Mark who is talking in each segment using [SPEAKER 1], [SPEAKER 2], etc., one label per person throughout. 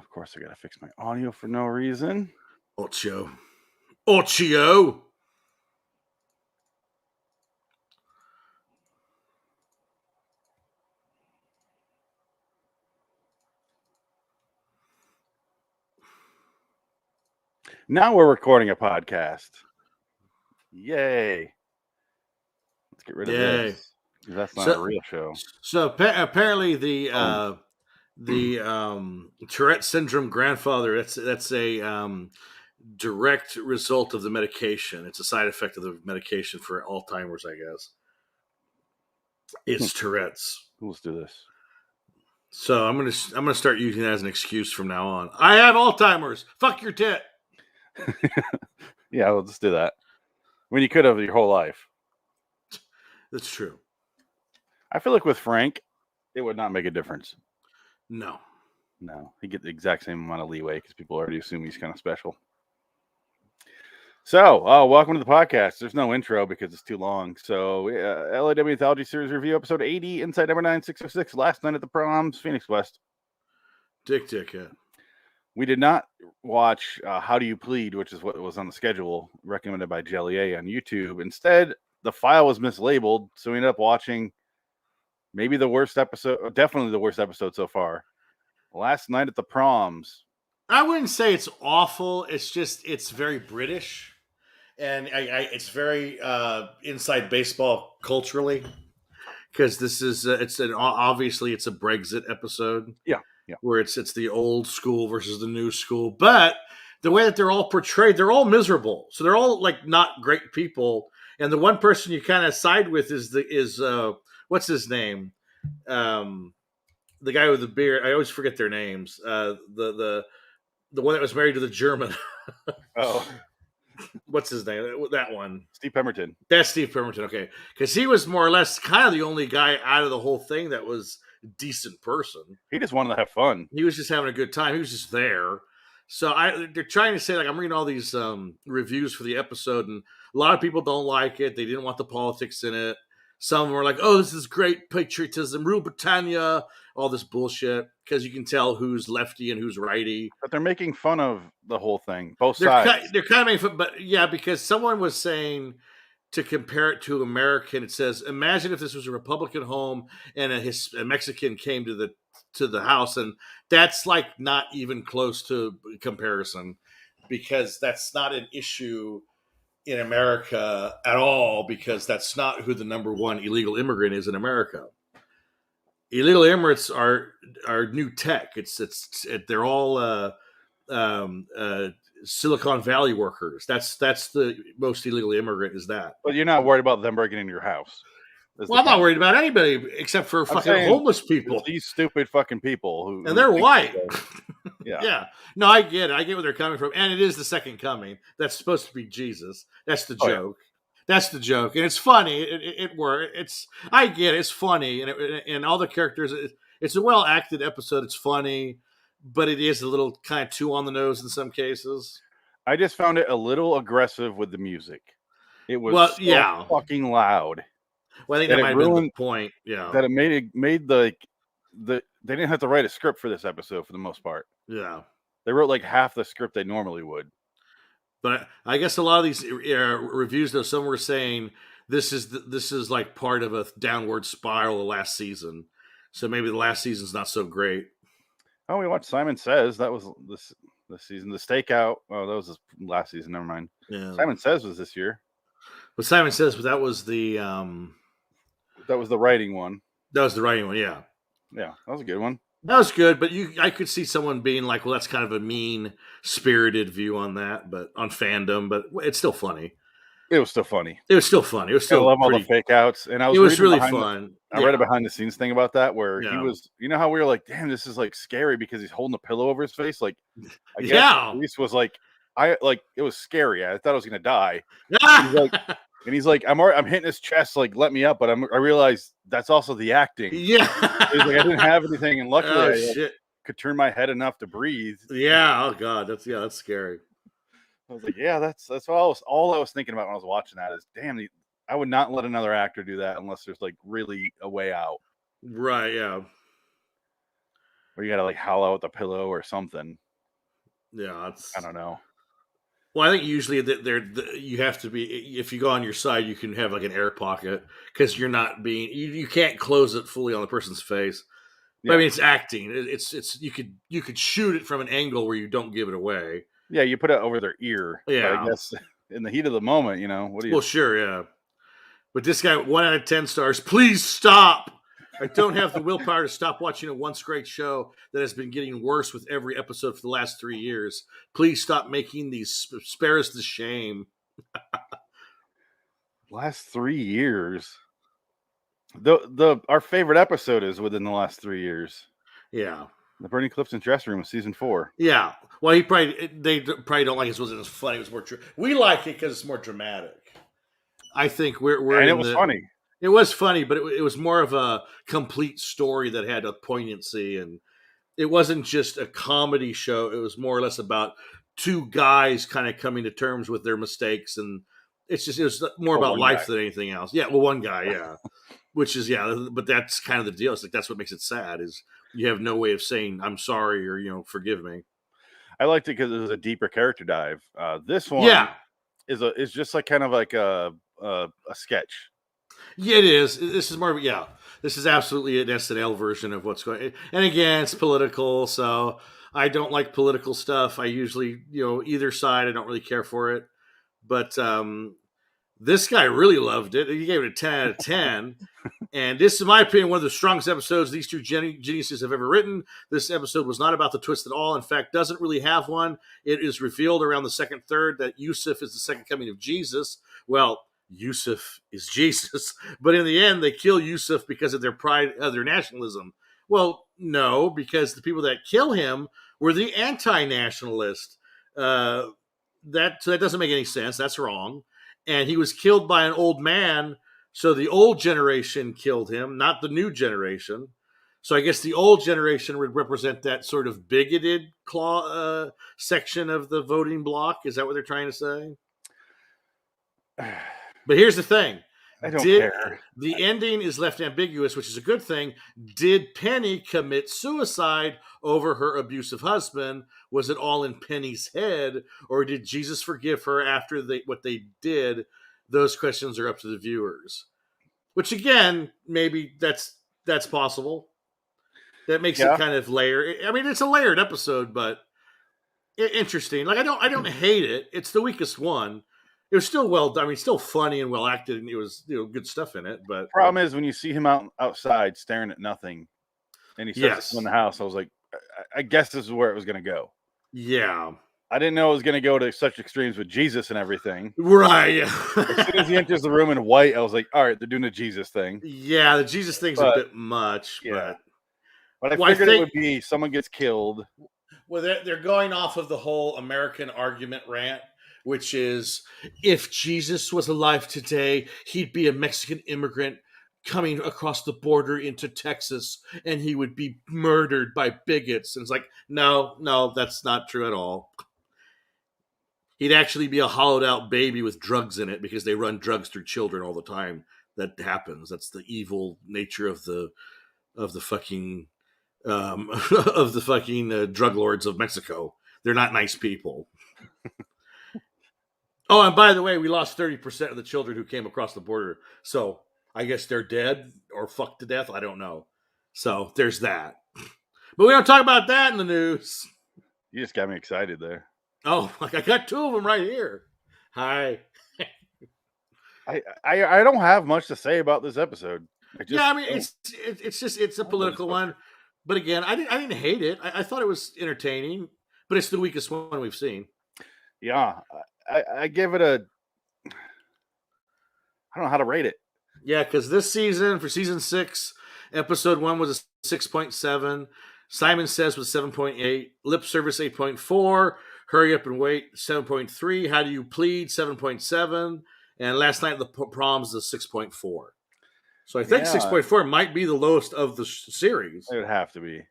[SPEAKER 1] Of course, I gotta fix my audio for no reason.
[SPEAKER 2] Ocho.
[SPEAKER 1] Now we're recording a podcast. Yay. Let's get rid of this. That's not a real show.
[SPEAKER 2] So apparently the Tourette syndrome grandfather, that's a direct result of the medication. It's a side effect of the medication for Alzheimer's, I guess. It's Tourette's.
[SPEAKER 1] Let's do this.
[SPEAKER 2] So I'm gonna start using that as an excuse from now on. I have Alzheimer's. Fuck your tit.
[SPEAKER 1] Yeah, we'll just do that. I mean, you could have your whole life.
[SPEAKER 2] That's true.
[SPEAKER 1] I feel like with Frank, it would not make a difference.
[SPEAKER 2] No.
[SPEAKER 1] He'd get the exact same amount of leeway because people already assume he's kind of special. So, welcome to the podcast. There's no intro because it's too long. So, LIW Anthology Series Review, episode 80, Inside Number 9606, Last Night at the Proms, Phoenix West.
[SPEAKER 2] Dick, yeah.
[SPEAKER 1] We did not watch How Do You Plead, which is what was on the schedule, recommended by Jelly A on YouTube. Instead, the file was mislabeled, so we ended up watching maybe the worst episode, definitely the worst episode so far. Last Night at the Proms.
[SPEAKER 2] I wouldn't say it's awful. It's just, it's very British. And it's very inside baseball culturally. Because this is, obviously it's a Brexit episode.
[SPEAKER 1] Yeah.
[SPEAKER 2] Where it's the old school versus the new school. But the way that they're all portrayed, they're all miserable. So they're all like not great people. And the one person you kind of side with is what's his name? The guy with the beard. I always forget their names. The one that was married to the German.
[SPEAKER 1] Oh.
[SPEAKER 2] What's his name? That one.
[SPEAKER 1] Steve Pemberton.
[SPEAKER 2] That's Steve Pemberton. Okay. Because he was more or less kind of the only guy out of the whole thing that was a decent person.
[SPEAKER 1] He just wanted to have fun.
[SPEAKER 2] He was just having a good time. He was just there. So they're trying to say, like, I'm reading all these reviews for the episode, and a lot of people don't like it. They didn't want the politics in it. Some were like, oh, this is great patriotism, Rule Britannia, all this bullshit, because you can tell who's lefty and who's righty.
[SPEAKER 1] But they're making fun of the whole thing, both sides.
[SPEAKER 2] They're kind of making fun, but yeah, because someone was saying to compare it to American, it says, imagine if this was a Republican home and a Mexican came to the house, and that's like not even close to comparison, because that's not an issue in America at all, because that's not who the number one illegal immigrant is in America. Illegal immigrants are new tech. They're all Silicon Valley workers. That's the most illegal immigrant is that.
[SPEAKER 1] But you're not worried about them breaking into your house.
[SPEAKER 2] Well, I'm not worried about anybody except for fucking homeless people.
[SPEAKER 1] These stupid fucking people
[SPEAKER 2] and they're white.
[SPEAKER 1] Yeah.
[SPEAKER 2] No, I get it. I get where they're coming from. And it is the second coming. That's supposed to be Jesus. That's the joke. Yeah. That's the joke. And it's funny. It works. I get it. It's funny. And all the characters, it's a well acted episode. It's funny, but it is a little kind of too on the nose in some cases.
[SPEAKER 1] I just found it a little aggressive with the music. It was fucking loud.
[SPEAKER 2] Well, I think that might have been the point. Yeah.
[SPEAKER 1] That it made they didn't have to write a script for this episode for the most part.
[SPEAKER 2] Yeah.
[SPEAKER 1] They wrote like half the script they normally would.
[SPEAKER 2] But I guess a lot of these reviews, though, some were saying this is like part of a downward spiral the last season. So maybe the last season's not so great.
[SPEAKER 1] Oh, we watched Simon Says. That was this season. The Stakeout. Oh, that was last season. Never mind.
[SPEAKER 2] Yeah.
[SPEAKER 1] Simon Says was this year.
[SPEAKER 2] But Simon Says, but that was the
[SPEAKER 1] that was the writing one.
[SPEAKER 2] That was the writing one, yeah.
[SPEAKER 1] Yeah, that was a good one.
[SPEAKER 2] That was good, but I could see someone being like, well, that's kind of a mean-spirited view on that, but on fandom, but it's still funny.
[SPEAKER 1] It was still funny.
[SPEAKER 2] It was still funny. It was still
[SPEAKER 1] I love all the fake outs. And
[SPEAKER 2] it was really fun.
[SPEAKER 1] I read a behind-the-scenes thing about that where he was, you know how we were like, damn, this is like scary because he's holding a pillow over his face? Like, I guess Reese was like, it was scary. I thought I was going to die. He's like, I'm hitting his chest, like, let me up. But I realized that's also the acting.
[SPEAKER 2] Yeah.
[SPEAKER 1] He's like, I didn't have anything. And luckily I could turn my head enough to breathe.
[SPEAKER 2] Yeah. Oh God. That's scary.
[SPEAKER 1] I was like, yeah, that's all I was thinking about when I was watching that is, damn, I would not let another actor do that unless there's like really a way out.
[SPEAKER 2] Right. Yeah.
[SPEAKER 1] Or you got to like howl out the pillow or something.
[SPEAKER 2] Yeah,
[SPEAKER 1] I don't know.
[SPEAKER 2] Well, I think usually you have to be, if you go on your side, you can have like an air pocket because you're not being you can't close it fully on the person's face. But I mean, it's acting. It's you could shoot it from an angle where you don't give it away.
[SPEAKER 1] Yeah, you put it over their ear.
[SPEAKER 2] Yeah,
[SPEAKER 1] but I guess in the heat of the moment, you know, what do you?
[SPEAKER 2] Well, sure, yeah. But this guy, 1 out of 10 stars. Please stop. I don't have the willpower to stop watching a once great show that has been getting worse with every episode for the last 3 years. Please stop making these. Spare us the shame.
[SPEAKER 1] Last 3 years. Our favorite episode is within the last 3 years.
[SPEAKER 2] Yeah.
[SPEAKER 1] The Bernie Clifton dressing room, season 4.
[SPEAKER 2] Yeah. Well, they probably don't like it. It wasn't as funny. It was more true. We like it because it's more dramatic. I think we're
[SPEAKER 1] and it was funny.
[SPEAKER 2] It was funny, but it was more of a complete story that had a poignancy, and it wasn't just a comedy show. It was more or less about two guys kind of coming to terms with their mistakes, and it was more about life than anything else. Yeah, well, one guy, yeah, which is but that's kind of the deal. It's like that's what makes it sad is you have no way of saying I'm sorry or forgive me.
[SPEAKER 1] I liked it because it was a deeper character dive. This one, is just like kind of like a sketch.
[SPEAKER 2] Yeah, it is. This is more of this is absolutely an SNL version of what's going on. And again, it's political, so I don't like political stuff. I usually, either side, I don't really care for it. But this guy really loved it. He gave it a 10 out of 10. And this is, in my opinion, one of the strongest episodes these two geniuses have ever written. This episode was not about the twist at all. In fact, doesn't really have one. It is revealed around the second third that Yusuf is the second coming of Jesus. Well, Yusuf is Jesus, but in the end, they kill Yusuf because of their pride, their nationalism. Well, no, because the people that kill him were the anti-nationalist. So that doesn't make any sense. That's wrong. And he was killed by an old man. So the old generation killed him, not the new generation. So I guess the old generation would represent that sort of bigoted section of the voting bloc. Is that what they're trying to say? But here's the thing.
[SPEAKER 1] I don't care.
[SPEAKER 2] The ending is left ambiguous, which is a good thing. Did Penny commit suicide over her abusive husband? Was it all in Penny's head? Or did Jesus forgive her after what they did? Those questions are up to the viewers. Which, again, maybe that's possible. That makes it kind of layered. I mean, it's a layered episode, but interesting. Like, I don't hate it. It's the weakest one. It was still well done. I mean, still funny and well acted, and it was good stuff in it. But
[SPEAKER 1] problem is when you see him outside staring at nothing, and he starts in the house. I was like, I guess this is where it was going to go.
[SPEAKER 2] Yeah,
[SPEAKER 1] I didn't know it was going to go to such extremes with Jesus and everything.
[SPEAKER 2] Right.
[SPEAKER 1] Yeah. As soon as he enters the room in white, I was like, all right, they're doing the Jesus thing.
[SPEAKER 2] Yeah, the Jesus thing's a bit much.
[SPEAKER 1] Yeah. But I figured it would be someone gets killed.
[SPEAKER 2] Well, they're going off of the whole American argument rant, which is if Jesus was alive today, he'd be a Mexican immigrant coming across the border into Texas, and he would be murdered by bigots. And it's like, no, that's not true at all. He'd actually be a hollowed out baby with drugs in it because they run drugs through children all the time. That happens. That's the evil nature of the fucking drug lords of Mexico. They're not nice people. Oh, and by the way, we lost 30% of the children who came across the border. So I guess they're dead or fucked to death. I don't know. So there's that. But we don't talk about that in the news.
[SPEAKER 1] You just got me excited there.
[SPEAKER 2] Oh, like I got two of them right here. Hi.
[SPEAKER 1] I don't have much to say about this episode.
[SPEAKER 2] I mean, it's a political one. But again, I didn't hate it. I thought it was entertaining, but it's the weakest one we've seen.
[SPEAKER 1] Yeah, I give it a. I don't know how to rate it.
[SPEAKER 2] Yeah, because this season, for season 6, episode 1 was a 6.7. Simon Says was 7.8. Lip Service 8.4. Hurry Up and Wait 7.3. How Do You Plead 7.7. And last night the Proms is 6.4. So I think 6.4 might be the lowest of the series.
[SPEAKER 1] It would have to be.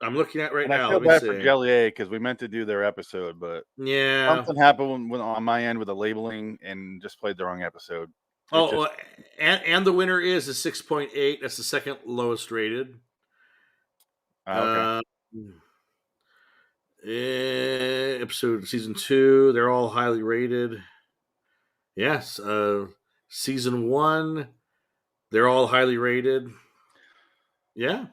[SPEAKER 2] I'm looking at now.
[SPEAKER 1] I feel bad for Jelly A because we meant to do their episode, but something happened on my end with the labeling and just played the wrong episode.
[SPEAKER 2] And the winner is a 6.8. That's the second lowest rated.
[SPEAKER 1] Okay.
[SPEAKER 2] Episode season 2, they're all highly rated. Yes, season 1, they're all highly rated. Yeah,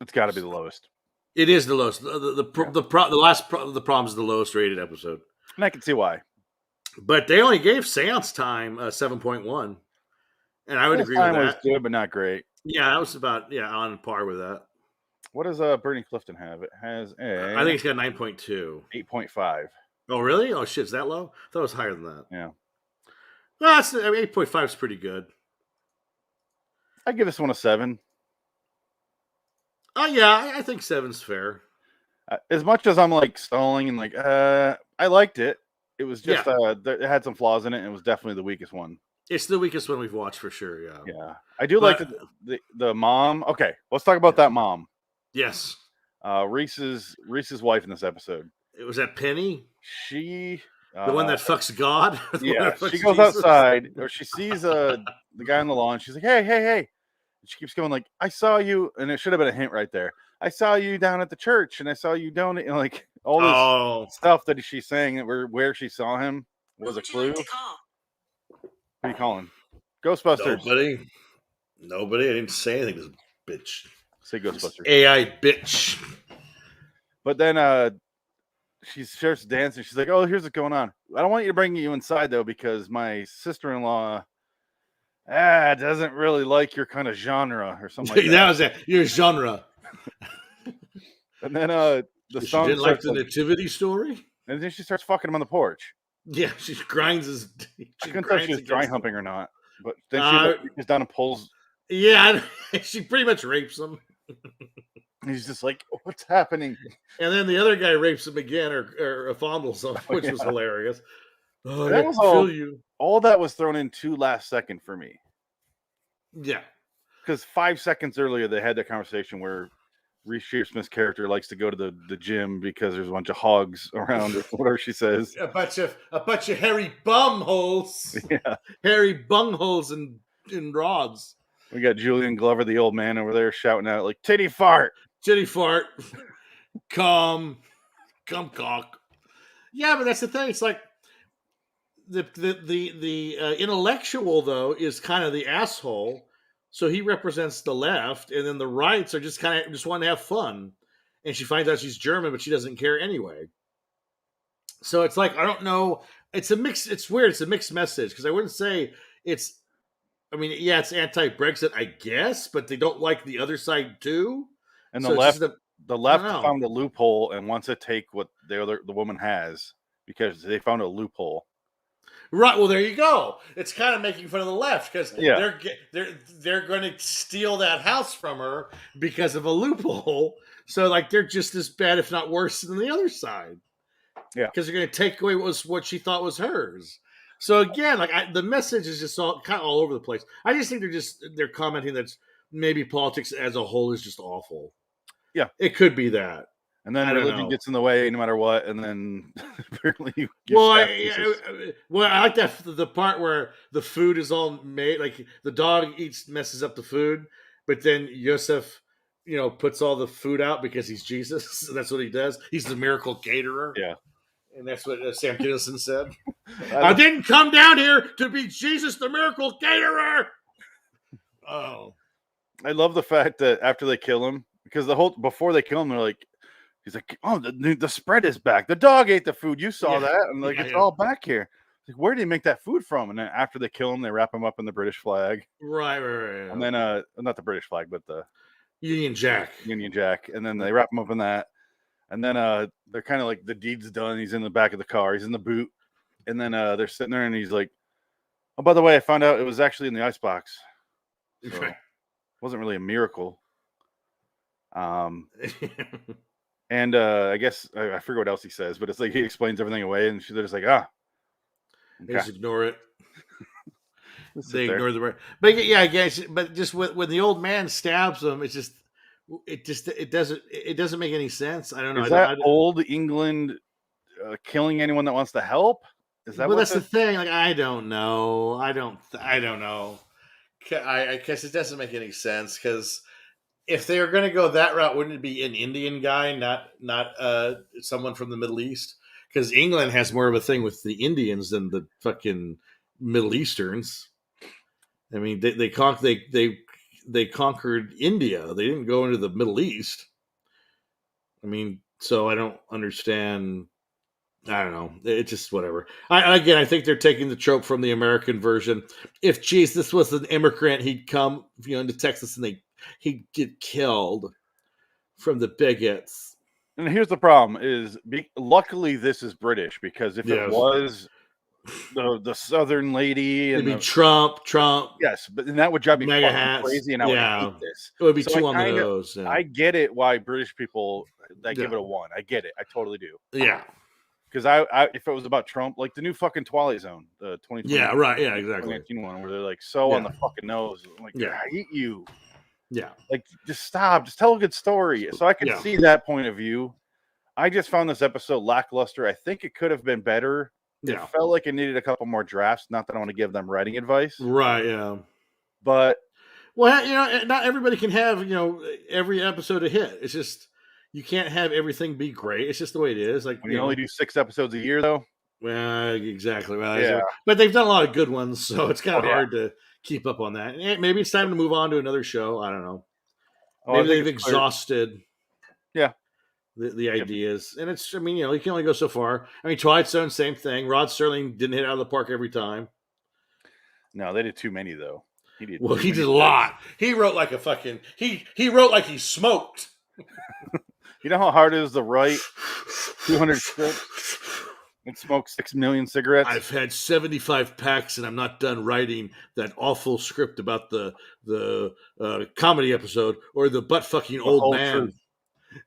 [SPEAKER 1] it's got to be the lowest.
[SPEAKER 2] It is the lowest. The Proms is the lowest rated episode,
[SPEAKER 1] and I can see why.
[SPEAKER 2] But they only gave Seance Time 7.1, and I would agree with that.
[SPEAKER 1] Was good, but not great.
[SPEAKER 2] Yeah, that was about on par with that.
[SPEAKER 1] What does Bernie Clifton have? It has
[SPEAKER 2] I think it's got 9.2.
[SPEAKER 1] 8.5.
[SPEAKER 2] Oh, really? Oh, shit, is that low? I thought it was higher than that.
[SPEAKER 1] Yeah.
[SPEAKER 2] Well, 8.5 is pretty good.
[SPEAKER 1] I'd give this one a 7.
[SPEAKER 2] Oh, yeah, I think 7's fair.
[SPEAKER 1] As much as I'm like stalling and like, I liked it. It was just, it had some flaws in it, and it was definitely the weakest one.
[SPEAKER 2] It's the weakest one we've watched for sure, yeah.
[SPEAKER 1] Yeah. I do like the mom. Okay, let's talk about that mom.
[SPEAKER 2] Yes.
[SPEAKER 1] Reese's wife in this episode.
[SPEAKER 2] It was that Penny?
[SPEAKER 1] She...
[SPEAKER 2] the one that fucks God?
[SPEAKER 1] Yeah, she goes Jesus. Outside, or she sees the guy on the lawn. She's like, hey. And she keeps going like, I saw you, and it should have been a hint right there. I saw you down at the church, and I saw you donate, and like all this stuff that she's saying that where she saw him was a clue. Like who are you calling? Ghostbusters.
[SPEAKER 2] Nobody. I didn't say anything to this bitch.
[SPEAKER 1] Say Ghostbusters.
[SPEAKER 2] AI bitch.
[SPEAKER 1] But then she starts dancing. She's like, oh, here's what's going on. I don't want you to bring you inside, though, because my sister-in-law doesn't really like your kind of genre or something like that.
[SPEAKER 2] That was it. Your genre.
[SPEAKER 1] And then the song
[SPEAKER 2] didn't like the nativity story?
[SPEAKER 1] And then she starts fucking him on the porch.
[SPEAKER 2] Yeah, she grinds his...
[SPEAKER 1] I couldn't tell if she was dry humping or not. But then she goes down and pulls...
[SPEAKER 2] Yeah, she pretty much rapes him.
[SPEAKER 1] He's just like, what's happening?
[SPEAKER 2] And then the other guy rapes him again or fondles him, which was hilarious. Oh,
[SPEAKER 1] that was all that was thrown in too last second for me.
[SPEAKER 2] Yeah.
[SPEAKER 1] Because 5 seconds earlier, they had that conversation where Reese Shearsmith's character likes to go to the gym because there's a bunch of hogs around, or whatever she says.
[SPEAKER 2] A bunch of hairy bum holes.
[SPEAKER 1] Yeah.
[SPEAKER 2] Hairy bung holes and rods.
[SPEAKER 1] We got Julian Glover, the old man, over there shouting out like, titty fart.
[SPEAKER 2] Titty fart. Come cock. Yeah, but that's the thing. It's like the intellectual, though, is kind of the asshole. So he represents the left, and then the rights are just kind of just want to have fun. And she finds out she's German, but she doesn't care anyway. So it's like, I don't know. It's a mix. It's weird. It's a mixed message, because I wouldn't say it's, I mean, yeah, it's anti-Brexit, I guess, but they don't like the other side too.
[SPEAKER 1] And the left found a loophole and wants to take what the woman has because they found a loophole.
[SPEAKER 2] Right. Well, there you go. It's kind of making fun of the left because they're going to steal that house from her because of a loophole. So like they're just as bad, if not worse, than the other side.
[SPEAKER 1] Yeah,
[SPEAKER 2] because they're going to take away what she thought was hers. So again, like the message is just kind of all over the place. I just think they're commenting that maybe politics as a whole is just awful.
[SPEAKER 1] Yeah,
[SPEAKER 2] it could be that.
[SPEAKER 1] And then religion gets in the way no matter what, and then apparently
[SPEAKER 2] I like that the part where the food is all made, like the dog messes up the food, but then Yosef, puts all the food out because he's Jesus. And that's what he does. He's the miracle caterer.
[SPEAKER 1] Yeah.
[SPEAKER 2] And that's what Sam Kinison said. I didn't come down here to be Jesus, the miracle caterer. Oh.
[SPEAKER 1] I love the fact that after they kill him, because before they kill him, they're like, he's like, oh, the spread is back. The dog ate the food. You saw that. And like, it's all back here. Like, where did he make that food from? And then after they kill him, they wrap him up in the British flag.
[SPEAKER 2] Right.
[SPEAKER 1] And then, not the British flag, but the
[SPEAKER 2] Union Jack.
[SPEAKER 1] And then they wrap him up in that. And then they're kind of like, the deed's done. He's in the back of the car. He's in the boot. And then they're sitting there and he's like, oh, by the way, I found out it was actually in the icebox. So it wasn't really a miracle. And I guess I forget what else he says, but it's like he explains everything away, and they're just like, okay.
[SPEAKER 2] They just ignore it. They ignore the right. But yeah, I guess. But just when the old man stabs him, it doesn't make any sense. I don't know.
[SPEAKER 1] Is that old England killing anyone that wants to help? Is that?
[SPEAKER 2] Well, that's the thing. Like, I don't know. I don't know. I guess it doesn't make any sense because if they were going to go that route, wouldn't it be an Indian guy, not someone from the Middle East? Because England has more of a thing with the Indians than the fucking Middle Easterns. I mean, they conquered India. They didn't go into the Middle East. I mean, so I don't understand. I don't know. It's just whatever. I think they're taking the trope from the American version. If Jesus was an immigrant, he'd come, into Texas and he'd get killed from the bigots.
[SPEAKER 1] And here's the problem: luckily this is British, because if it was the Southern lady and
[SPEAKER 2] Trump,
[SPEAKER 1] yes, but then that would drive me fucking crazy, and I would hate this.
[SPEAKER 2] It would be too on the nose. Yeah.
[SPEAKER 1] I get it why British people give it a 1. I get it. I totally do.
[SPEAKER 2] Yeah.
[SPEAKER 1] Because I if it was about Trump, like the new fucking Twilight Zone, the 2020,
[SPEAKER 2] yeah, right, yeah, exactly,
[SPEAKER 1] 2019 one, where they're like on the fucking nose, I'm like, I hate you.
[SPEAKER 2] Yeah,
[SPEAKER 1] like just stop, just tell a good story. So I can see that point of view. I just found this episode lackluster. I think it could have been better. It felt like it needed a couple more drafts. Not that I want to give them writing advice,
[SPEAKER 2] right? Yeah,
[SPEAKER 1] but
[SPEAKER 2] not everybody can have every episode a hit. It's just. You can't have everything be great. It's just the way it is. Like
[SPEAKER 1] when you only do 6 episodes a year, though.
[SPEAKER 2] Well, exactly. Well, but they've done a lot of good ones, so it's kind of hard to keep up on that. Maybe it's time to move on to another show. I don't know. Maybe they've exhausted. The ideas, and it's. I mean, you can only go so far. I mean, Twilight Zone, same thing. Rod Serling didn't hit out of the park every time.
[SPEAKER 1] No, they did too many though.
[SPEAKER 2] He did a lot. He wrote like a fucking. He wrote like he smoked.
[SPEAKER 1] You know how hard it is to write 200 scripts and smoke 6 million cigarettes?
[SPEAKER 2] I've had 75 packs and I'm not done writing that awful script about the comedy episode or the butt-fucking old man. Truth.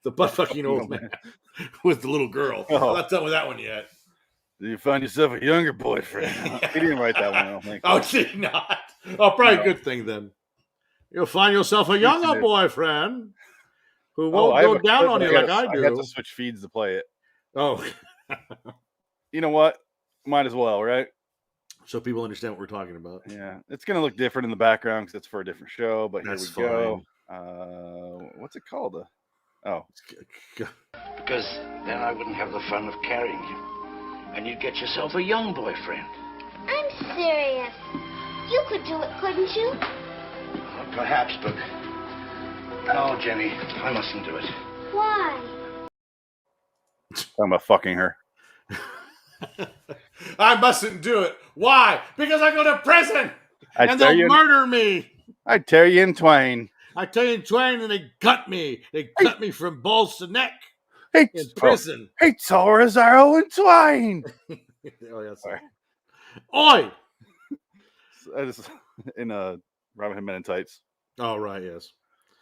[SPEAKER 2] The butt-fucking old man with the little girl. I'm not done with that one yet.
[SPEAKER 1] Did you find yourself a younger boyfriend? He didn't write that one, I don't think.
[SPEAKER 2] Oh, did he not? Oh, probably a good thing then. You'll find yourself a younger boyfriend. Who won't go down on you like I do.
[SPEAKER 1] I have to switch feeds to play it.
[SPEAKER 2] Oh.
[SPEAKER 1] You know what? Might as well, right?
[SPEAKER 2] So people understand what we're talking about.
[SPEAKER 1] Yeah. It's going to look different in the background because it's for a different show, but here we go. What's it called?
[SPEAKER 3] Because then I wouldn't have the fun of carrying you. And you'd get yourself a young boyfriend.
[SPEAKER 4] I'm serious. You could do it, couldn't you?
[SPEAKER 3] Well, perhaps, but... No, Jenny, I mustn't do it.
[SPEAKER 4] Why?
[SPEAKER 1] I'm about fucking her.
[SPEAKER 2] I mustn't do it. Why? Because I go to prison and they'll murder me.
[SPEAKER 1] I tear you in twain.
[SPEAKER 2] I tear you in twain and they gut me. They cut me from balls to neck in prison.
[SPEAKER 1] Hey, Torazaro and twine.
[SPEAKER 2] Oh, yeah, sorry. Oi!
[SPEAKER 1] I just in Robin Hood Men in Tights.
[SPEAKER 2] Oh, right, yes.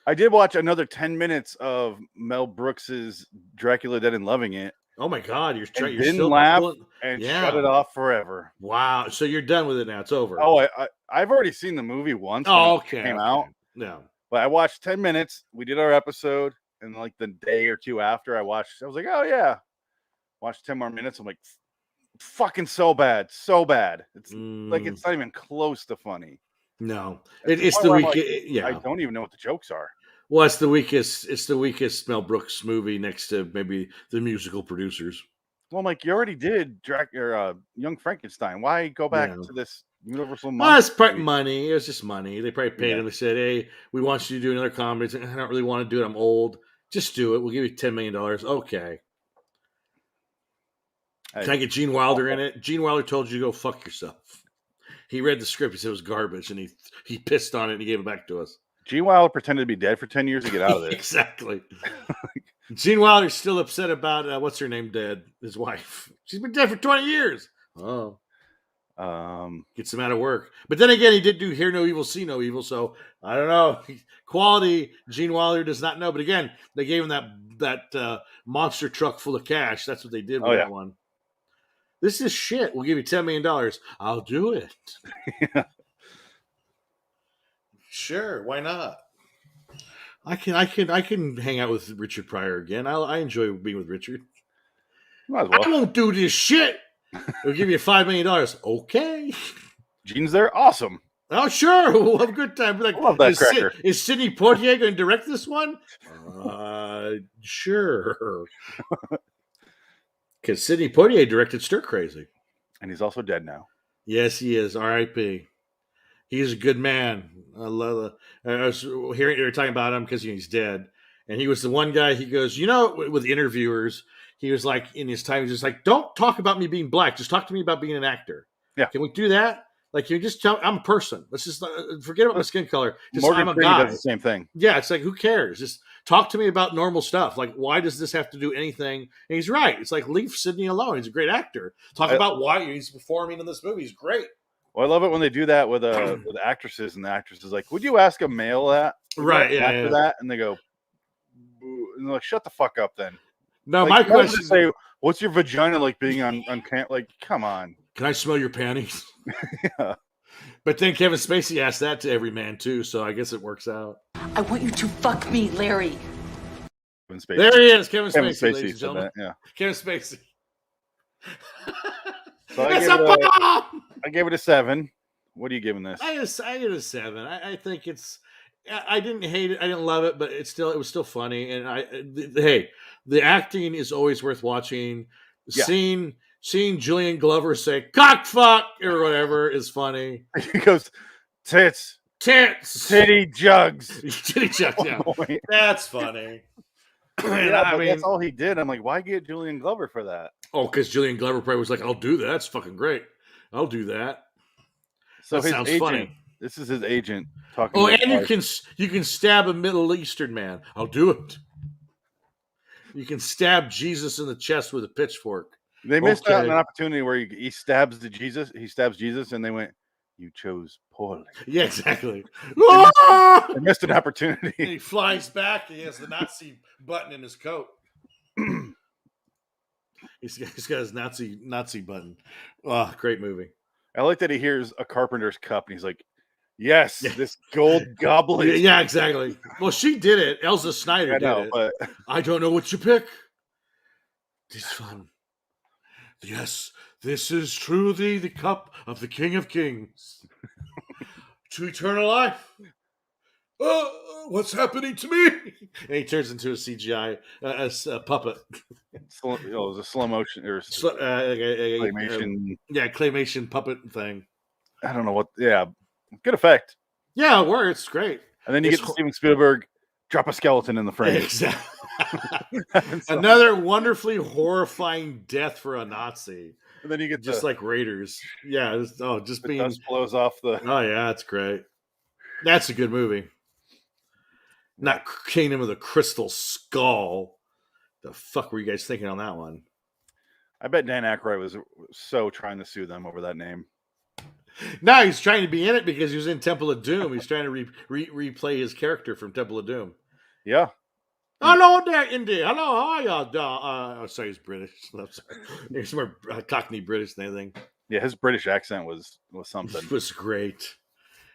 [SPEAKER 1] I did watch another 10 minutes of Mel Brooks's Dracula Dead and Loving It.
[SPEAKER 2] Oh my God! You're
[SPEAKER 1] didn't laugh and shut it off forever.
[SPEAKER 2] Wow! So you're done with it now? It's over.
[SPEAKER 1] Oh, I've already seen the movie once.
[SPEAKER 2] Oh, okay.
[SPEAKER 1] It came out.
[SPEAKER 2] No,
[SPEAKER 1] but I watched 10 minutes. We did our episode, and like the day or two after, I was like, oh yeah. Watched 10 more minutes. I'm like, fucking so bad. It's like it's not even close to funny.
[SPEAKER 2] No, it's the weakest.
[SPEAKER 1] Like, I don't even know what the jokes are.
[SPEAKER 2] Well, it's the weakest Mel Brooks movie next to maybe The Musical Producers.
[SPEAKER 1] Well, I'm like, you already did Young Frankenstein. Why go back to this Universal
[SPEAKER 2] money? It's probably money. It was just money. They probably paid him. They said, "Hey, we want you to do another comedy." I don't really want to do it. I'm old. Just do it. We'll give you $10 million. Okay. Can I get Gene Wilder in it? Gene Wilder told you to go fuck yourself. He read the script. He said it was garbage, and he pissed on it and he gave it back to us.
[SPEAKER 1] Gene Wilder pretended to be dead for 10 years to get out of this.
[SPEAKER 2] Exactly. Gene Wilder's still upset about what's her name dead, his wife. She's been dead for 20 years. Oh. Gets him out of work. But then again, he did do Hear No Evil, See No Evil, so I don't know. Quality, Gene Wilder does not know. But again, they gave him that monster truck full of cash. That's what they did with that one. This is shit. We'll give you $10 million. I'll do it. Yeah. Sure, why not? I can hang out with Richard Pryor again. I enjoy being with Richard.
[SPEAKER 1] Might as well.
[SPEAKER 2] I won't do this shit. We'll give you $5 million. Okay.
[SPEAKER 1] Gene's there, awesome.
[SPEAKER 2] Oh, sure. We'll have a good time. Like,
[SPEAKER 1] I love that cracker.
[SPEAKER 2] Is Sidney Poitier going to direct this one? Sure. Because Sidney Poitier directed Stir Crazy.
[SPEAKER 1] And he's also dead now.
[SPEAKER 2] Yes, he is. R.I.P. He's a good man. I was hearing you were talking about him because he's dead. And he was the one guy, he goes, with interviewers, he was like, in his time, he was just like, don't talk about me being black. Just talk to me about being an actor.
[SPEAKER 1] Yeah.
[SPEAKER 2] Can we do that? Like, you just tell I'm a person. Let's just forget about my skin color. Just,
[SPEAKER 1] Morgan
[SPEAKER 2] I'm a
[SPEAKER 1] Freeman
[SPEAKER 2] guy.
[SPEAKER 1] does the same thing.
[SPEAKER 2] Yeah, it's like, who cares? Just talk to me about normal stuff. Like, why does this have to do anything? And he's right. It's like, leave Sidney alone. He's a great actor. Talk about why he's performing in this movie. He's great.
[SPEAKER 1] Well, I love it when they do that with actresses, and the actress is like, would you ask a male that?
[SPEAKER 2] Right, yeah.
[SPEAKER 1] After that, and they go, and they're like, shut the fuck up then.
[SPEAKER 2] No,
[SPEAKER 1] like,
[SPEAKER 2] my question
[SPEAKER 1] is, say, what's your vagina like being on camp? Like, come on.
[SPEAKER 2] Can I smell your panties?
[SPEAKER 1] Yeah.
[SPEAKER 2] But then Kevin Spacey asked that to every man too, so I guess it works out.
[SPEAKER 5] I want you to fuck me, Larry.
[SPEAKER 1] Kevin Spacey.
[SPEAKER 2] There he is, Kevin
[SPEAKER 1] Kevin
[SPEAKER 2] Spacey,
[SPEAKER 1] Spacey
[SPEAKER 2] ladies and gentlemen.
[SPEAKER 1] that, yeah.
[SPEAKER 2] Kevin Spacey.
[SPEAKER 1] So
[SPEAKER 2] It's a bomb!
[SPEAKER 1] I gave it a 7. What are you giving this?
[SPEAKER 2] I give it a 7. I think it's. I didn't hate it. I didn't love it, but it was still funny. And hey, the acting is always worth watching.
[SPEAKER 1] Yeah.
[SPEAKER 2] Seeing Julian Glover say "cock fuck" or whatever is funny.
[SPEAKER 1] He goes, titty jugs.
[SPEAKER 2] Titty jugs. Yeah, that's funny.
[SPEAKER 1] Yeah, I mean, that's all he did. I'm like, why get Julian Glover for that?
[SPEAKER 2] Oh, because Julian Glover probably was like, "I'll do that. That's fucking great. I'll do that."
[SPEAKER 1] So
[SPEAKER 2] that sounds
[SPEAKER 1] agent,
[SPEAKER 2] funny.
[SPEAKER 1] This is his agent talking.
[SPEAKER 2] Oh, and you can stab a Middle Eastern man. I'll do it. You can stab Jesus in the chest with a pitchfork.
[SPEAKER 1] They missed out on an opportunity where he stabs Jesus. He stabs Jesus, and they went, "You chose poorly."
[SPEAKER 2] Yeah, exactly.
[SPEAKER 1] They missed an opportunity.
[SPEAKER 2] And he flies back. And he has the Nazi button in his coat. He's got his Nazi button. Oh, great movie.
[SPEAKER 1] I like that he hears a carpenter's cup, and he's like, "Yes, this gold goblet."
[SPEAKER 2] Yeah, exactly. Well, she did it. Elsa Snyder did it. But I don't know what you pick. This fun. Yes, this is truly the cup of the King of Kings. To eternal life. What's happening to me? And he turns into a CGI a puppet.
[SPEAKER 1] It was a slow motion or claymation.
[SPEAKER 2] Claymation puppet thing.
[SPEAKER 1] I don't know what. Yeah, good effect.
[SPEAKER 2] Yeah, it's great.
[SPEAKER 1] And then you get to Steven Spielberg drop a skeleton in the frame.
[SPEAKER 2] Exactly. Another wonderfully horrifying death for a Nazi.
[SPEAKER 1] And then you get
[SPEAKER 2] just like Raiders. Yeah. Just being
[SPEAKER 1] dust blows off the.
[SPEAKER 2] Oh yeah, that's great. That's a good movie. Not Kingdom of the Crystal Skull. The fuck were you guys thinking on that one?
[SPEAKER 1] I bet Dan Aykroyd was so trying to sue them over that name.
[SPEAKER 2] No, he's trying to be in it because he was in Temple of Doom. He's trying to replay his character from Temple of Doom.
[SPEAKER 1] Yeah.
[SPEAKER 2] Hello there, Indy. Hello, how are y'all? Sorry, he's British. I'm sorry. He's more Cockney British than anything.
[SPEAKER 1] Yeah, his British accent was something.
[SPEAKER 2] It was great.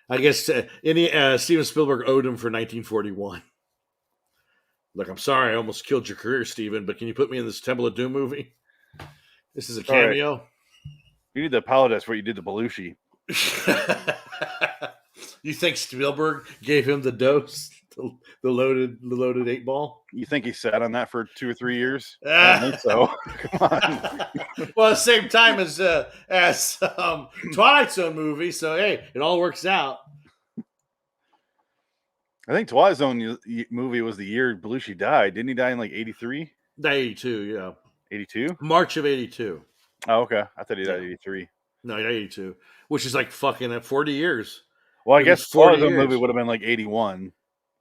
[SPEAKER 2] I guess Steven Spielberg owed him for 1941. Look, I'm sorry I almost killed your career, Steven, but can you put me in this Temple of Doom movie? This is a cameo.
[SPEAKER 1] Right. You need to apologize for what you did to Belushi.
[SPEAKER 2] You think Spielberg gave him the dose, the loaded 8-ball?
[SPEAKER 1] You think he sat on that for 2 or 3 years? I don't think so. Come on.
[SPEAKER 2] Well, at the same time as Twilight Zone movie, so hey, it all works out.
[SPEAKER 1] I think Twilight Zone movie was the year Belushi died. Didn't he die in like 83?
[SPEAKER 2] 82, yeah.
[SPEAKER 1] 82?
[SPEAKER 2] March of 82.
[SPEAKER 1] Oh, okay. I thought he died 83.
[SPEAKER 2] No, 82, which is like fucking at 40 years.
[SPEAKER 1] Well, I guess Twilight Zone movie would have been like 81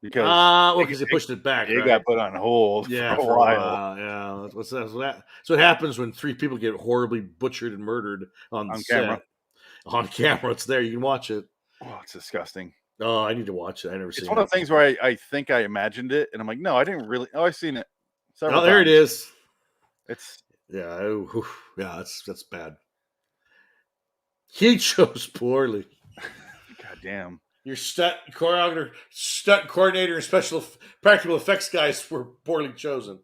[SPEAKER 2] because they pushed it back.
[SPEAKER 1] It got put on hold for a while.
[SPEAKER 2] Yeah, that's what happens when 3 people get horribly butchered and murdered on camera. On camera, it's there. You can watch it.
[SPEAKER 1] Oh, it's disgusting.
[SPEAKER 2] Oh, I need to watch it. I never seen it.
[SPEAKER 1] It's one of the things where I think I imagined it, and I'm like, no, I didn't really. Oh, I've seen it.
[SPEAKER 2] Oh, there it is.
[SPEAKER 1] It's
[SPEAKER 2] that's bad. He chose poorly.
[SPEAKER 1] God damn.
[SPEAKER 2] Your stunt coordinator, and special practical effects guys were poorly chosen.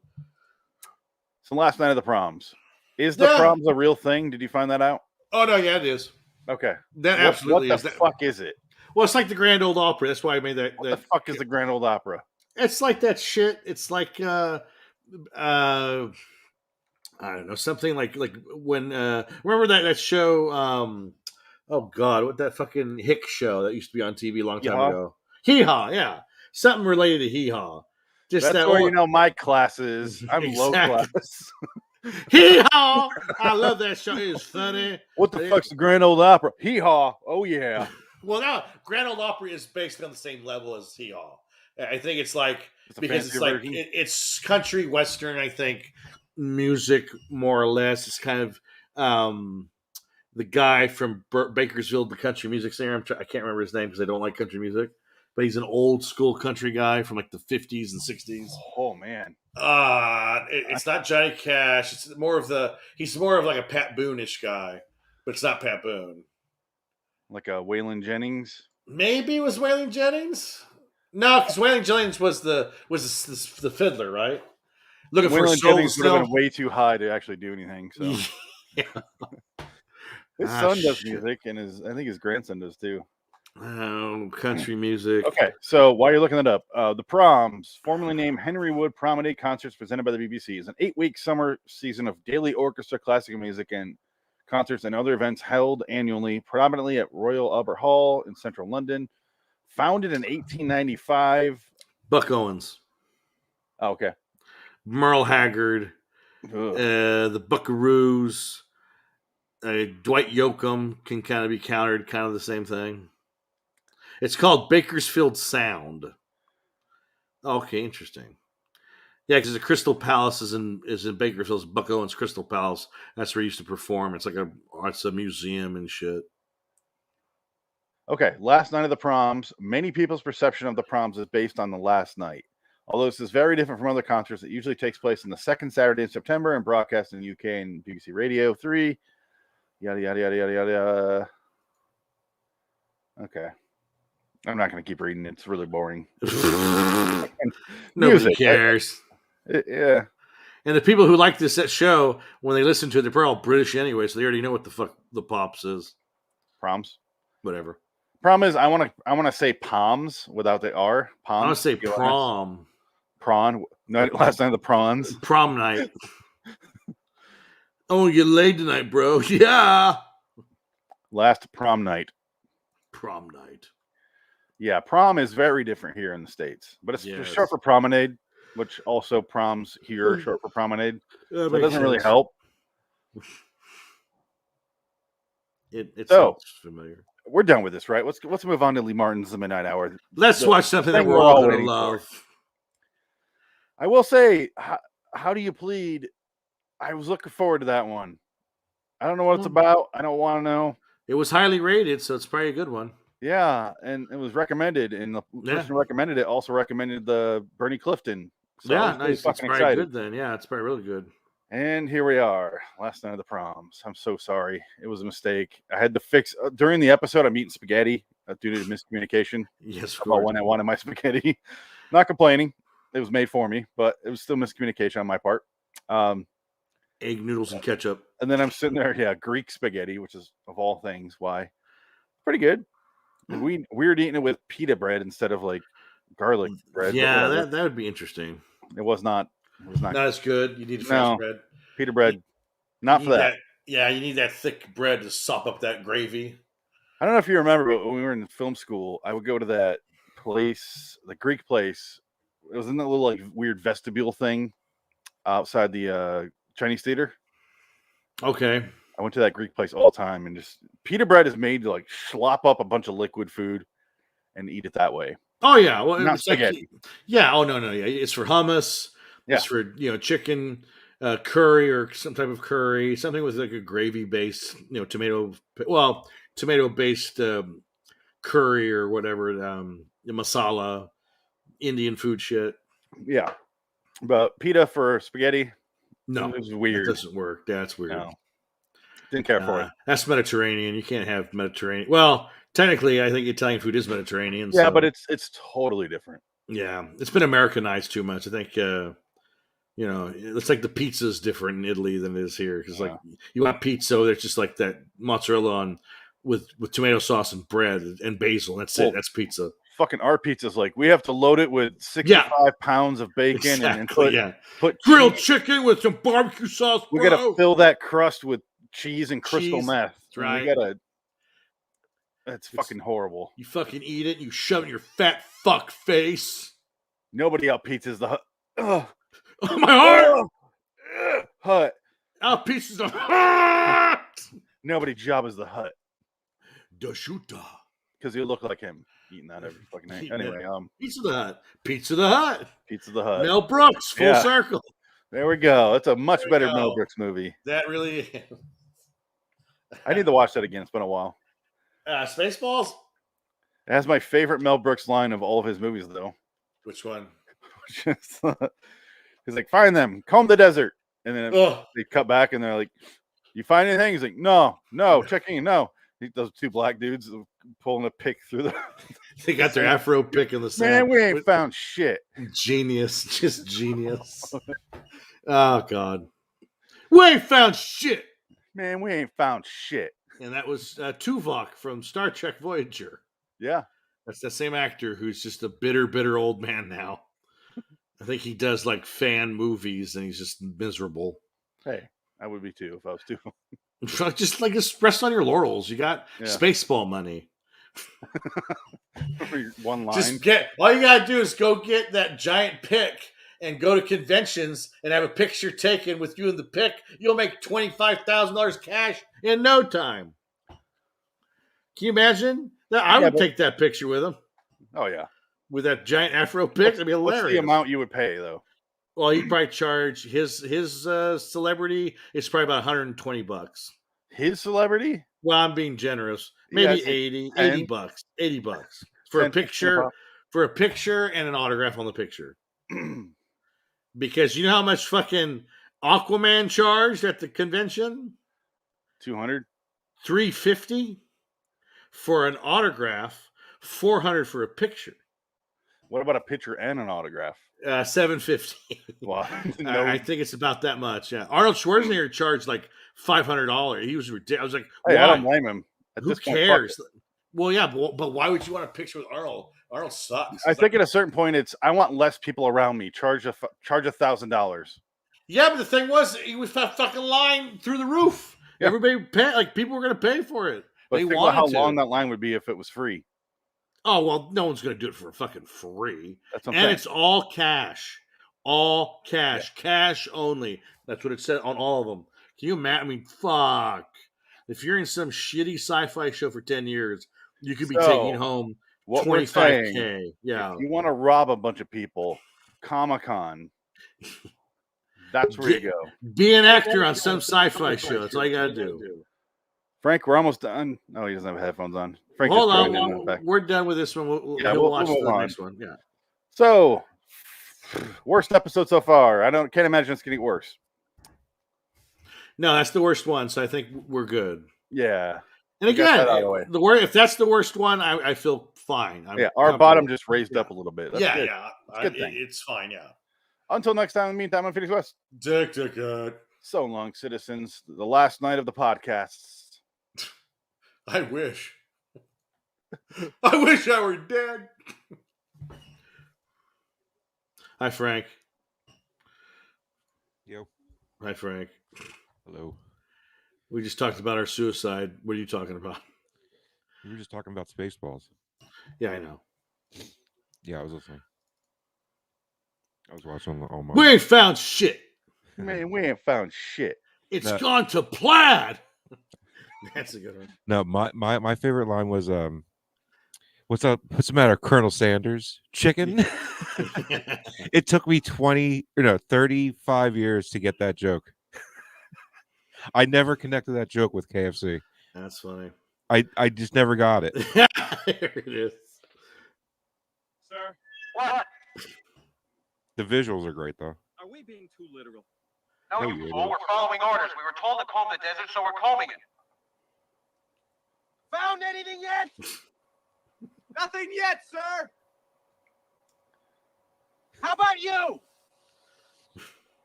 [SPEAKER 1] So last night of the proms. Is the proms a real thing? Did you find that out?
[SPEAKER 2] Oh, no, yeah, it is.
[SPEAKER 1] Okay.
[SPEAKER 2] That absolutely
[SPEAKER 1] is. What the fuck is it?
[SPEAKER 2] Well, it's like the Grand Ole Opry. That's why I made that.
[SPEAKER 1] What the fuck is the Grand Ole Opry?
[SPEAKER 2] It's like that shit. It's like I don't know, something like when remember that show oh god, what that fucking Hick show that used to be on TV a long time ago? Hee Haw, yeah. Something related to Hee Haw. Just
[SPEAKER 1] That's where you know my class is. I'm low class.
[SPEAKER 2] Hee Haw! I love that show. It's funny.
[SPEAKER 1] What the fuck's the Grand Ole Opry? Hee Haw. Oh yeah.
[SPEAKER 2] Well, now Grand Ole Opry is basically on the same level as Hee Haw. I think it's like because it's like it's country western. I think music more or less. It's kind of the guy from Bakersfield, the country music singer. I can't remember his name because I don't like country music, but he's an old school country guy from like the 50s and 60s.
[SPEAKER 1] Oh man.
[SPEAKER 2] It's not Johnny Cash. It's more of he's more of like a Pat Boone-ish guy, but it's not Pat Boone.
[SPEAKER 1] Like a Waylon Jennings?
[SPEAKER 2] Maybe it was Waylon Jennings. No, because Waylon Jennings was the fiddler, right? Looking
[SPEAKER 1] Waylon
[SPEAKER 2] for
[SPEAKER 1] Jennings would have been way too high to actually do anything. So
[SPEAKER 2] yeah.
[SPEAKER 1] His son does music, and I think his grandson does too.
[SPEAKER 2] Country music.
[SPEAKER 1] Okay, so while you're looking it up, the Proms, formerly named Henry Wood Promenade Concerts presented by the BBC, is an 8-week summer season of daily orchestra, classical music, and concerts and other events held annually, predominantly at Royal Albert Hall in central London. Founded in 1895.
[SPEAKER 2] Buck Owens.
[SPEAKER 1] Oh, okay.
[SPEAKER 2] Merle Haggard. The Buckaroos. Dwight Yoakam can kind of be countered, kind of the same thing. It's called Bakersfield Sound. Okay, interesting. Yeah, because the Crystal Palace is in Bakersfield. It's Buck Owens Crystal Palace. That's where he used to perform. It's like it's a museum and shit.
[SPEAKER 1] Okay, last night of the Proms. Many people's perception of the Proms is based on the last night. Although this is very different from other concerts, it usually takes place in the second Saturday in September and broadcast in the UK and BBC Radio 3. Yada, yada, yada, yada, yada. Okay. I'm not going to keep reading. It's really boring.
[SPEAKER 2] Nobody cares.
[SPEAKER 1] Yeah.
[SPEAKER 2] And the people who like this show, when they listen to it, they're all British anyway, so they already know what the fuck the pops is.
[SPEAKER 1] Proms?
[SPEAKER 2] Whatever.
[SPEAKER 1] Problem is, I want to say Poms without the R. Poms.
[SPEAKER 2] I want to say prom.
[SPEAKER 1] Prawn. No, last night of the prawns.
[SPEAKER 2] Prom night. Oh, you're late tonight, bro. Yeah.
[SPEAKER 1] Last prom night.
[SPEAKER 2] Prom night.
[SPEAKER 1] Yeah, prom is very different here in the States, but it's short for promenade, which also proms here short for promenade. So it doesn't really help.
[SPEAKER 2] It sounds familiar.
[SPEAKER 1] We're done with this, right? Let's move on to Lee Martin's The Midnight Hour.
[SPEAKER 2] Let's watch something that we're all going to love.
[SPEAKER 1] I will say, how do you plead? I was looking forward to that one. I don't know what it's about. I don't want to know.
[SPEAKER 2] It was highly rated, so it's probably a good one.
[SPEAKER 1] Yeah, and it was recommended, and the person who recommended it also recommended the Bernie Clifton. So
[SPEAKER 2] yeah, nice. It's probably good then. Yeah, it's probably really good.
[SPEAKER 1] And here we are, last night of the Proms. I'm so sorry. It was a mistake. I had to fix during the episode. I'm eating spaghetti due to miscommunication.
[SPEAKER 2] Yes,
[SPEAKER 1] about when I wanted my spaghetti. Not complaining. It was made for me, but it was still miscommunication on my part.
[SPEAKER 2] Egg noodles and ketchup.
[SPEAKER 1] And then I'm sitting there, Greek spaghetti, which is of all things why pretty good. We were eating it with pita bread instead of like garlic bread.
[SPEAKER 2] Yeah, that would be interesting.
[SPEAKER 1] It was not. It was not
[SPEAKER 2] as good. You need fresh bread.
[SPEAKER 1] Pita bread. Not for that.
[SPEAKER 2] Yeah, you need that thick bread to sop up that gravy.
[SPEAKER 1] I don't know if you remember, but when we were in film school, I would go to that place, the Greek place. It was in that little like weird vestibule thing outside the Chinese theater.
[SPEAKER 2] Okay.
[SPEAKER 1] I went to that Greek place all the time, and just pita bread is made to like slop up a bunch of liquid food and eat it that way.
[SPEAKER 2] Oh yeah, well,
[SPEAKER 1] not spaghetti.
[SPEAKER 2] Yeah. Oh no, yeah. It's for hummus. Yeah. It's for chicken, curry or some type of curry, something with like a gravy base, tomato based curry or whatever, masala, Indian food shit.
[SPEAKER 1] Yeah, but pita for spaghetti.
[SPEAKER 2] No,
[SPEAKER 1] it was weird.
[SPEAKER 2] It doesn't work. That's weird.
[SPEAKER 1] No. Didn't care for it.
[SPEAKER 2] That's Mediterranean. You can't have Mediterranean. Well, technically, I think Italian food is Mediterranean.
[SPEAKER 1] Yeah, but it's totally different.
[SPEAKER 2] Yeah, it's been Americanized too much. I think, it's like the pizza is different in Italy than it is here. Because like you want pizza, there's just like that mozzarella on with tomato sauce and bread and basil. That's it. That's pizza.
[SPEAKER 1] Fucking our pizza's like we have to load it with 65 pounds of bacon and put
[SPEAKER 2] grilled chicken with some barbecue sauce.
[SPEAKER 1] We gotta fill that crust with cheese and crystal meth.
[SPEAKER 2] Right.
[SPEAKER 1] That's fucking horrible.
[SPEAKER 2] You fucking eat it. You shove it in your fat fuck face.
[SPEAKER 1] Nobody out pizzas the Hut. Oh
[SPEAKER 2] my heart.
[SPEAKER 1] Hut.
[SPEAKER 2] Out pizzas the Hut.
[SPEAKER 1] Nobody Jabba's the Hut.
[SPEAKER 2] Dashuta.
[SPEAKER 1] Because you look like him eating that every fucking night. Anyway,
[SPEAKER 2] Pizza the Hut. Pizza the Hut.
[SPEAKER 1] Pizza the Hut.
[SPEAKER 2] Mel Brooks, full circle.
[SPEAKER 1] There we go. That's a much better Mel Brooks movie.
[SPEAKER 2] That really is.
[SPEAKER 1] I need to watch that again. It's been a while.
[SPEAKER 2] Spaceballs?
[SPEAKER 1] It has my favorite Mel Brooks line of all of his movies, though.
[SPEAKER 2] Which one?
[SPEAKER 1] He's like, find them, comb the desert. And then they cut back and they're like, you find anything? He's like, no, checking, no. Those two black dudes pulling a pick through the.
[SPEAKER 2] They got their afro pick in the sand.
[SPEAKER 1] Man, we ain't found shit.
[SPEAKER 2] Genius, just genius. Oh God, we ain't found shit.
[SPEAKER 1] Man, we ain't found shit.
[SPEAKER 2] And that was Tuvok from Star Trek Voyager.
[SPEAKER 1] Yeah,
[SPEAKER 2] that's the same actor who's just a bitter old man now. I think he does like fan movies, and he's just miserable.
[SPEAKER 1] Hey, I would be too if I was too.
[SPEAKER 2] Just rest on your laurels. You got Spaceball money.
[SPEAKER 1] One line.
[SPEAKER 2] All you gotta do is go get that giant pick and go to conventions and have a picture taken with you in the pick. You'll make $25,000 cash in no time. Can you imagine? I would take that picture with him.
[SPEAKER 1] Oh yeah,
[SPEAKER 2] with that giant afro pick. That'd be hilarious.
[SPEAKER 1] What's the amount you would pay though?
[SPEAKER 2] Well, he'd probably charge his celebrity is probably about $120.
[SPEAKER 1] His celebrity?
[SPEAKER 2] Well, I'm being generous. Maybe 80 bucks. $80 for a picture, and an autograph on the picture. Because you know how much fucking Aquaman charged at the convention?
[SPEAKER 1] $200,
[SPEAKER 2] $350 for an autograph, $400 for a picture.
[SPEAKER 1] What about a picture and an autograph?
[SPEAKER 2] $750.
[SPEAKER 1] Wow.
[SPEAKER 2] I think it's about that much. Yeah, Arnold Schwarzenegger charged like $500. He was ridiculous. I was like,
[SPEAKER 1] hey, I don't blame him.
[SPEAKER 2] Who cares? Well, yeah, but why would you want a picture with Arnold? Arnold sucks.
[SPEAKER 1] I think at a certain point, I want less people around me. Charge $1,000.
[SPEAKER 2] Yeah, but the thing was, he was that fucking line through the roof. Yeah. Everybody people were going to pay for it.
[SPEAKER 1] But think about how long that line would be if it was free.
[SPEAKER 2] Oh, well, no one's going to do it for fucking free.
[SPEAKER 1] That's what I'm saying.
[SPEAKER 2] It's all cash. All cash. Yeah. Cash only. That's what it said on all of them. Can you imagine? I mean, fuck. If you're in some shitty sci-fi show for 10 years, you could be taking home $25K. Yeah.
[SPEAKER 1] If you want to rob a bunch of people, Comic-Con. That's where you go.
[SPEAKER 2] Be an actor on some sci-fi show. That's all you got to do.
[SPEAKER 1] Frank, we're almost done. No, he doesn't have headphones on. Frank,
[SPEAKER 2] hold on. We're done with this one. We'll watch the next one. Yeah.
[SPEAKER 1] So, worst episode so far. Can't imagine it's getting worse.
[SPEAKER 2] No, that's the worst one. So I think we're good.
[SPEAKER 1] Yeah.
[SPEAKER 2] And again, if that's the worst one, I feel fine.
[SPEAKER 1] Our bottom just raised up a little bit. That's good.
[SPEAKER 2] Yeah.
[SPEAKER 1] It's a good thing.
[SPEAKER 2] It's fine. Yeah.
[SPEAKER 1] Until next time. In the meantime, I'm Phoenix West. So long, citizens. The last night of the podcasts.
[SPEAKER 2] I wish. I wish I were dead. Hi, Frank.
[SPEAKER 6] Yo.
[SPEAKER 2] Hi, Frank.
[SPEAKER 6] Hello.
[SPEAKER 2] We just talked about our suicide. What are you talking about?
[SPEAKER 6] We were just talking about Spaceballs.
[SPEAKER 2] Yeah, I know.
[SPEAKER 6] Yeah, I was listening. I was watching all my...
[SPEAKER 2] We ain't found shit.
[SPEAKER 1] Man, we ain't found shit.
[SPEAKER 2] It's gone to Plaid. That's a good one.
[SPEAKER 6] No, my favorite line was, what's the matter, Colonel Sanders? Chicken? It took me 35 years to get that joke. I never connected that joke with KFC.
[SPEAKER 2] That's funny.
[SPEAKER 6] I just never got it.
[SPEAKER 2] Here it is.
[SPEAKER 7] Sir, what?
[SPEAKER 6] The visuals are great, though.
[SPEAKER 7] Are we being too literal?
[SPEAKER 8] No, we're following orders. We were told to comb the desert, so we're combing it.
[SPEAKER 7] Found anything yet? Nothing yet, sir. How about you?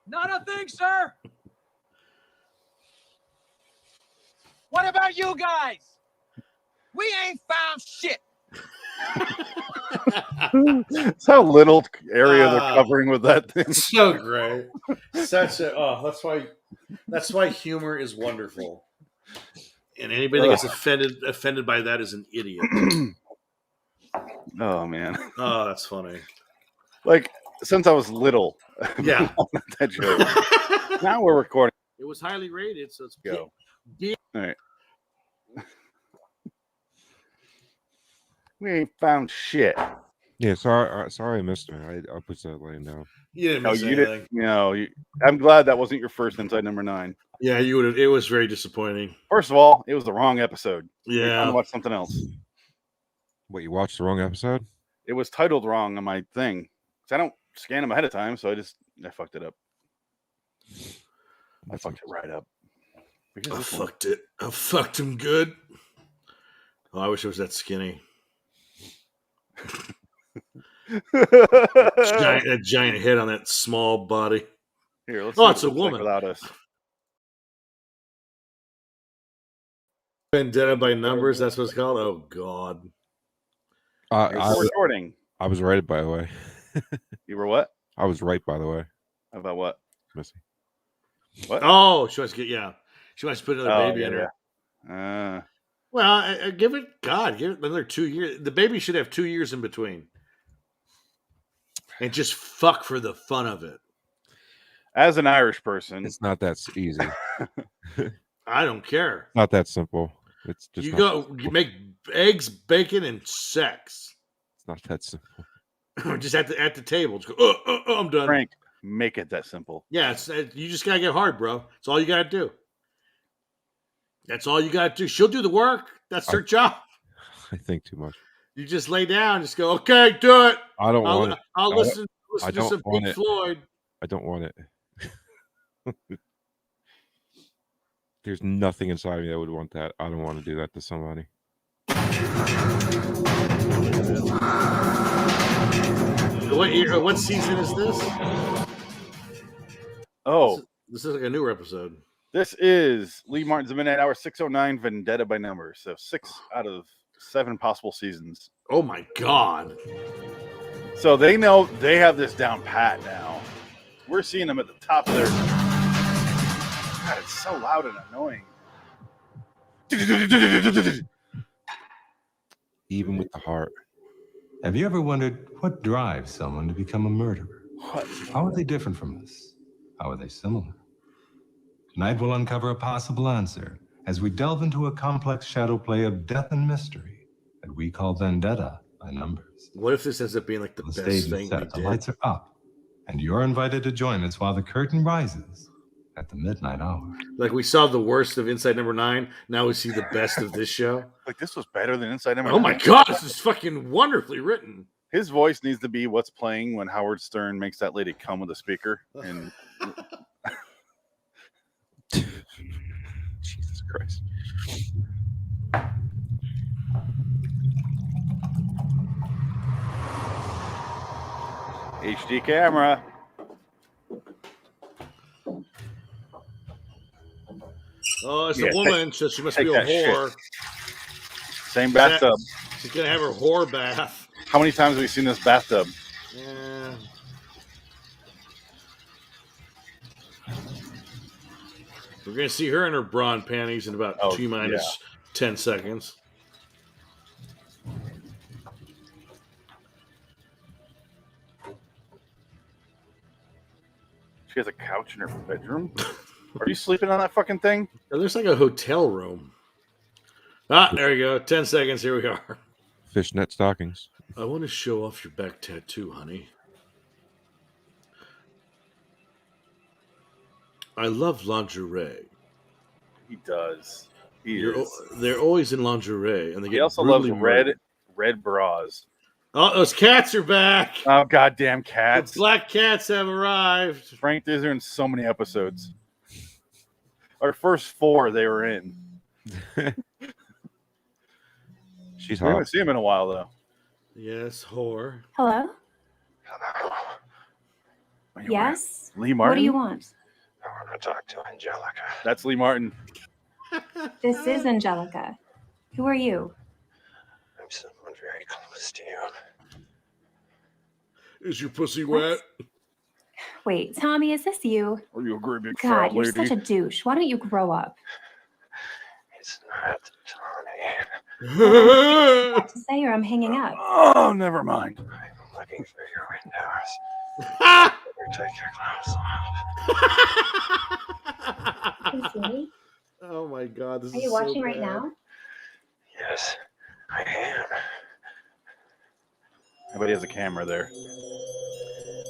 [SPEAKER 7] Not a thing, sir. What about you guys? We ain't found shit.
[SPEAKER 1] That's how little area they're covering with that thing.
[SPEAKER 2] So great. That's why humor is wonderful. And anybody that gets offended by that is an idiot.
[SPEAKER 1] Oh man.
[SPEAKER 2] Oh, that's funny.
[SPEAKER 1] Like since I was little.
[SPEAKER 2] Yeah.
[SPEAKER 1] That joke. Now we're recording.
[SPEAKER 2] It was highly rated, so it's
[SPEAKER 1] go. All right. We ain't found shit.
[SPEAKER 6] Yeah, sorry I missed it. I put that laying down.
[SPEAKER 2] You didn't miss anything.
[SPEAKER 1] I'm glad that wasn't your first Inside number 9.
[SPEAKER 2] Yeah, you would have. It was very disappointing.
[SPEAKER 1] First of all, it was the wrong episode.
[SPEAKER 2] Yeah.
[SPEAKER 1] I watched something else.
[SPEAKER 6] What, you watched the wrong episode?
[SPEAKER 1] It was titled wrong on my thing. I don't scan them ahead of time, so I fucked it up. I fucked it right up.
[SPEAKER 2] I fucked it. I fucked him good. Oh, I wish it was that skinny. that giant head on that small body.
[SPEAKER 1] Here, let's
[SPEAKER 2] it's a woman
[SPEAKER 1] without us.
[SPEAKER 2] Vendetta by numbers. That's what it's called. Oh God.
[SPEAKER 1] Recording.
[SPEAKER 6] I was right, by the way.
[SPEAKER 1] You were what?
[SPEAKER 6] I was right, by the way.
[SPEAKER 1] About what?
[SPEAKER 6] Missy.
[SPEAKER 1] What?
[SPEAKER 2] Oh, she wants to put another baby in her. Well, give it another 2 years. The baby should have 2 years in between. And just fuck for the fun of it.
[SPEAKER 1] As an Irish person,
[SPEAKER 6] it's not that easy.
[SPEAKER 2] I don't care.
[SPEAKER 6] Not that simple. It's just
[SPEAKER 2] you make eggs, bacon, and sex.
[SPEAKER 6] It's not that simple.
[SPEAKER 2] Just at the table. Just go, I'm done.
[SPEAKER 1] Frank, make it that simple.
[SPEAKER 2] Yeah, you just gotta get hard, bro. That's all you gotta do. That's all you gotta do. She'll do the work. That's her job.
[SPEAKER 6] I think too much.
[SPEAKER 2] You just lay down, just go, okay, do it.
[SPEAKER 6] I don't want it.
[SPEAKER 2] I'll listen to some Pink Floyd.
[SPEAKER 6] I don't want it. There's nothing inside me that would want that. I don't want to do that to somebody.
[SPEAKER 2] What season is this?
[SPEAKER 1] Oh.
[SPEAKER 2] This is like a newer episode.
[SPEAKER 1] This is Lee Martin's Midnight Hour 609 Vendetta by numbers. So 6 out of 7 possible seasons.
[SPEAKER 2] Oh my God.
[SPEAKER 1] So they know they have this down pat now. We're seeing them at the top of their... God, it's so loud and annoying.
[SPEAKER 6] Even with the heart.
[SPEAKER 9] Have you ever wondered what drives someone to become a murderer?
[SPEAKER 1] What?
[SPEAKER 9] How are they different from us? How are they similar? Tonight we'll uncover a possible answer as we delve into a complex shadow play of death and mystery that we call Vendetta by numbers.
[SPEAKER 2] What if this ends up being like the best
[SPEAKER 9] stage
[SPEAKER 2] thing
[SPEAKER 9] set, the lights are up, and you're invited to join us while the curtain rises at the midnight hour.
[SPEAKER 2] Like we saw the worst of Inside number 9, now we see the best of this show.
[SPEAKER 1] Like this was better than Inside number 9.
[SPEAKER 2] Oh my God, this is fucking wonderfully written.
[SPEAKER 1] His voice needs to be what's playing when Howard Stern makes that lady come with a speaker. And
[SPEAKER 6] Jesus Christ.
[SPEAKER 1] HD camera.
[SPEAKER 2] Oh, it's a woman, so she must be a whore.
[SPEAKER 1] Shit. Same bathtub.
[SPEAKER 2] She's gonna have her whore bath.
[SPEAKER 1] How many times have we seen this bathtub?
[SPEAKER 2] Yeah. We're gonna see her in her bra and panties in about T minus 10 seconds.
[SPEAKER 1] She has a couch in her bedroom. Are you sleeping on that fucking thing?
[SPEAKER 2] It looks like a hotel room. Ah, there you go. 10 seconds. Here we are.
[SPEAKER 6] Fishnet stockings.
[SPEAKER 2] I want to show off your back tattoo, honey. I love lingerie.
[SPEAKER 1] He does.
[SPEAKER 2] They're always in lingerie, and
[SPEAKER 1] he also loves red bras.
[SPEAKER 2] Oh, those cats are back!
[SPEAKER 1] Oh, goddamn cats!
[SPEAKER 2] The black cats have arrived.
[SPEAKER 1] Frank, these are in so many episodes. Our first 4 they were in.
[SPEAKER 6] She's
[SPEAKER 1] hot. We haven't seen him in a while, though.
[SPEAKER 2] Yes, whore.
[SPEAKER 10] Hello? Yes?
[SPEAKER 1] Lee Martin?
[SPEAKER 10] What do you want?
[SPEAKER 3] I want to talk to Angelica.
[SPEAKER 1] That's Lee Martin.
[SPEAKER 10] This is Angelica. Who are you? very close to you.
[SPEAKER 2] Is your pussy wet?
[SPEAKER 11] Wait, Tommy, is this you?
[SPEAKER 1] Are you a great big
[SPEAKER 11] God,
[SPEAKER 1] fat
[SPEAKER 11] you're
[SPEAKER 1] lady?
[SPEAKER 11] such a douche. Why don't you grow up?
[SPEAKER 10] It's not Tommy.
[SPEAKER 11] What to say or I'm hanging up.
[SPEAKER 1] Oh, never mind.
[SPEAKER 10] I'm looking through your windows. Better take your clothes off.
[SPEAKER 11] Hey,
[SPEAKER 2] Oh my God, this
[SPEAKER 11] are
[SPEAKER 2] is
[SPEAKER 11] you
[SPEAKER 2] so
[SPEAKER 11] watching right
[SPEAKER 2] bad.
[SPEAKER 11] now?
[SPEAKER 10] Yes, I am.
[SPEAKER 1] Nobody has a camera there.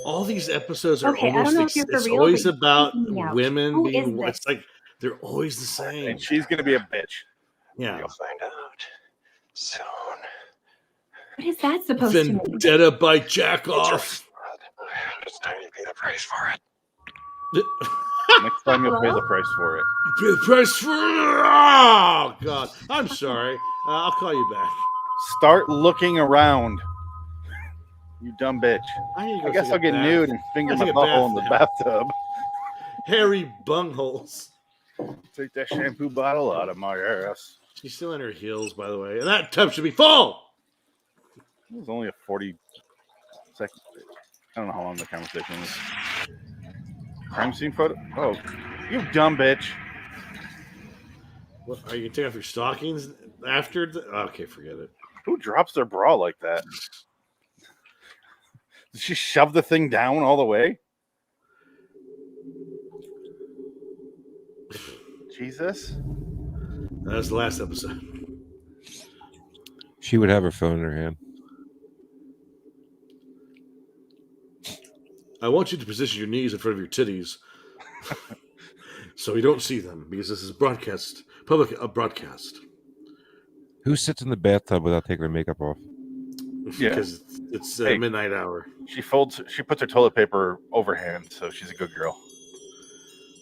[SPEAKER 2] All these episodes are
[SPEAKER 11] Okay, I don't
[SPEAKER 2] almost.
[SPEAKER 11] know if you're for
[SPEAKER 2] It's
[SPEAKER 11] real,
[SPEAKER 2] always
[SPEAKER 11] but you're
[SPEAKER 2] about
[SPEAKER 11] freaking me out.
[SPEAKER 2] women
[SPEAKER 11] Who
[SPEAKER 2] being.
[SPEAKER 11] is this?
[SPEAKER 2] It's like they're always the same.
[SPEAKER 1] And she's gonna be a bitch.
[SPEAKER 2] Yeah.
[SPEAKER 10] You'll find out soon.
[SPEAKER 11] What is that supposed to mean?
[SPEAKER 2] Vendetta by jack off.
[SPEAKER 10] It's time you pay the price for it.
[SPEAKER 1] Next time you'll pay the price for it.
[SPEAKER 2] Pay the price for it. Oh God, I'm sorry. I'll call you back.
[SPEAKER 1] Start looking around. You dumb bitch.
[SPEAKER 2] I
[SPEAKER 1] guess I'll get nude and finger my butthole in the bathtub.
[SPEAKER 2] Hairy bungholes.
[SPEAKER 1] Take that shampoo bottle out of my ass.
[SPEAKER 2] She's still in her heels, by the way. And that tub should be full.
[SPEAKER 1] It was only a 40-second. I don't know how long the conversation is. Crime scene photo? Oh, you dumb bitch.
[SPEAKER 2] What, are you going to take off your stockings after? Okay, forget it.
[SPEAKER 1] Who drops their bra like that? Did she shove the thing down all the way? Jesus.
[SPEAKER 2] That was the last episode.
[SPEAKER 6] She would have her phone in her hand.
[SPEAKER 2] I want you to position your knees in front of your titties so you don't see them, because this is public broadcast.
[SPEAKER 6] Who sits in the bathtub without taking their makeup off?
[SPEAKER 1] Yeah.
[SPEAKER 2] Because it's midnight hour.
[SPEAKER 1] She puts her toilet paper overhand, so she's a good girl.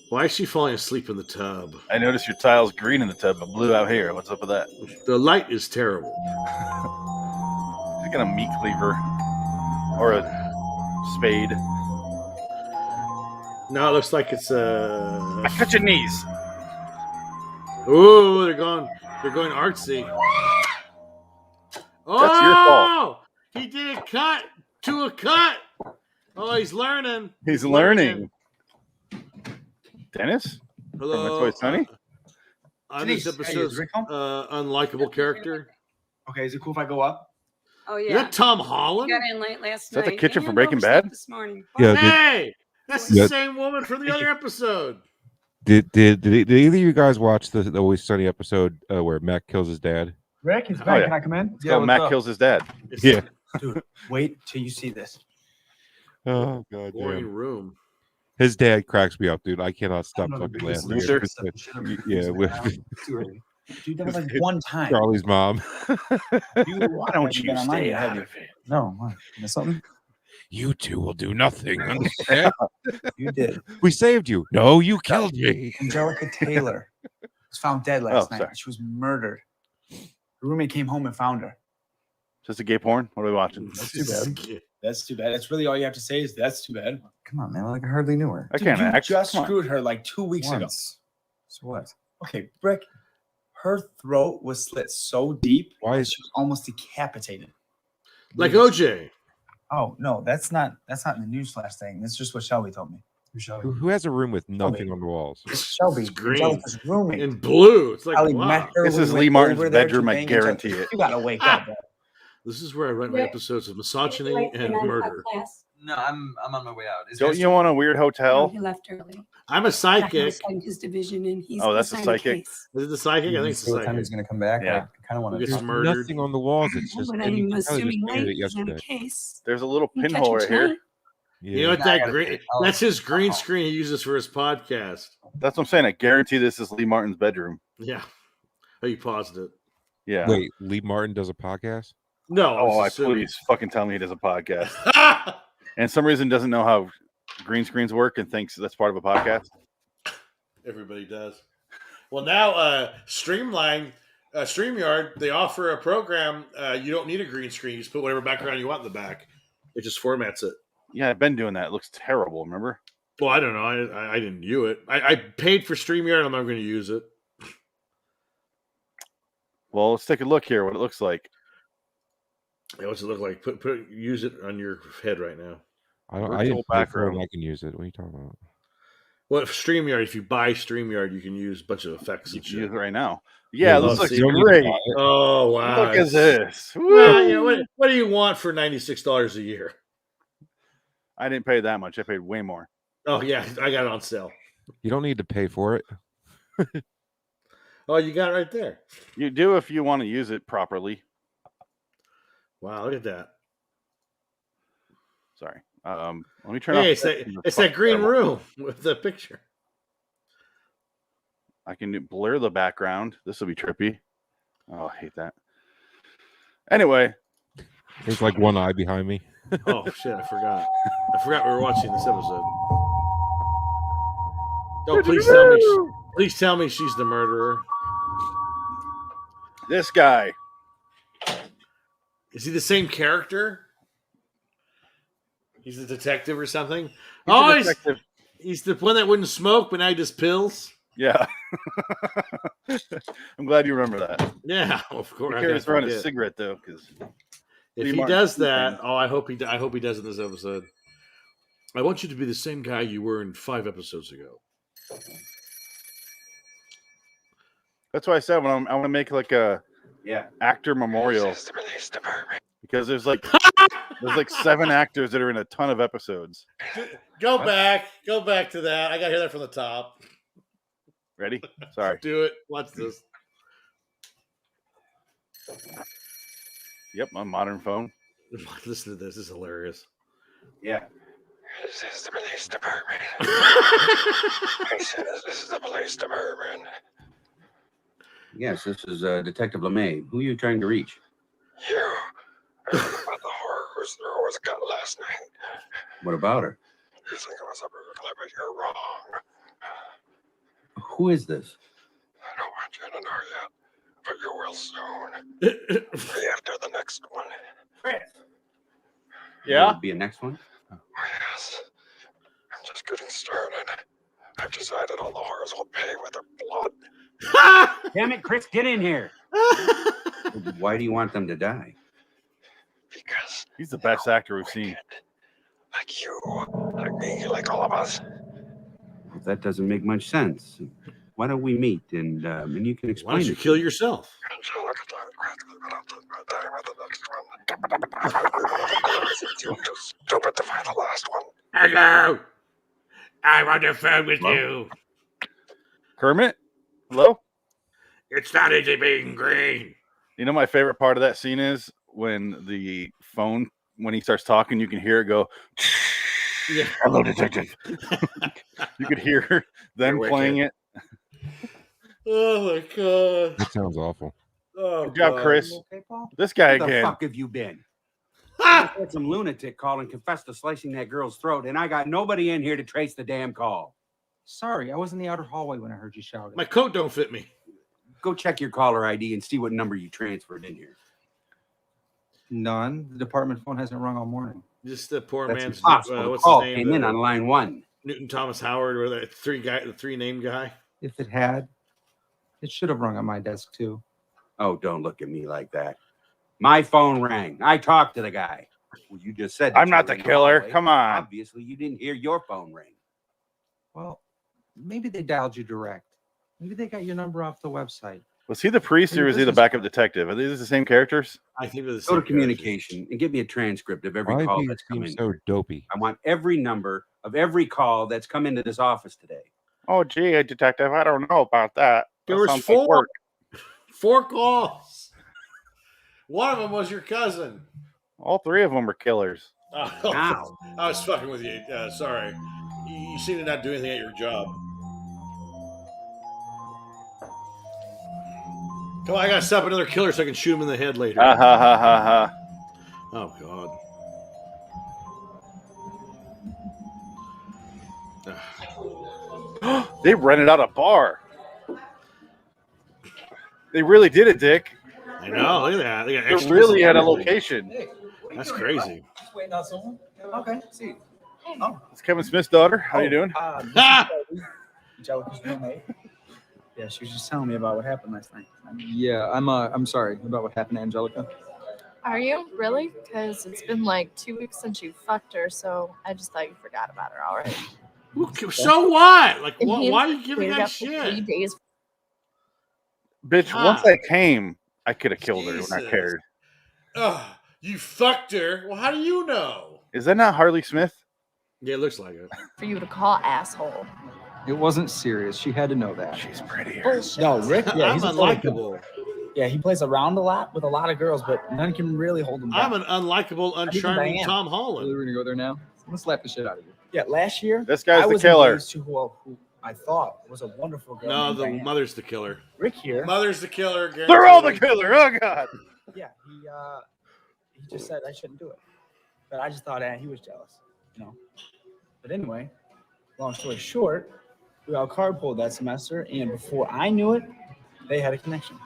[SPEAKER 2] Why is she falling asleep in the tub?
[SPEAKER 1] I noticed your tile's green in the tub, but blue out here. What's up with that?
[SPEAKER 2] The light is terrible.
[SPEAKER 1] Is it got a meat cleaver or a spade?
[SPEAKER 2] No, it looks like it's a.
[SPEAKER 1] I cut your knees.
[SPEAKER 2] Ooh, they're going artsy. Oh,
[SPEAKER 1] that's your fault.
[SPEAKER 2] He did a cut to a cut. Oh, he's learning.
[SPEAKER 1] He's learning. Dennis?
[SPEAKER 2] Hello.
[SPEAKER 1] From Toy Sunny?
[SPEAKER 2] On this episode's unlikable character.
[SPEAKER 12] Okay, is it cool if I go up?
[SPEAKER 13] Oh
[SPEAKER 2] Is
[SPEAKER 13] yeah.
[SPEAKER 2] that Tom Holland?
[SPEAKER 13] Got in late last
[SPEAKER 1] Is that
[SPEAKER 13] night.
[SPEAKER 1] the kitchen for
[SPEAKER 13] and
[SPEAKER 1] Breaking
[SPEAKER 13] overslept
[SPEAKER 1] Bad?
[SPEAKER 13] This morning.
[SPEAKER 6] Yeah,
[SPEAKER 2] Hey, that's the same woman from the other episode.
[SPEAKER 6] Did either of you guys watch the Always Sunny episode where Mac kills his dad?
[SPEAKER 12] Rick, it's back.
[SPEAKER 1] Oh, yeah.
[SPEAKER 12] Can I come in?
[SPEAKER 1] It's called Mac Kills His Dad.
[SPEAKER 6] Yeah.
[SPEAKER 12] Dude, wait till you see this.
[SPEAKER 6] Oh god.
[SPEAKER 2] Boring room.
[SPEAKER 6] His dad cracks me up, dude. I cannot stop fucking laughing.
[SPEAKER 1] Loser?
[SPEAKER 6] Yeah, with
[SPEAKER 12] Dude, that was like one time.
[SPEAKER 6] Charlie's mom.
[SPEAKER 1] Why don't you stay out of it?
[SPEAKER 12] No, what? Miss something?
[SPEAKER 6] You two will do nothing. Understand?
[SPEAKER 12] You did.
[SPEAKER 6] We saved you. No, you killed me.
[SPEAKER 12] Angelica Taylor was found dead last night.
[SPEAKER 1] sorry.
[SPEAKER 12] She was murdered. Her roommate came home and found her.
[SPEAKER 1] Just a gay porn? What are we watching?
[SPEAKER 12] That's too bad.
[SPEAKER 14] That's too bad. That's really all you have to say is that's too bad.
[SPEAKER 12] Come on, man. Like I hardly knew her.
[SPEAKER 1] I can't
[SPEAKER 14] you
[SPEAKER 1] act.
[SPEAKER 14] just
[SPEAKER 1] Come on.
[SPEAKER 14] screwed her like 2 weeks ago.
[SPEAKER 12] Once. So what?
[SPEAKER 14] Okay, Brick, her throat was slit so deep.
[SPEAKER 6] Why is
[SPEAKER 14] she was almost decapitated?
[SPEAKER 2] Like OJ.
[SPEAKER 12] Oh no, that's not in the newsflash thing. That's just what Shelby told me.
[SPEAKER 6] Who has a room with nothing on the walls?
[SPEAKER 12] Shelby,
[SPEAKER 2] It's green.
[SPEAKER 12] Angelica's roommate.
[SPEAKER 2] In blue. It's like,
[SPEAKER 12] Ellie
[SPEAKER 2] wow.
[SPEAKER 12] met her
[SPEAKER 1] This
[SPEAKER 12] when
[SPEAKER 1] is
[SPEAKER 12] we
[SPEAKER 1] Lee
[SPEAKER 12] went
[SPEAKER 1] Martin's
[SPEAKER 12] over there to
[SPEAKER 1] bedroom, I
[SPEAKER 12] bang
[SPEAKER 1] guarantee
[SPEAKER 12] Angelica.
[SPEAKER 1] it.
[SPEAKER 12] You gotta wake up. Bro.
[SPEAKER 2] This is where I write my episodes of misogyny and murder.
[SPEAKER 14] No, I'm on my way out.
[SPEAKER 1] Don't you want a weird hotel?
[SPEAKER 13] He left early.
[SPEAKER 2] I'm a psychic.
[SPEAKER 13] His division, and he's
[SPEAKER 1] Oh, that's a
[SPEAKER 13] assigned
[SPEAKER 1] psychic?
[SPEAKER 13] case.
[SPEAKER 2] Is it the psychic? I think it's the
[SPEAKER 12] What time
[SPEAKER 2] psychic.
[SPEAKER 12] he's gonna come back?
[SPEAKER 1] Yeah.
[SPEAKER 12] I kind of want
[SPEAKER 2] He
[SPEAKER 12] to.
[SPEAKER 2] gets murdered.
[SPEAKER 6] Nothing on the walls. It's just.
[SPEAKER 13] But
[SPEAKER 6] and you
[SPEAKER 13] I'm
[SPEAKER 6] can tell he just
[SPEAKER 13] assuming
[SPEAKER 6] painted
[SPEAKER 13] late
[SPEAKER 6] it
[SPEAKER 13] he's in
[SPEAKER 6] yesterday.
[SPEAKER 13] case.
[SPEAKER 1] There's a little
[SPEAKER 13] You can
[SPEAKER 1] pinhole
[SPEAKER 13] catch
[SPEAKER 1] right
[SPEAKER 13] it
[SPEAKER 1] here.
[SPEAKER 6] Yeah.
[SPEAKER 2] You know what?
[SPEAKER 12] I
[SPEAKER 2] That
[SPEAKER 12] gotta
[SPEAKER 2] green.
[SPEAKER 12] take it.
[SPEAKER 2] That's his green screen he uses for his podcast.
[SPEAKER 1] That's what I'm saying. I guarantee this is Lee Martin's bedroom.
[SPEAKER 2] Yeah. Are you positive?
[SPEAKER 1] Yeah.
[SPEAKER 6] Wait, Lee Martin does a podcast?
[SPEAKER 2] No.
[SPEAKER 1] Oh,
[SPEAKER 2] I was assuming.
[SPEAKER 1] please fucking tell me he does a podcast. And some reason doesn't know how green screens work and thinks that's part of a podcast.
[SPEAKER 2] Everybody does. Well, now StreamYard, they offer a program. You don't need a green screen. You just put whatever background you want in the back. It just formats it.
[SPEAKER 1] Yeah, I've been doing that. It looks terrible. Remember?
[SPEAKER 2] Well, I don't know. I didn't do it. I paid for StreamYard. I'm not going to use it.
[SPEAKER 1] Well, let's take a look here. What it looks like.
[SPEAKER 2] Yeah, what's it look like? Use it on your head right now.
[SPEAKER 6] I didn't pay for it. I can use it. What are you talking about?
[SPEAKER 2] Well, StreamYard, if you buy StreamYard, you can use a bunch of effects.
[SPEAKER 1] You
[SPEAKER 2] and
[SPEAKER 1] can
[SPEAKER 2] shit.
[SPEAKER 1] use it right now. Yeah, this looks
[SPEAKER 6] you don't need to
[SPEAKER 1] great.
[SPEAKER 6] buy it.
[SPEAKER 2] Oh wow!
[SPEAKER 1] Look at this.
[SPEAKER 2] Well, you know, what do you want for $96 a year?
[SPEAKER 1] I didn't pay that much. I paid way more.
[SPEAKER 2] Oh yeah, I got it on sale.
[SPEAKER 6] You don't need to pay for it.
[SPEAKER 2] Oh, you got it right there.
[SPEAKER 1] You do if you want to use it properly.
[SPEAKER 2] Wow, look at that.
[SPEAKER 1] Sorry. Let me turn off.
[SPEAKER 2] It's that green room with the picture.
[SPEAKER 1] I can blur the background. This will be trippy. Oh, I hate that. Anyway.
[SPEAKER 6] There's like one eye behind me.
[SPEAKER 2] Oh shit, I forgot. I forgot we were watching this episode. Don't please tell me she's the murderer.
[SPEAKER 1] This guy.
[SPEAKER 2] Is he the same character? He's the detective or something? He's the one that wouldn't smoke, but now he does pills?
[SPEAKER 1] Yeah. I'm glad you remember that.
[SPEAKER 2] Yeah, of course.
[SPEAKER 1] He carries around a cigarette, though. Because
[SPEAKER 2] if he does that, I hope he does in this episode. I want you to be the same guy you were in 5 episodes ago.
[SPEAKER 1] That's why I said I want to make like a actor memorial. Because there's like 7 actors that are in a ton of episodes.
[SPEAKER 2] Go back to that. I got to hear that from the top.
[SPEAKER 1] Ready? Sorry.
[SPEAKER 2] Do it. Watch this.
[SPEAKER 1] Yep, my modern phone.
[SPEAKER 2] Listen to this. This is hilarious.
[SPEAKER 1] Yeah.
[SPEAKER 10] This is the police department. This is the police department.
[SPEAKER 13] Yes, this is Detective LeMay. Who are you trying to reach?
[SPEAKER 10] You. I heard about the horrors there was got last night.
[SPEAKER 13] What about her?
[SPEAKER 10] You think it was a burglar, but you're wrong.
[SPEAKER 13] Who is this?
[SPEAKER 10] I don't want you to know yet, but you will soon. Right after the next one.
[SPEAKER 13] Chris.
[SPEAKER 1] Yeah?
[SPEAKER 13] Will be a next one?
[SPEAKER 10] Oh, yes. I'm just getting started. I've decided all the horrors will pay with their blood.
[SPEAKER 13] Damn it, Chris, get in here. Why do you want them to die?
[SPEAKER 10] Because
[SPEAKER 1] he's the best actor we've seen.
[SPEAKER 10] Like you, like me, like all of us.
[SPEAKER 13] Well, that doesn't make much sense. Why don't we meet and you can explain?
[SPEAKER 2] Why don't you kill yourself?
[SPEAKER 10] You're too stupid to find the last one.
[SPEAKER 2] Hello. I'm on the phone with you.
[SPEAKER 1] Kermit? Hello?
[SPEAKER 2] It's not easy being green.
[SPEAKER 1] You know my favorite part of that scene is when the phone, when he starts talking, you can hear it go,
[SPEAKER 2] yeah.
[SPEAKER 1] Hello, detective. You could hear them playing it.
[SPEAKER 2] Oh, my God.
[SPEAKER 6] That sounds awful.
[SPEAKER 2] Oh,
[SPEAKER 1] good job, Chris.
[SPEAKER 13] Okay, Paul?
[SPEAKER 1] This guy
[SPEAKER 13] Where
[SPEAKER 1] again.
[SPEAKER 13] the fuck have you been? I had some lunatic call and confessed to slicing that girl's throat, and I got nobody in here to trace the damn call.
[SPEAKER 12] Sorry, I was in the outer hallway when I heard you shouting.
[SPEAKER 2] My coat don't fit me.
[SPEAKER 13] Go check your caller ID and see what number you transferred in here.
[SPEAKER 12] None. The department phone hasn't rung all morning.
[SPEAKER 2] Just the poor
[SPEAKER 13] That's
[SPEAKER 2] man's.
[SPEAKER 13] impossible.
[SPEAKER 2] What's
[SPEAKER 13] call
[SPEAKER 2] his name?
[SPEAKER 13] came in on line 1.
[SPEAKER 2] Newton Thomas Howard, or the three name guy.
[SPEAKER 12] If it had, it should have rung on my desk too.
[SPEAKER 13] Oh, don't look at me like that. My phone rang. I talked to the guy. Well, you just said
[SPEAKER 1] I'm not the killer. Come on.
[SPEAKER 13] Obviously, you didn't hear your phone ring.
[SPEAKER 12] Well, maybe they dialed you direct. Maybe they got your number off the website.
[SPEAKER 1] Was he the priest or was he the backup detective? Are these the same characters?
[SPEAKER 2] I think they're the
[SPEAKER 13] Go
[SPEAKER 2] same
[SPEAKER 13] to communication and give me a transcript of every
[SPEAKER 6] Why
[SPEAKER 13] call
[SPEAKER 6] do you
[SPEAKER 13] that's come
[SPEAKER 6] seem
[SPEAKER 13] in.
[SPEAKER 6] so dopey?
[SPEAKER 13] I want every number of every call that's come into this office today.
[SPEAKER 1] Oh, gee, detective, I don't know about that.
[SPEAKER 2] There
[SPEAKER 1] That
[SPEAKER 2] was
[SPEAKER 1] sounds like
[SPEAKER 2] 4.
[SPEAKER 1] work.
[SPEAKER 2] 4 calls. One of them was your cousin.
[SPEAKER 1] All 3 of them are killers.
[SPEAKER 13] Now.
[SPEAKER 2] I was fucking with you. Sorry. You seem to not do anything at your job. Come on, I gotta stop another killer so I can shoot him in the head later.
[SPEAKER 1] Ha ha ha ha ha.
[SPEAKER 2] Oh, God.
[SPEAKER 1] They rented out a bar. They really did it, Dick.
[SPEAKER 2] I know. Look at that. They got
[SPEAKER 1] They
[SPEAKER 2] extras
[SPEAKER 1] really
[SPEAKER 2] and
[SPEAKER 1] had a
[SPEAKER 2] everything.
[SPEAKER 1] location.
[SPEAKER 2] That's crazy.
[SPEAKER 12] Just waiting on someone. Okay, see. Oh,
[SPEAKER 1] It's Kevin Smith's daughter. How you doing?
[SPEAKER 12] Angelica's roommate. Yeah, she was just telling me about what happened last night. Yeah, I'm sorry about what happened to Angelica.
[SPEAKER 15] Are you? Really? Because it's been like 2 weeks since you fucked her, so I just thought you forgot about her already.
[SPEAKER 2] So what? Like,
[SPEAKER 15] And he
[SPEAKER 2] why are
[SPEAKER 15] and
[SPEAKER 2] you giving
[SPEAKER 15] Peter
[SPEAKER 2] that
[SPEAKER 15] got for 3
[SPEAKER 2] shit?
[SPEAKER 15] days.
[SPEAKER 1] Bitch, once I came, I could have killed her when I
[SPEAKER 2] Jesus.
[SPEAKER 1] cared.
[SPEAKER 2] Ugh, you fucked her. Well, how do you know?
[SPEAKER 1] Is that not Harley Smith?
[SPEAKER 2] Yeah, it looks like it.
[SPEAKER 15] For you to call asshole.
[SPEAKER 16] It wasn't serious. She had to know that.
[SPEAKER 1] She's prettier.
[SPEAKER 15] Bullshit.
[SPEAKER 17] No, Rick. Yeah,
[SPEAKER 2] I'm
[SPEAKER 17] he's a total
[SPEAKER 2] unlikable.
[SPEAKER 17] Yeah, he plays around a lot with a lot of girls, but none can really hold him down.
[SPEAKER 2] I'm an unlikable, uncharming
[SPEAKER 17] Diane.
[SPEAKER 2] Tom Holland.
[SPEAKER 16] We're gonna go there now. I'm gonna slap the shit out of you.
[SPEAKER 17] Yeah, last year
[SPEAKER 1] This guy's
[SPEAKER 17] I
[SPEAKER 1] the
[SPEAKER 17] was
[SPEAKER 1] killer.
[SPEAKER 17] engaged to who I thought was a wonderful girl.
[SPEAKER 2] No,
[SPEAKER 17] named
[SPEAKER 2] the
[SPEAKER 17] Diane.
[SPEAKER 2] mother's the killer.
[SPEAKER 17] Rick here.
[SPEAKER 2] Mother's the killer.
[SPEAKER 1] They're all the killer. Oh God.
[SPEAKER 17] Yeah, he just said I shouldn't do it, but I just thought he was jealous, you know. But anyway, long story short, we all carpooled that semester, and before I knew it, they had a connection.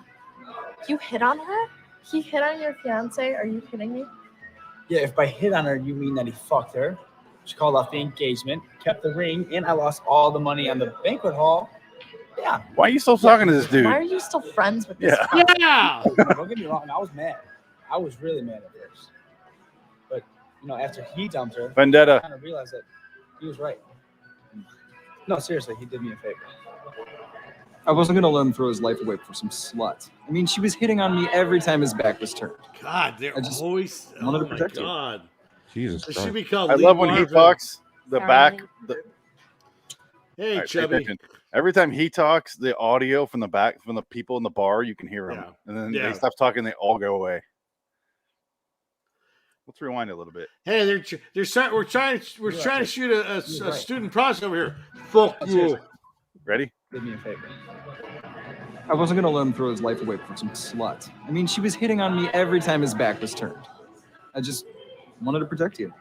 [SPEAKER 15] You hit on her? He hit on your fiance? Are you kidding me?
[SPEAKER 17] Yeah, if by hit on her you mean that he fucked her, she called off the engagement, kept the ring, and I lost all the money on the banquet hall. Yeah.
[SPEAKER 1] Why are you still talking to this dude?
[SPEAKER 15] Why are you still friends with this
[SPEAKER 1] Yeah.
[SPEAKER 15] guy?
[SPEAKER 2] Yeah.
[SPEAKER 17] Don't get me wrong, I was mad. I was really mad at first. But, you know, after he dumped her,
[SPEAKER 1] Vendetta.
[SPEAKER 17] I kind of realized that he was right. No, seriously, he did me a favor.
[SPEAKER 16] I wasn't gonna let him throw his life away for some slut. I mean, she was hitting on me every time his back was turned.
[SPEAKER 2] God, they're always.
[SPEAKER 16] wanted
[SPEAKER 2] Oh
[SPEAKER 16] to
[SPEAKER 2] my
[SPEAKER 16] protect you.
[SPEAKER 2] God.
[SPEAKER 6] Jesus
[SPEAKER 2] They
[SPEAKER 6] Christ.
[SPEAKER 2] should be called.
[SPEAKER 1] I
[SPEAKER 2] Lee
[SPEAKER 1] love when he
[SPEAKER 2] Marvin.
[SPEAKER 1] talks. The back.
[SPEAKER 2] Hey,
[SPEAKER 1] All right, pay
[SPEAKER 2] Chubby.
[SPEAKER 1] attention. Every time he talks, the audio from the back, from the people in the bar, you can hear him.
[SPEAKER 2] Yeah.
[SPEAKER 1] And then
[SPEAKER 2] Yeah.
[SPEAKER 1] they stop talking, they all go away. Let's rewind a little bit.
[SPEAKER 2] Hey, we're trying to shoot a
[SPEAKER 17] right.
[SPEAKER 2] student project over here. Fuck you.
[SPEAKER 1] Ready?
[SPEAKER 17] Did me a favor.
[SPEAKER 16] I wasn't gonna let him throw his life away for some slut. I mean, she was hitting on me every time his back was turned. I just wanted to protect you.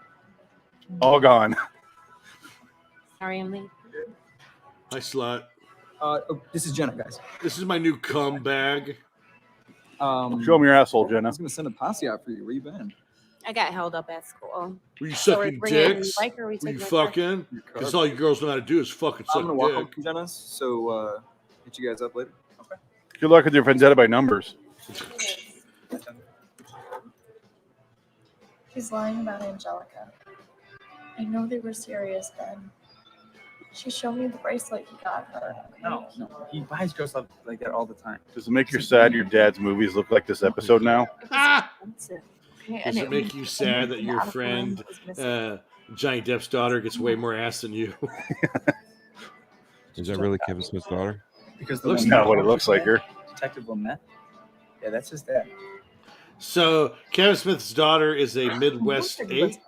[SPEAKER 1] All gone.
[SPEAKER 11] Sorry, I'm late.
[SPEAKER 2] Hi, slut.
[SPEAKER 16] This is Jenna, guys.
[SPEAKER 2] This is my new cum bag.
[SPEAKER 1] Show him your asshole,
[SPEAKER 16] I
[SPEAKER 1] Jenna.
[SPEAKER 16] was gonna send a posse out for you. Where you been?
[SPEAKER 11] I got held up at school.
[SPEAKER 2] Were you
[SPEAKER 11] So we're
[SPEAKER 2] sucking
[SPEAKER 11] bringing in
[SPEAKER 2] dicks?
[SPEAKER 11] like her, we
[SPEAKER 2] Were
[SPEAKER 11] take
[SPEAKER 2] you
[SPEAKER 11] like
[SPEAKER 2] fucking? Because all you girls know how to do is fucking
[SPEAKER 16] I'm
[SPEAKER 2] suck
[SPEAKER 16] gonna walk home
[SPEAKER 2] dick.
[SPEAKER 16] from Jenna's, so hit you guys up later. Okay.
[SPEAKER 1] Good luck with your Vendetta by numbers.
[SPEAKER 15] He's lying about Angelica. I know they were serious then. She showed me the bracelet he got her.
[SPEAKER 17] No, he buys girls stuff like that all the time.
[SPEAKER 1] Does it make you sad your dad's movies look like this episode now?
[SPEAKER 2] Does it make you sad that your friend, Johnny Depp's daughter, gets way more ass than you?
[SPEAKER 6] Is that really Kevin Smith's daughter?
[SPEAKER 17] Because
[SPEAKER 1] Looks not what it looks like her.
[SPEAKER 17] Detective Lynette. Yeah, that's his dad.
[SPEAKER 2] So Kevin Smith's daughter is a Midwest eight.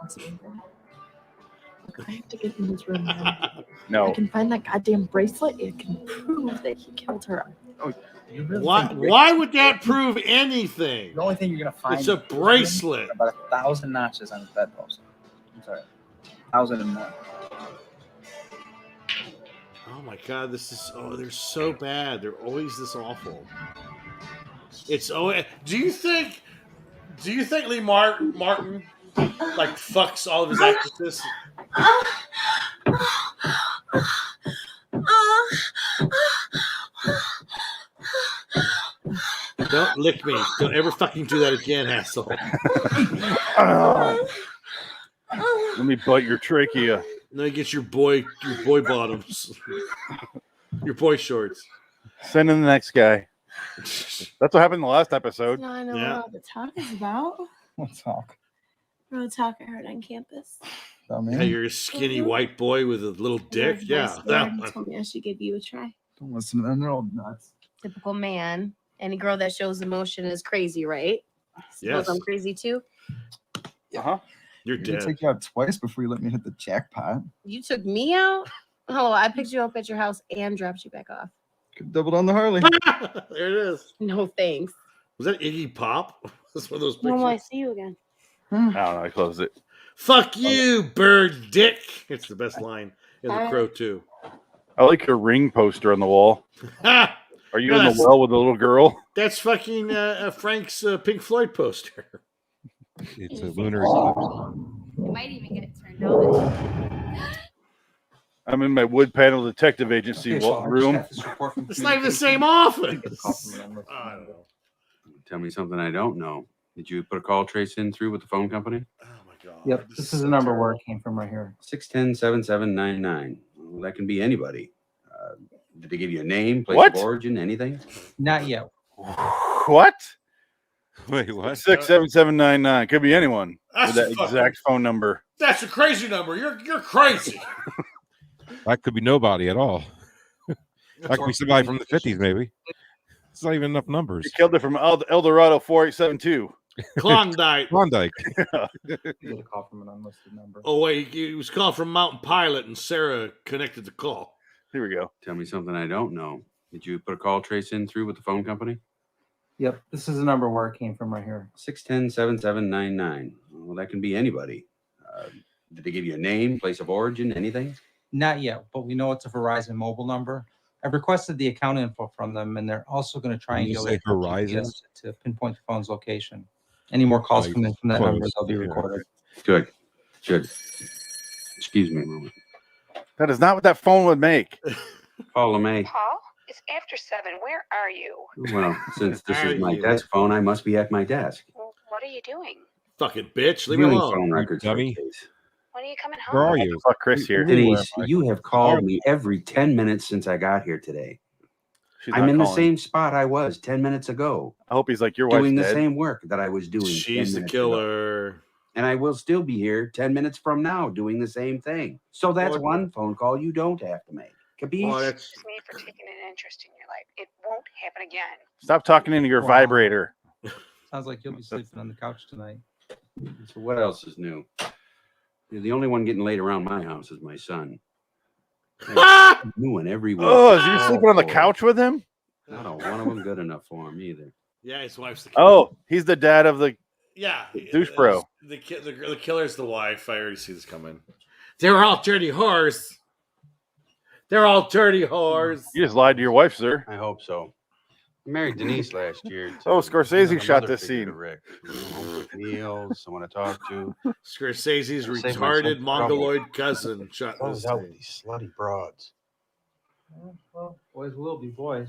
[SPEAKER 15] I have to get in his room now.
[SPEAKER 1] No.
[SPEAKER 15] I can find that goddamn bracelet. It can prove that he killed her.
[SPEAKER 17] Oh, you really
[SPEAKER 2] Why?
[SPEAKER 17] think Rick-
[SPEAKER 2] Why would that prove anything?
[SPEAKER 17] The only thing you're gonna find
[SPEAKER 2] It's a bracelet.
[SPEAKER 17] about 1,000 notches on his bedpost. I'm sorry, 1,000 and more.
[SPEAKER 2] Oh my God! This is they're so bad. They're always this awful. It's always. Do you think Lee Martin like fucks all of his actresses? Don't lick me. Don't ever fucking do that again, asshole.
[SPEAKER 1] Let me bite your trachea.
[SPEAKER 2] Now you get your boy bottoms, your boy shorts.
[SPEAKER 1] Send in the next guy. That's what happened in the last episode.
[SPEAKER 11] No, I know
[SPEAKER 2] Yeah.
[SPEAKER 11] what all the talk is about.
[SPEAKER 17] What talk?
[SPEAKER 11] All the talk I heard on campus.
[SPEAKER 17] Oh,
[SPEAKER 2] Yeah, you're a skinny white boy with a little dick. Yeah, that
[SPEAKER 11] He
[SPEAKER 2] one.
[SPEAKER 11] told me I should give you a try.
[SPEAKER 17] Don't listen to them. They're all nuts.
[SPEAKER 11] Typical man. Any girl that shows emotion is crazy, right? Suppose
[SPEAKER 2] Yes.
[SPEAKER 11] I'm crazy too.
[SPEAKER 1] Uh-huh.
[SPEAKER 2] You're
[SPEAKER 16] I'm gonna
[SPEAKER 2] dead.
[SPEAKER 16] take you out twice before you let me hit the jackpot.
[SPEAKER 11] You took me out? Oh, I picked you up at your house and dropped you back off.
[SPEAKER 16] Could doubled on the Harley.
[SPEAKER 2] There it is.
[SPEAKER 11] No thanks.
[SPEAKER 2] Was that Iggy Pop? That's one of those
[SPEAKER 11] When will I
[SPEAKER 2] pictures.
[SPEAKER 11] see you again?
[SPEAKER 1] I don't know. I closed it.
[SPEAKER 2] Fuck you, bird dick. It's the best line in The Crow too.
[SPEAKER 1] I like your ring poster on the wall.
[SPEAKER 2] Ha!
[SPEAKER 1] Are you
[SPEAKER 2] No,
[SPEAKER 1] in the
[SPEAKER 2] that's-
[SPEAKER 1] well with the little girl?
[SPEAKER 2] That's fucking Frank's Pink Floyd poster.
[SPEAKER 6] It's a lunar eclipse.
[SPEAKER 11] You might even get it turned on.
[SPEAKER 1] I'm in my wood panel detective agency room.
[SPEAKER 2] It's not even the same office.
[SPEAKER 13] Tell me something I don't know. Did you put a call trace in through with the phone company?
[SPEAKER 2] Oh my god.
[SPEAKER 12] Yep, this is the number where it came from right here.
[SPEAKER 13] 610-7799. Well, that can be anybody. Did they give you a name, place
[SPEAKER 1] What?
[SPEAKER 13] of origin, anything?
[SPEAKER 12] Not yet.
[SPEAKER 1] What?
[SPEAKER 6] Wait, what?
[SPEAKER 1] 67799. Could be anyone
[SPEAKER 2] That's
[SPEAKER 1] with that
[SPEAKER 2] fucking-
[SPEAKER 1] exact phone number.
[SPEAKER 2] That's a crazy number. You're crazy.
[SPEAKER 6] That could be nobody at all. That could be somebody from the 50s, maybe. It's not even enough numbers.
[SPEAKER 1] You killed it from El Dorado 4872.
[SPEAKER 2] Klondike.
[SPEAKER 6] Klondike.
[SPEAKER 12] You get a call from an unlisted number.
[SPEAKER 2] Oh wait, he was calling from Mountain Pilot, and Sarah connected the call.
[SPEAKER 1] Here we go.
[SPEAKER 13] Tell me something I don't know. Did you put a call trace in through with the phone company?
[SPEAKER 12] Yep, this is the number where it came from right here.
[SPEAKER 13] 610-7799. Well, that can be anybody. Did they give you a name, place of origin, anything?
[SPEAKER 12] Not yet, but we know it's a Verizon mobile number. I've requested the account info from them, and they're also going to triangulate
[SPEAKER 6] Horizon
[SPEAKER 12] to pinpoint the phone's location. Any more calls come in from that number, they'll be recorded.
[SPEAKER 13] Good. Excuse me a moment.
[SPEAKER 1] That is not what that phone would make.
[SPEAKER 13] Paul LeMay.
[SPEAKER 18] Paul, it's after 7. Where are you?
[SPEAKER 13] Well, since this is my desk phone, I must be at my desk.
[SPEAKER 18] Well, what are you doing?
[SPEAKER 2] Fucking bitch, leave me
[SPEAKER 13] Viewing
[SPEAKER 2] alone.
[SPEAKER 13] phone records for
[SPEAKER 6] Dummy.
[SPEAKER 13] the case.
[SPEAKER 18] When are you coming home?
[SPEAKER 6] Where are you?
[SPEAKER 1] Fuck Chris here.
[SPEAKER 13] Denise, you have called me every 10 minutes since I got here today. I'm in the same spot I was 10 minutes ago.
[SPEAKER 1] I hope he's like your wife's
[SPEAKER 13] doing the
[SPEAKER 1] dead.
[SPEAKER 13] same work that I was doing.
[SPEAKER 2] She's
[SPEAKER 13] 10
[SPEAKER 2] the
[SPEAKER 13] minutes
[SPEAKER 2] killer.
[SPEAKER 13] ago. And I will still be here 10 minutes from now doing the same thing. So that's
[SPEAKER 2] Well,
[SPEAKER 13] one phone call you don't have to make. Capiche?
[SPEAKER 2] Well, that's-
[SPEAKER 18] Just me for taking an interest in your life. It won't happen again.
[SPEAKER 1] Stop talking into your vibrator.
[SPEAKER 12] Sounds like you'll be sleeping on the couch tonight.
[SPEAKER 13] So what else is new? The only one getting laid around my house is my son. New one every week.
[SPEAKER 1] Oh, is he sleeping on the couch with him?
[SPEAKER 13] Not a one of them good enough for him either.
[SPEAKER 2] Yeah, his wife's the
[SPEAKER 1] Oh, he's the dad of the
[SPEAKER 2] yeah
[SPEAKER 1] douche bro.
[SPEAKER 2] The killer's the wife. I already see this coming. They're all dirty whores. They're all dirty whores.
[SPEAKER 1] You just lied to your wife, sir.
[SPEAKER 13] I hope so. I married Denise last year.
[SPEAKER 1] Oh, Scorsese
[SPEAKER 13] Another
[SPEAKER 1] shot this
[SPEAKER 13] figure to
[SPEAKER 1] scene.
[SPEAKER 13] Rick. Meals, someone to talk to.
[SPEAKER 2] Scorsese's
[SPEAKER 13] Save myself
[SPEAKER 2] retarded
[SPEAKER 13] trouble.
[SPEAKER 2] mongoloid cousin shot
[SPEAKER 13] I
[SPEAKER 2] this
[SPEAKER 13] was out
[SPEAKER 2] thing.
[SPEAKER 13] with these slutty broads.
[SPEAKER 12] Well, boys will be boys.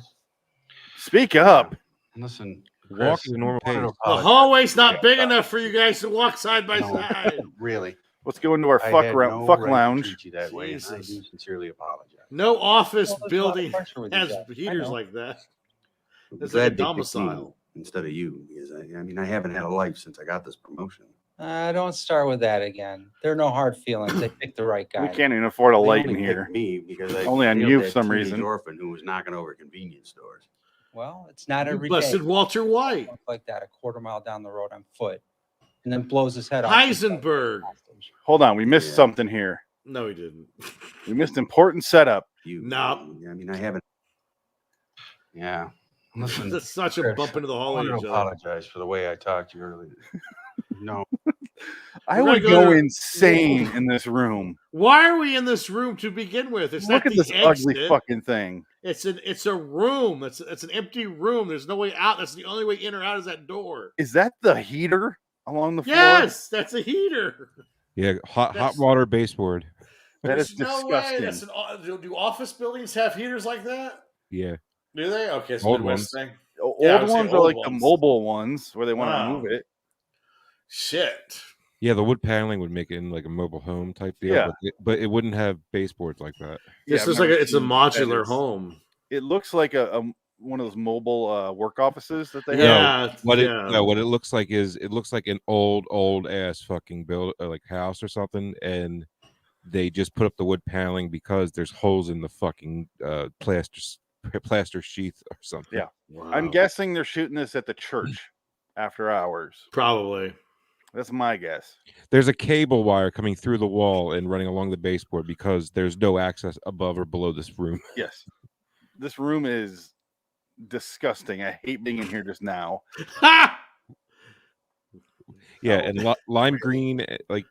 [SPEAKER 1] Speak up.
[SPEAKER 13] Listen,
[SPEAKER 6] Walk
[SPEAKER 13] Chris,
[SPEAKER 6] at a normal
[SPEAKER 13] I wanna
[SPEAKER 6] pace.
[SPEAKER 2] The
[SPEAKER 13] apologize.
[SPEAKER 2] hallway's not big enough for you guys to walk side by
[SPEAKER 13] No,
[SPEAKER 2] side.
[SPEAKER 13] really.
[SPEAKER 1] Let's go into our
[SPEAKER 13] I
[SPEAKER 1] fuck
[SPEAKER 13] had
[SPEAKER 1] round,
[SPEAKER 13] no
[SPEAKER 1] fuck
[SPEAKER 13] right to
[SPEAKER 1] lounge.
[SPEAKER 13] treat you that way, and I
[SPEAKER 2] Jesus.
[SPEAKER 13] do sincerely apologize.
[SPEAKER 2] No office
[SPEAKER 12] Well, there's a lot of
[SPEAKER 2] building
[SPEAKER 12] pressure with you,
[SPEAKER 2] has
[SPEAKER 12] Jack. I
[SPEAKER 2] heaters
[SPEAKER 12] know.
[SPEAKER 2] like that.
[SPEAKER 13] I'm
[SPEAKER 2] It's
[SPEAKER 13] glad
[SPEAKER 2] like a
[SPEAKER 13] they picked me
[SPEAKER 2] domicile.
[SPEAKER 13] instead of you, because I mean I haven't had a life since I got this promotion.
[SPEAKER 12] Don't start with that again. There are no hard feelings. They picked the right guy.
[SPEAKER 1] We can't even afford a
[SPEAKER 13] They
[SPEAKER 1] light in
[SPEAKER 13] only
[SPEAKER 1] here.
[SPEAKER 13] picked me because I
[SPEAKER 1] Only on
[SPEAKER 13] failed
[SPEAKER 1] you for
[SPEAKER 13] that
[SPEAKER 1] some
[SPEAKER 13] teenage
[SPEAKER 1] reason.
[SPEAKER 13] orphan who was knocking over convenience stores.
[SPEAKER 12] Well, it's not
[SPEAKER 2] You
[SPEAKER 12] every day.
[SPEAKER 2] busted Walter White.
[SPEAKER 12] Something like that, a quarter mile down the road on foot, and then blows his head off.
[SPEAKER 2] Heisenberg.
[SPEAKER 1] Hold on, we missed
[SPEAKER 13] Yeah.
[SPEAKER 1] something here.
[SPEAKER 2] No, he didn't.
[SPEAKER 1] We missed important setup.
[SPEAKER 13] You,
[SPEAKER 2] No.
[SPEAKER 13] I mean I haven't. Yeah. Listen,
[SPEAKER 2] That's such a
[SPEAKER 13] Chris,
[SPEAKER 2] bump into the
[SPEAKER 13] I
[SPEAKER 2] hall
[SPEAKER 13] want
[SPEAKER 2] of
[SPEAKER 13] to
[SPEAKER 2] each other.
[SPEAKER 13] apologize for the way I talked to you earlier. No,
[SPEAKER 1] I
[SPEAKER 2] We're
[SPEAKER 1] would
[SPEAKER 2] gonna
[SPEAKER 1] go
[SPEAKER 2] go-
[SPEAKER 1] insane in this room.
[SPEAKER 2] Why are we in this room to begin with? It's
[SPEAKER 1] Look
[SPEAKER 2] not
[SPEAKER 1] at this
[SPEAKER 2] the
[SPEAKER 1] ugly
[SPEAKER 2] exit.
[SPEAKER 1] fucking thing.
[SPEAKER 2] It's a room. It's an empty room. There's no way out. That's the only way in or out is that door.
[SPEAKER 1] Is that the heater along the floor?
[SPEAKER 2] Yes, that's a heater.
[SPEAKER 6] Yeah, hot
[SPEAKER 2] That's-
[SPEAKER 6] water baseboard.
[SPEAKER 1] That is
[SPEAKER 2] There's no way.
[SPEAKER 1] disgusting.
[SPEAKER 2] That's do office buildings have heaters like that?
[SPEAKER 6] Yeah.
[SPEAKER 2] Do they? Okay, it's a
[SPEAKER 6] Old
[SPEAKER 2] Midwest
[SPEAKER 6] ones.
[SPEAKER 2] thing.
[SPEAKER 1] Old
[SPEAKER 2] Yeah, I would say
[SPEAKER 1] ones are
[SPEAKER 2] old
[SPEAKER 1] like the
[SPEAKER 2] ones.
[SPEAKER 1] mobile ones where they want
[SPEAKER 2] Wow.
[SPEAKER 1] to move it.
[SPEAKER 2] Shit.
[SPEAKER 6] Yeah, the wood paneling would make it in like a mobile home type deal,
[SPEAKER 1] Yeah.
[SPEAKER 6] but it wouldn't have baseboards like that.
[SPEAKER 2] This
[SPEAKER 1] I've
[SPEAKER 2] is like
[SPEAKER 1] never
[SPEAKER 2] it's a
[SPEAKER 1] seen that.
[SPEAKER 2] modular
[SPEAKER 1] It's-
[SPEAKER 2] home.
[SPEAKER 1] It looks like a one of those mobile work offices that they have.
[SPEAKER 2] Yeah,
[SPEAKER 6] What
[SPEAKER 2] yeah.
[SPEAKER 6] what it looks like is it looks like an old ass fucking build like house or something, and they just put up the wood paneling because there's holes in the fucking plaster sheath or something.
[SPEAKER 1] Yeah.
[SPEAKER 2] Wow.
[SPEAKER 1] I'm guessing they're shooting this at the church after hours.
[SPEAKER 2] Probably.
[SPEAKER 1] That's my guess.
[SPEAKER 6] There's a cable wire coming through the wall and running along the baseboard because there's no access above or below this room.
[SPEAKER 1] Yes. This room is disgusting. I hate being in here just now.
[SPEAKER 6] Yeah, and lime green, like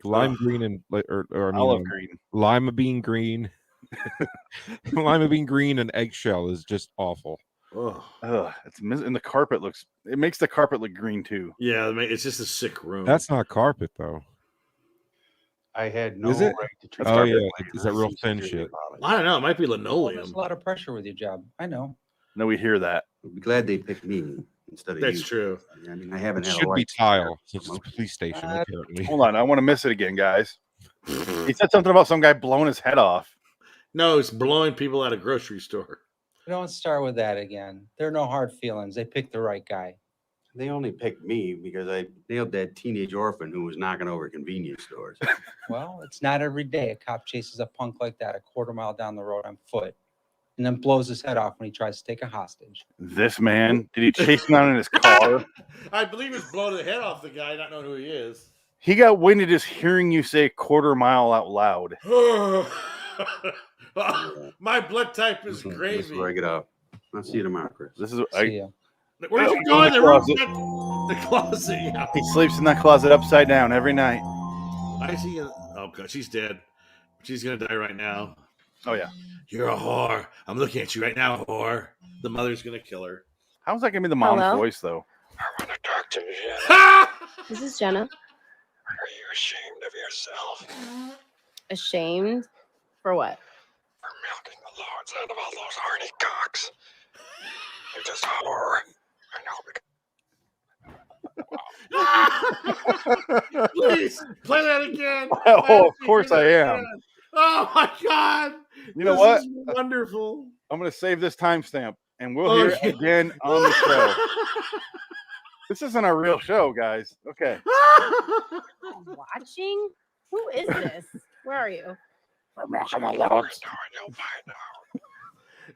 [SPEAKER 6] lime green and or I mean,
[SPEAKER 1] Olive green.
[SPEAKER 6] lima bean green, lima bean green and eggshell is just awful.
[SPEAKER 2] Ugh.
[SPEAKER 1] And the carpet it makes the carpet look green too.
[SPEAKER 2] Yeah, it's just a sick room.
[SPEAKER 6] That's not carpet though.
[SPEAKER 13] I had no
[SPEAKER 6] Is it?
[SPEAKER 13] right to treat
[SPEAKER 6] Oh
[SPEAKER 13] you
[SPEAKER 6] yeah,
[SPEAKER 13] that way,
[SPEAKER 6] is that
[SPEAKER 13] and I
[SPEAKER 6] real
[SPEAKER 13] sincerely
[SPEAKER 6] thin shit?
[SPEAKER 13] apologize.
[SPEAKER 2] I don't know. It might be
[SPEAKER 12] Well,
[SPEAKER 2] linoleum.
[SPEAKER 12] there's a lot of pressure with your job. I know.
[SPEAKER 1] No, we hear that.
[SPEAKER 13] I'd be glad they picked me instead of
[SPEAKER 2] That's
[SPEAKER 13] you.
[SPEAKER 2] true.
[SPEAKER 13] I mean, I haven't
[SPEAKER 6] It
[SPEAKER 13] had a
[SPEAKER 6] should be
[SPEAKER 13] light.
[SPEAKER 6] tile. It's a police station, apparently.
[SPEAKER 1] Hold on, I want to miss it again, guys. He said something about some guy blowing his head off.
[SPEAKER 2] No, it's blowing people at a grocery store.
[SPEAKER 12] Don't start with that again. There are no hard feelings. They picked the right guy.
[SPEAKER 13] They only picked me because I nailed that teenage orphan who was knocking over convenience stores.
[SPEAKER 12] Well, it's not every day a cop chases a punk like that a quarter mile down the road on foot and then blows his head off when he tries to take a hostage.
[SPEAKER 1] This man, did he chase him down in his car?
[SPEAKER 2] I believe it's blowing the head off the guy, not knowing who he is.
[SPEAKER 1] He got winded just hearing you say quarter mile out loud.
[SPEAKER 2] My blood type is gravy.
[SPEAKER 13] Let's break it up. I'll see you tomorrow, Chris.
[SPEAKER 1] This is
[SPEAKER 2] Where's he going? The closet. Yeah.
[SPEAKER 1] He sleeps in that closet upside down every night.
[SPEAKER 2] I see. Oh god, she's dead. She's gonna die right now.
[SPEAKER 1] Oh yeah.
[SPEAKER 2] You're a whore. I'm looking at you right now, whore. The mother's gonna kill her.
[SPEAKER 1] How's that gonna be the mom's
[SPEAKER 11] Hello?
[SPEAKER 1] voice though?
[SPEAKER 10] I want to talk to you.
[SPEAKER 11] This is Jenna.
[SPEAKER 10] Are you ashamed of yourself?
[SPEAKER 11] Ashamed? For what?
[SPEAKER 10] For milking the Lord's out of all those horny cocks. You're just a whore. I know.
[SPEAKER 2] Please play that again.
[SPEAKER 1] Oh, of course I am.
[SPEAKER 2] Oh my god!
[SPEAKER 1] You know what?
[SPEAKER 2] Is wonderful.
[SPEAKER 1] I'm gonna save this timestamp, and we'll hear it again on the show. This isn't a real show, guys. Okay.
[SPEAKER 11] Watching? Who is this? Where are you?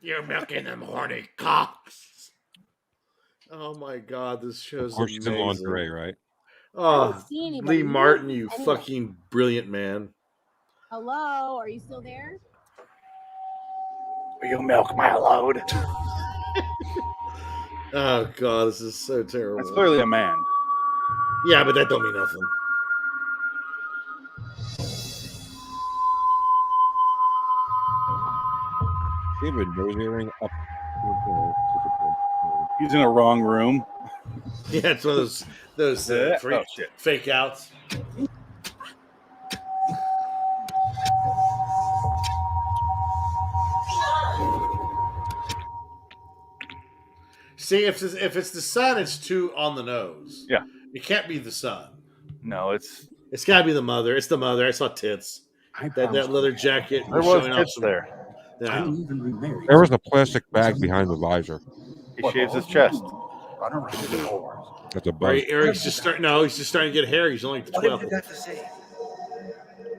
[SPEAKER 2] You're milking them horny cocks. Oh my god, this show's
[SPEAKER 6] Of course, she's in
[SPEAKER 2] amazing.
[SPEAKER 6] lingerie, right?
[SPEAKER 2] Oh,
[SPEAKER 11] see anybody.
[SPEAKER 2] Lee Martin, you
[SPEAKER 11] Anyway.
[SPEAKER 2] fucking brilliant man.
[SPEAKER 11] Hello? Are you still there?
[SPEAKER 1] Will you milk my load?
[SPEAKER 2] Oh god, this is so terrible.
[SPEAKER 1] That's clearly a man.
[SPEAKER 2] Yeah, but that don't mean nothing.
[SPEAKER 6] He had a nose earring up.
[SPEAKER 1] He's in a wrong room.
[SPEAKER 2] Yeah, it's one of those
[SPEAKER 1] Oh, shit.
[SPEAKER 2] fake outs. See, if it's the son, it's too on the nose.
[SPEAKER 1] Yeah.
[SPEAKER 2] It can't be the son.
[SPEAKER 1] No, it's
[SPEAKER 2] got to be the mother. It's the mother. I saw tits. That leather jacket.
[SPEAKER 1] there was
[SPEAKER 2] showing off
[SPEAKER 1] tits
[SPEAKER 2] some-
[SPEAKER 1] there.
[SPEAKER 2] Yeah.
[SPEAKER 13] even remarried.
[SPEAKER 6] There was a plastic bag behind the visor.
[SPEAKER 1] He shaves his chest.
[SPEAKER 6] That's a buzz.
[SPEAKER 2] Eric's just starting. No, he's just starting to get hair. He's only 12.
[SPEAKER 13] to say?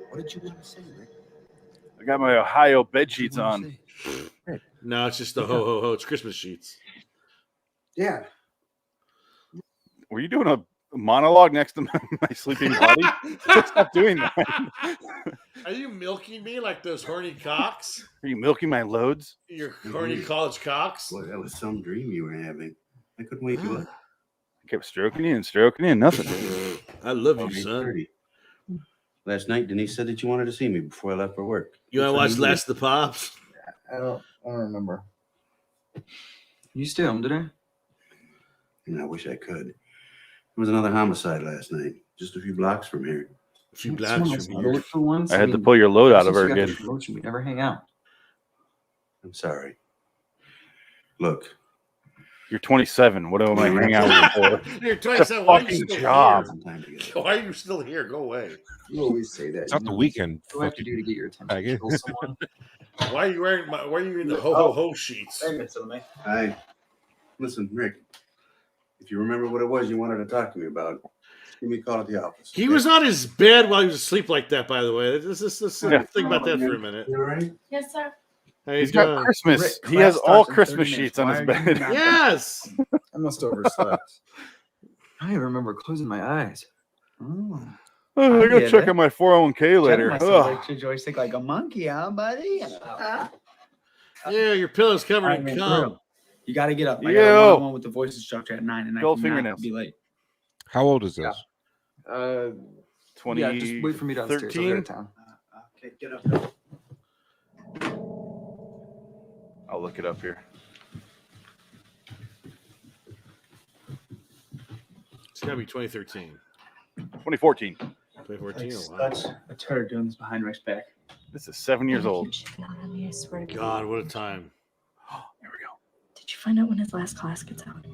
[SPEAKER 13] What did you want to say, Rick?
[SPEAKER 1] I got my Ohio bed sheets on.
[SPEAKER 2] No, it's just the ho ho ho. It's Christmas sheets.
[SPEAKER 13] Yeah.
[SPEAKER 1] Were you doing a monologue next to my sleeping body? Stop doing that.
[SPEAKER 2] Are you milking me like those horny cocks?
[SPEAKER 1] Are you milking my loads?
[SPEAKER 2] Your horny college cocks?
[SPEAKER 13] Boy, that was some dream you were having. I couldn't wake you up.
[SPEAKER 1] I kept stroking you and nothing.
[SPEAKER 2] I love you, son.
[SPEAKER 13] Last night, Denise said that you wanted to see me before I left for work.
[SPEAKER 2] You want to watch Last of the Pops?
[SPEAKER 17] I don't remember. You still him today?
[SPEAKER 13] I wish I could. There was another homicide last night, just a few blocks from here.
[SPEAKER 2] A few blocks from here.
[SPEAKER 17] For once,
[SPEAKER 1] I had to pull your load out of her again.
[SPEAKER 17] We never hang out.
[SPEAKER 13] I'm sorry. Look.
[SPEAKER 1] You're 27. What am I hanging out with you for?
[SPEAKER 2] You're
[SPEAKER 1] It's a
[SPEAKER 2] 27. Why are you
[SPEAKER 1] fucking
[SPEAKER 2] still
[SPEAKER 1] job.
[SPEAKER 2] here? Why are you still here? Go away.
[SPEAKER 17] You always say that.
[SPEAKER 6] It's not the weekend.
[SPEAKER 17] What do I have to do to get your attention?
[SPEAKER 6] Faggot.
[SPEAKER 17] Kill someone?
[SPEAKER 2] Why are you wearing? Why are you in the ho ho ho sheets?
[SPEAKER 13] Hi. Listen, Rick. If you remember what it was you wanted to talk to me about, just give me a call at the office.
[SPEAKER 2] He was on his bed while he was asleep like that. By the way, let's think about that for a minute.
[SPEAKER 13] You all right?
[SPEAKER 11] Yes, sir.
[SPEAKER 2] How
[SPEAKER 1] He's
[SPEAKER 2] you
[SPEAKER 1] got
[SPEAKER 2] doing?
[SPEAKER 1] Christmas.
[SPEAKER 17] Rick,
[SPEAKER 1] He has
[SPEAKER 17] class
[SPEAKER 1] all
[SPEAKER 17] starts in
[SPEAKER 1] Christmas
[SPEAKER 17] 30
[SPEAKER 1] sheets
[SPEAKER 17] minutes.
[SPEAKER 1] on
[SPEAKER 17] Why
[SPEAKER 1] his
[SPEAKER 17] are you
[SPEAKER 1] bed.
[SPEAKER 17] not-
[SPEAKER 2] Yes.
[SPEAKER 17] I must have overslept. I don't even remember closing my eyes.
[SPEAKER 1] Oh, I gotta check on my 401k later. Ugh.
[SPEAKER 17] Like joystick like a monkey, huh, buddy?
[SPEAKER 2] Yeah, your pillow's covered
[SPEAKER 17] All
[SPEAKER 2] in
[SPEAKER 17] right, man, for
[SPEAKER 2] cum.
[SPEAKER 17] real. You got to get up. I got
[SPEAKER 1] Yo.
[SPEAKER 17] a one-on-one with the voice instructor at 9, and I
[SPEAKER 1] Gold
[SPEAKER 17] cannot
[SPEAKER 1] fingernails.
[SPEAKER 17] be late.
[SPEAKER 6] How old is this?
[SPEAKER 17] Yeah, just wait for me downstairs. I'll be out of town.
[SPEAKER 13] Okay, get up.
[SPEAKER 1] I'll look it up here.
[SPEAKER 2] It's gotta be 2013.
[SPEAKER 1] 2014.
[SPEAKER 2] 2014. Oh, wow.
[SPEAKER 17] That's her doing this behind Rick's back.
[SPEAKER 1] This is 7 years old.
[SPEAKER 15] I swear to
[SPEAKER 2] God, what a time.
[SPEAKER 1] Here we go.
[SPEAKER 15] Did you find out when his last class gets out?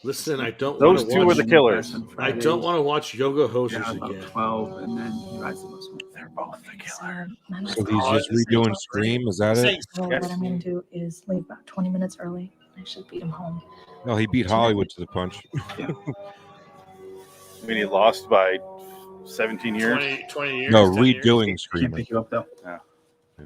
[SPEAKER 2] Listen, I don't.
[SPEAKER 1] Those two were the killers.
[SPEAKER 2] I don't want to watch Yoga Hosers
[SPEAKER 17] Yeah, about
[SPEAKER 2] again.
[SPEAKER 17] 12, and then he rides the most. They're both the killer.
[SPEAKER 6] So he's just redoing Scream. Is that it?
[SPEAKER 15] So what I'm gonna do is leave about 20 minutes early. I should beat him home.
[SPEAKER 6] No, he beat Hollywood to the punch.
[SPEAKER 1] I mean, he lost by 17 years.
[SPEAKER 2] 20 years.
[SPEAKER 6] No, redoing Scream.
[SPEAKER 17] Can't pick you up though.
[SPEAKER 1] Yeah.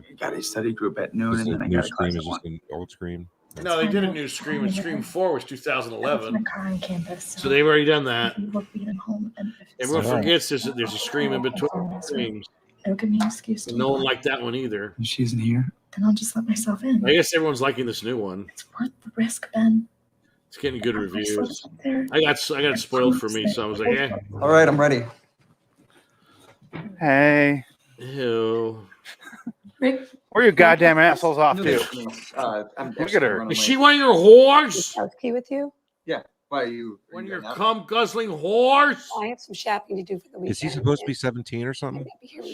[SPEAKER 17] You got a study group at noon, and then I
[SPEAKER 6] new
[SPEAKER 17] got a class
[SPEAKER 6] Scream
[SPEAKER 17] at
[SPEAKER 6] is
[SPEAKER 17] 1.
[SPEAKER 6] just an old Scream.
[SPEAKER 2] No, they did a new Scream, and Scream 4 was 2011.
[SPEAKER 15] In a car on campus.
[SPEAKER 2] So they've already done that.
[SPEAKER 15] If you will beat him home, and if
[SPEAKER 2] Everyone forgets there's a Scream in between Screams.
[SPEAKER 15] it'll give me an excuse to.
[SPEAKER 2] No one liked that one either.
[SPEAKER 17] She isn't here.
[SPEAKER 15] Then I'll just let myself in.
[SPEAKER 2] I guess everyone's liking this new one.
[SPEAKER 15] It's worth the risk, Ben.
[SPEAKER 2] It's getting good reviews.
[SPEAKER 15] There.
[SPEAKER 2] I got it spoiled for me, so I was like, eh.
[SPEAKER 16] All right, I'm ready.
[SPEAKER 1] Hey.
[SPEAKER 2] Ew.
[SPEAKER 1] Where you goddamn assholes off to? Look at her.
[SPEAKER 2] Is she one of your whores?
[SPEAKER 19] Key with you?
[SPEAKER 16] Yeah. Why are you?
[SPEAKER 2] One of your cum guzzling whores?
[SPEAKER 19] I have some shopping to do for the weekend.
[SPEAKER 6] Is he supposed to be 17 or something?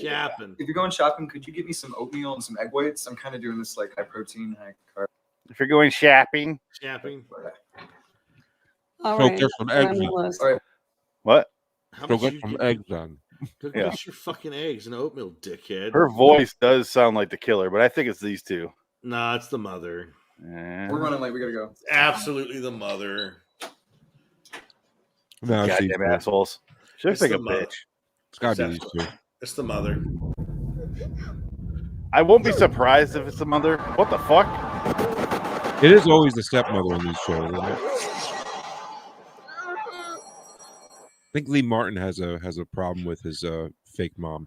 [SPEAKER 2] Shopping.
[SPEAKER 16] If you're going shopping, could you get me some oatmeal and some egg whites? I'm kind of doing this like high protein, high carb.
[SPEAKER 1] If you're going shopping.
[SPEAKER 2] Shopping.
[SPEAKER 19] All
[SPEAKER 6] So
[SPEAKER 19] right.
[SPEAKER 6] get some eggs.
[SPEAKER 19] All
[SPEAKER 16] right.
[SPEAKER 1] What?
[SPEAKER 6] So get some eggs on.
[SPEAKER 2] Go
[SPEAKER 1] Yeah.
[SPEAKER 2] get your fucking eggs and oatmeal, dickhead.
[SPEAKER 1] Her voice does sound like the killer, but I think it's these two.
[SPEAKER 2] Nah, it's the mother.
[SPEAKER 1] Yeah.
[SPEAKER 16] We're running late. We gotta go.
[SPEAKER 2] It's absolutely the mother.
[SPEAKER 6] No, she's
[SPEAKER 1] Goddamn assholes. She looks like a bitch.
[SPEAKER 6] It's gotta be these two.
[SPEAKER 2] It's the mother.
[SPEAKER 1] I won't be surprised if it's the mother. What the fuck?
[SPEAKER 6] It is always the stepmother in these shows, isn't it? I think Lee Martin has a problem with his fake mom.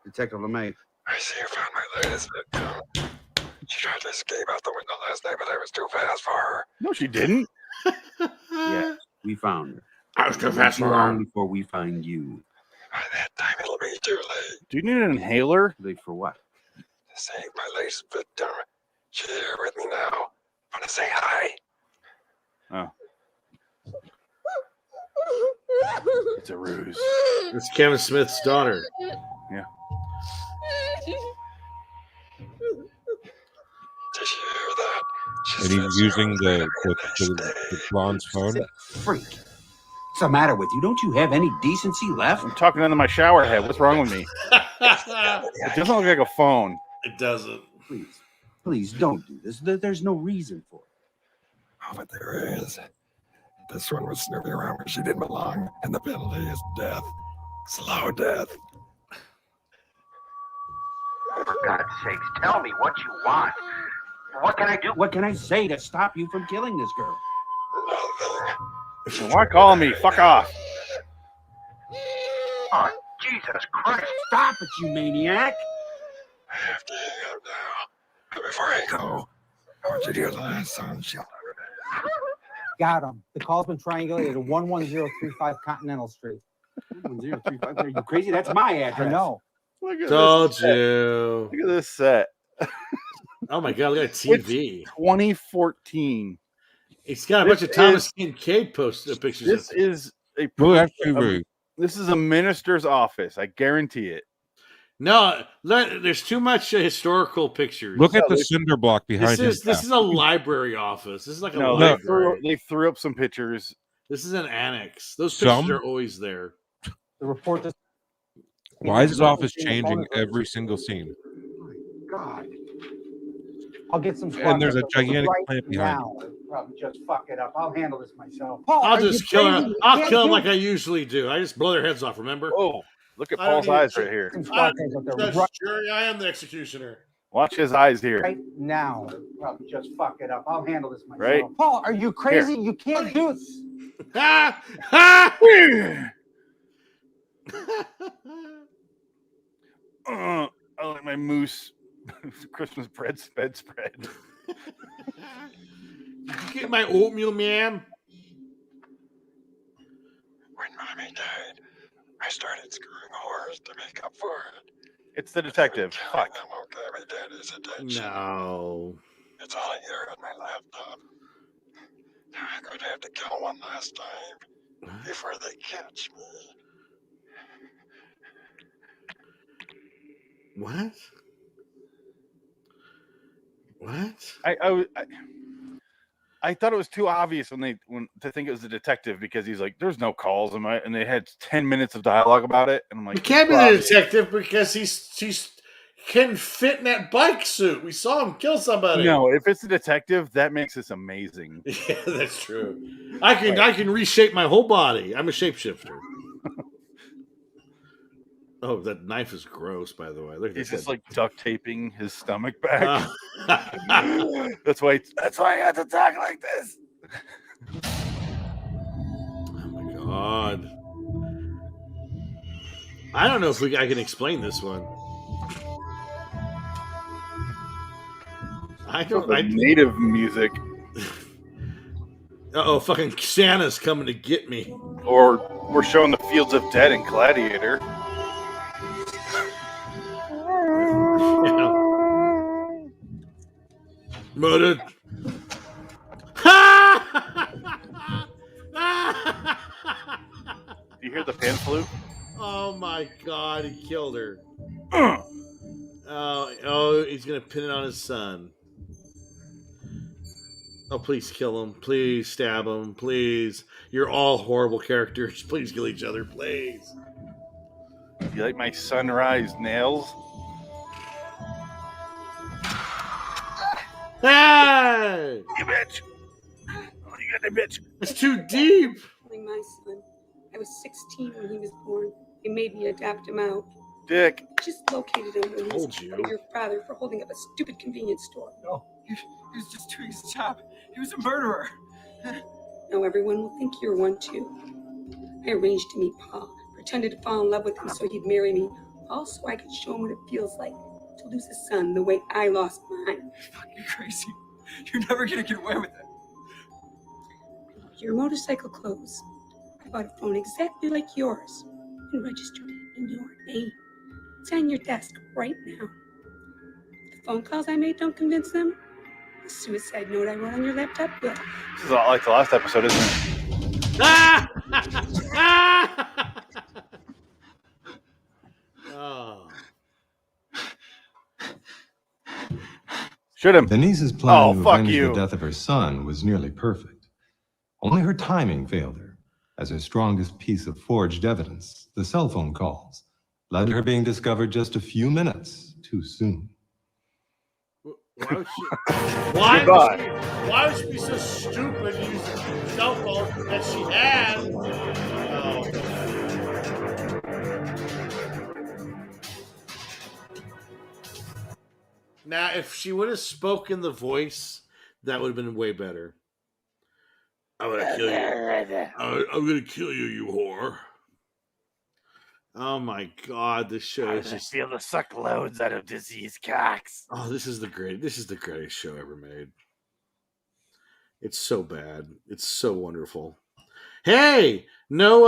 [SPEAKER 10] Detective LeMay. I see you found my latest victim. She tried to escape out the window last night, but I was too fast for her.
[SPEAKER 1] No, she didn't.
[SPEAKER 13] Yes, we found her.
[SPEAKER 2] I was too fast for her.
[SPEAKER 13] Long before we find you.
[SPEAKER 10] By that time, it'll be too late.
[SPEAKER 1] Do you need an inhaler?
[SPEAKER 13] Late for what?
[SPEAKER 10] To save my latest victim. She's here with me now. I want to say hi.
[SPEAKER 1] Oh. It's a ruse.
[SPEAKER 2] It's Kevin Smith's daughter.
[SPEAKER 1] Yeah.
[SPEAKER 10] Did you hear that?
[SPEAKER 6] And he's using the blonde's phone.
[SPEAKER 13] Freak. What's the matter with you? Don't you have any decency left?
[SPEAKER 1] I'm talking into my shower head. What's wrong with me? It doesn't look like a phone.
[SPEAKER 2] It doesn't.
[SPEAKER 13] Please don't do this. There's no reason for it.
[SPEAKER 10] Oh, but there is. This one was snooping around where she didn't belong, and the penalty is death. Slow death.
[SPEAKER 3] For God's sakes, tell me what you want. What can I do?
[SPEAKER 13] What can I say to stop you from killing this girl?
[SPEAKER 1] Why calling me? Fuck off.
[SPEAKER 3] Oh, Jesus Christ.
[SPEAKER 13] Stop it, you maniac.
[SPEAKER 10] I have to hang up now. But before I go, I want you to hear the last song she
[SPEAKER 12] Got him. The call's been triangulated to 11035 Continental Street.
[SPEAKER 13] 11035? Are you crazy? That's my address.
[SPEAKER 12] I know.
[SPEAKER 1] Look at
[SPEAKER 2] Told
[SPEAKER 1] this set.
[SPEAKER 2] you.
[SPEAKER 1] Look at this set.
[SPEAKER 2] Oh my God, look at TV.
[SPEAKER 1] It's 2014.
[SPEAKER 2] It's got a bunch of Thomas Kincaid pictures.
[SPEAKER 1] This is a this is a minister's office. I guarantee it.
[SPEAKER 2] No, there's too much historical pictures.
[SPEAKER 6] Look at the cinder block behind
[SPEAKER 2] this is a library office. This is like a
[SPEAKER 1] library.
[SPEAKER 2] library.
[SPEAKER 1] They threw up some pictures.
[SPEAKER 2] This is an annex. Those pictures are always there.
[SPEAKER 12] The report that
[SPEAKER 6] Why is his office changing every single scene?
[SPEAKER 13] God.
[SPEAKER 12] I'll get some.
[SPEAKER 6] And there's a gigantic plant behind
[SPEAKER 12] now. Probably just fuck it up. I'll handle this myself.
[SPEAKER 2] I'll just kill him. I'll kill him like I usually do. I just blow their heads off. Remember?
[SPEAKER 1] Oh, look at Paul's eyes right here.
[SPEAKER 2] Jury, I am the executioner.
[SPEAKER 1] Watch his eyes here.
[SPEAKER 12] Right now, probably just fuck it up. I'll handle this myself.
[SPEAKER 1] Right.
[SPEAKER 12] Paul, are you crazy?
[SPEAKER 1] Here.
[SPEAKER 12] You can't do this.
[SPEAKER 2] Ha! Ha!
[SPEAKER 1] I like my moose Christmas bedspread.
[SPEAKER 2] Did you get my oatmeal, ma'am?
[SPEAKER 10] When Mommy died, I started screwing whores to make up for it.
[SPEAKER 1] It's the detective. Fuck.
[SPEAKER 10] I won't give me Daddy's attention.
[SPEAKER 2] No.
[SPEAKER 10] It's all here on my laptop. Now I'm going to have to kill one last time before they catch me.
[SPEAKER 2] What? What?
[SPEAKER 1] I I thought it was too obvious when to think it was a detective because he's like, "There's no calls," and they had 10 minutes of dialogue about it, and I'm like,
[SPEAKER 2] "It can't be the detective because he's can fit in that bike suit. We saw him kill somebody."
[SPEAKER 1] No, if it's a detective, that makes this amazing.
[SPEAKER 2] Yeah, that's true. I can reshape my whole body. I'm a shapeshifter. Oh, that knife is gross, by the way. Look at
[SPEAKER 1] He's
[SPEAKER 2] that.
[SPEAKER 1] just like duct taping his stomach back. That's why I had to talk like this.
[SPEAKER 2] Oh my god. I don't know if I can explain this one. I don't.
[SPEAKER 1] Native music.
[SPEAKER 2] Uh-oh, fucking Santa's coming to get me.
[SPEAKER 1] Or we're showing the Fields of Dead in Gladiator.
[SPEAKER 2] Yeah. Murdered.
[SPEAKER 1] Do you hear the pan flute?
[SPEAKER 2] Oh my god, he killed her. Oh, he's gonna pin it on his son. Oh, please kill him. Please stab him. Please. You're all horrible characters. Please kill each other. Please.
[SPEAKER 1] You like my sunrise nails?
[SPEAKER 2] Hey!
[SPEAKER 1] You bitch! Oh, you got that bitch.
[SPEAKER 2] It's too deep.
[SPEAKER 19] My son. I was 16 when he was born. They made me adopt him out.
[SPEAKER 1] Dick.
[SPEAKER 19] Just located him when he was
[SPEAKER 2] Told you.
[SPEAKER 19] killing your father for holding up a stupid convenience store.
[SPEAKER 14] No, he was just doing his job. He was a murderer.
[SPEAKER 19] Now everyone will think you're one too. I arranged to meet Paul, pretended to fall in love with him so he'd marry me, also I could show him what it feels like to lose a son the way I lost mine.
[SPEAKER 14] You're crazy. You're never gonna get away with it.
[SPEAKER 19] Your motorcycle clothes. I bought a phone exactly like yours and registered it in your name. It's on your desk right now. The phone calls I made don't convince them. The suicide note I wrote on your laptop will.
[SPEAKER 1] This is like the last episode, isn't it?
[SPEAKER 2] Oh.
[SPEAKER 1] Shoot him.
[SPEAKER 9] Denise's plan to
[SPEAKER 1] fuck
[SPEAKER 9] avenge
[SPEAKER 1] you.
[SPEAKER 9] the death of her son was nearly perfect. Only her timing failed her, as her strongest piece of forged evidence, the cell phone calls, led to her being discovered just a few minutes too soon.
[SPEAKER 2] Why would she be so stupid to use the cell phone that she had? Oh. Now, if she would have spoken the voice, that would have been way better. I'm gonna kill you. I'm gonna kill you, you whore. Oh my god, this show is just
[SPEAKER 1] feel to suck loads out of diseased cocks.
[SPEAKER 2] Oh, this is the greatest show ever made. It's so bad. It's so wonderful. Hey, no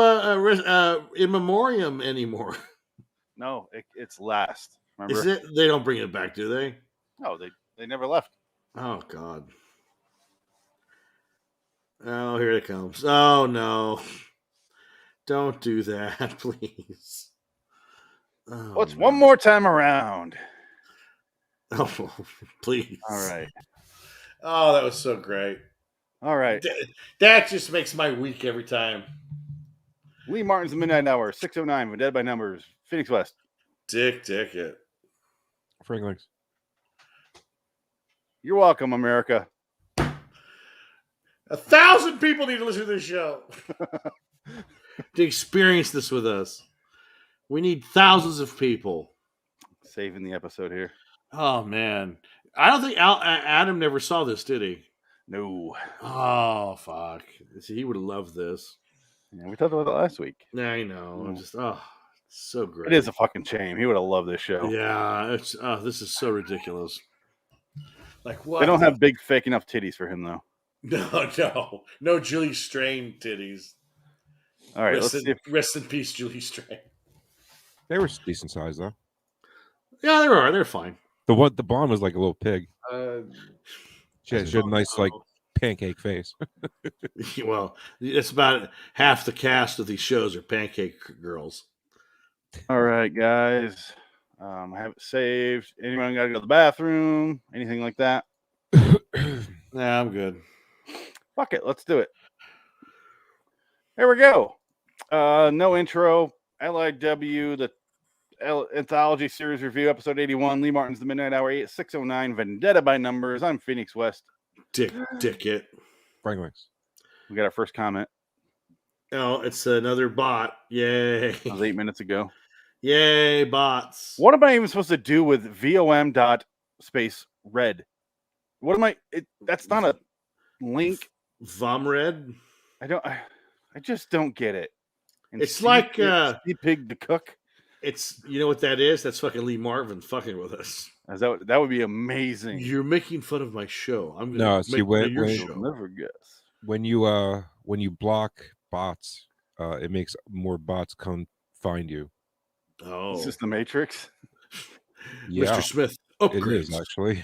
[SPEAKER 2] in memoriam anymore.
[SPEAKER 1] No, it's last. Remember?
[SPEAKER 2] Is it? They don't bring it back, do they?
[SPEAKER 1] No, they never left.
[SPEAKER 2] Oh god. Oh, here it comes. Oh no. Don't do that, please. Oh,
[SPEAKER 1] What's one more time around?
[SPEAKER 2] Oh, please.
[SPEAKER 1] All right.
[SPEAKER 2] Oh, that was so great.
[SPEAKER 1] All right.
[SPEAKER 2] That just makes my week every time.
[SPEAKER 1] Lee Martin's The Midnight Hour, 609, Vendetta by Numbers, Phoenix West.
[SPEAKER 2] Dick it.
[SPEAKER 6] Frank Links.
[SPEAKER 1] You're welcome, America.
[SPEAKER 2] 1,000 people need to listen to this show to experience this with us. We need thousands of people.
[SPEAKER 1] Saving the episode here.
[SPEAKER 2] Oh, man. I don't think Adam never saw this, did he?
[SPEAKER 1] No.
[SPEAKER 2] Oh, fuck. See, he would have loved this.
[SPEAKER 1] Yeah, we talked about that last week.
[SPEAKER 2] Yeah, I know. I'm just, so great.
[SPEAKER 1] It is a fucking shame. He would have loved this show.
[SPEAKER 2] Yeah, this is so ridiculous. Like, what?
[SPEAKER 1] They don't have big, fake enough titties for him, though.
[SPEAKER 2] No Julie Strain titties.
[SPEAKER 1] All right,
[SPEAKER 2] rest in peace, Julie Strain.
[SPEAKER 6] They were decent size though.
[SPEAKER 2] Yeah, they were. They're fine.
[SPEAKER 6] The blonde was like a little pig. She had a nice like pancake face.
[SPEAKER 2] Well, it's about half the cast of these shows are pancake girls.
[SPEAKER 1] All right, guys. I have it saved. Anyone got to go to the bathroom? Anything like that?
[SPEAKER 2] Nah, I'm good.
[SPEAKER 1] Fuck it, let's do it. There we go. No intro. LIW, the Anthology series review, episode 81. Lee Martin's The Midnight Hour, 609. Vendetta by numbers. I'm Phoenix West.
[SPEAKER 2] Dick it.
[SPEAKER 6] Frank Wicks.
[SPEAKER 1] We got our first comment.
[SPEAKER 2] Oh, it's another bot. Yay.
[SPEAKER 1] That was 8 minutes ago.
[SPEAKER 2] Yay, bots.
[SPEAKER 1] What am I even supposed to do with vom.space_red? What am I? That's not a link.
[SPEAKER 2] Vomred?
[SPEAKER 1] I just don't get it. And
[SPEAKER 2] it's like
[SPEAKER 1] Pig the Cook.
[SPEAKER 2] It's, you know what that is? That's fucking Lee Marvin fucking with us.
[SPEAKER 1] That would be amazing.
[SPEAKER 2] You're making fun of my show. I'm gonna
[SPEAKER 6] see when
[SPEAKER 2] show.
[SPEAKER 1] Never guess.
[SPEAKER 6] When you block bots, it makes more bots come find you.
[SPEAKER 2] Oh,
[SPEAKER 1] is this the Matrix?
[SPEAKER 6] Yeah,
[SPEAKER 2] Mr. Smith.
[SPEAKER 6] It is actually.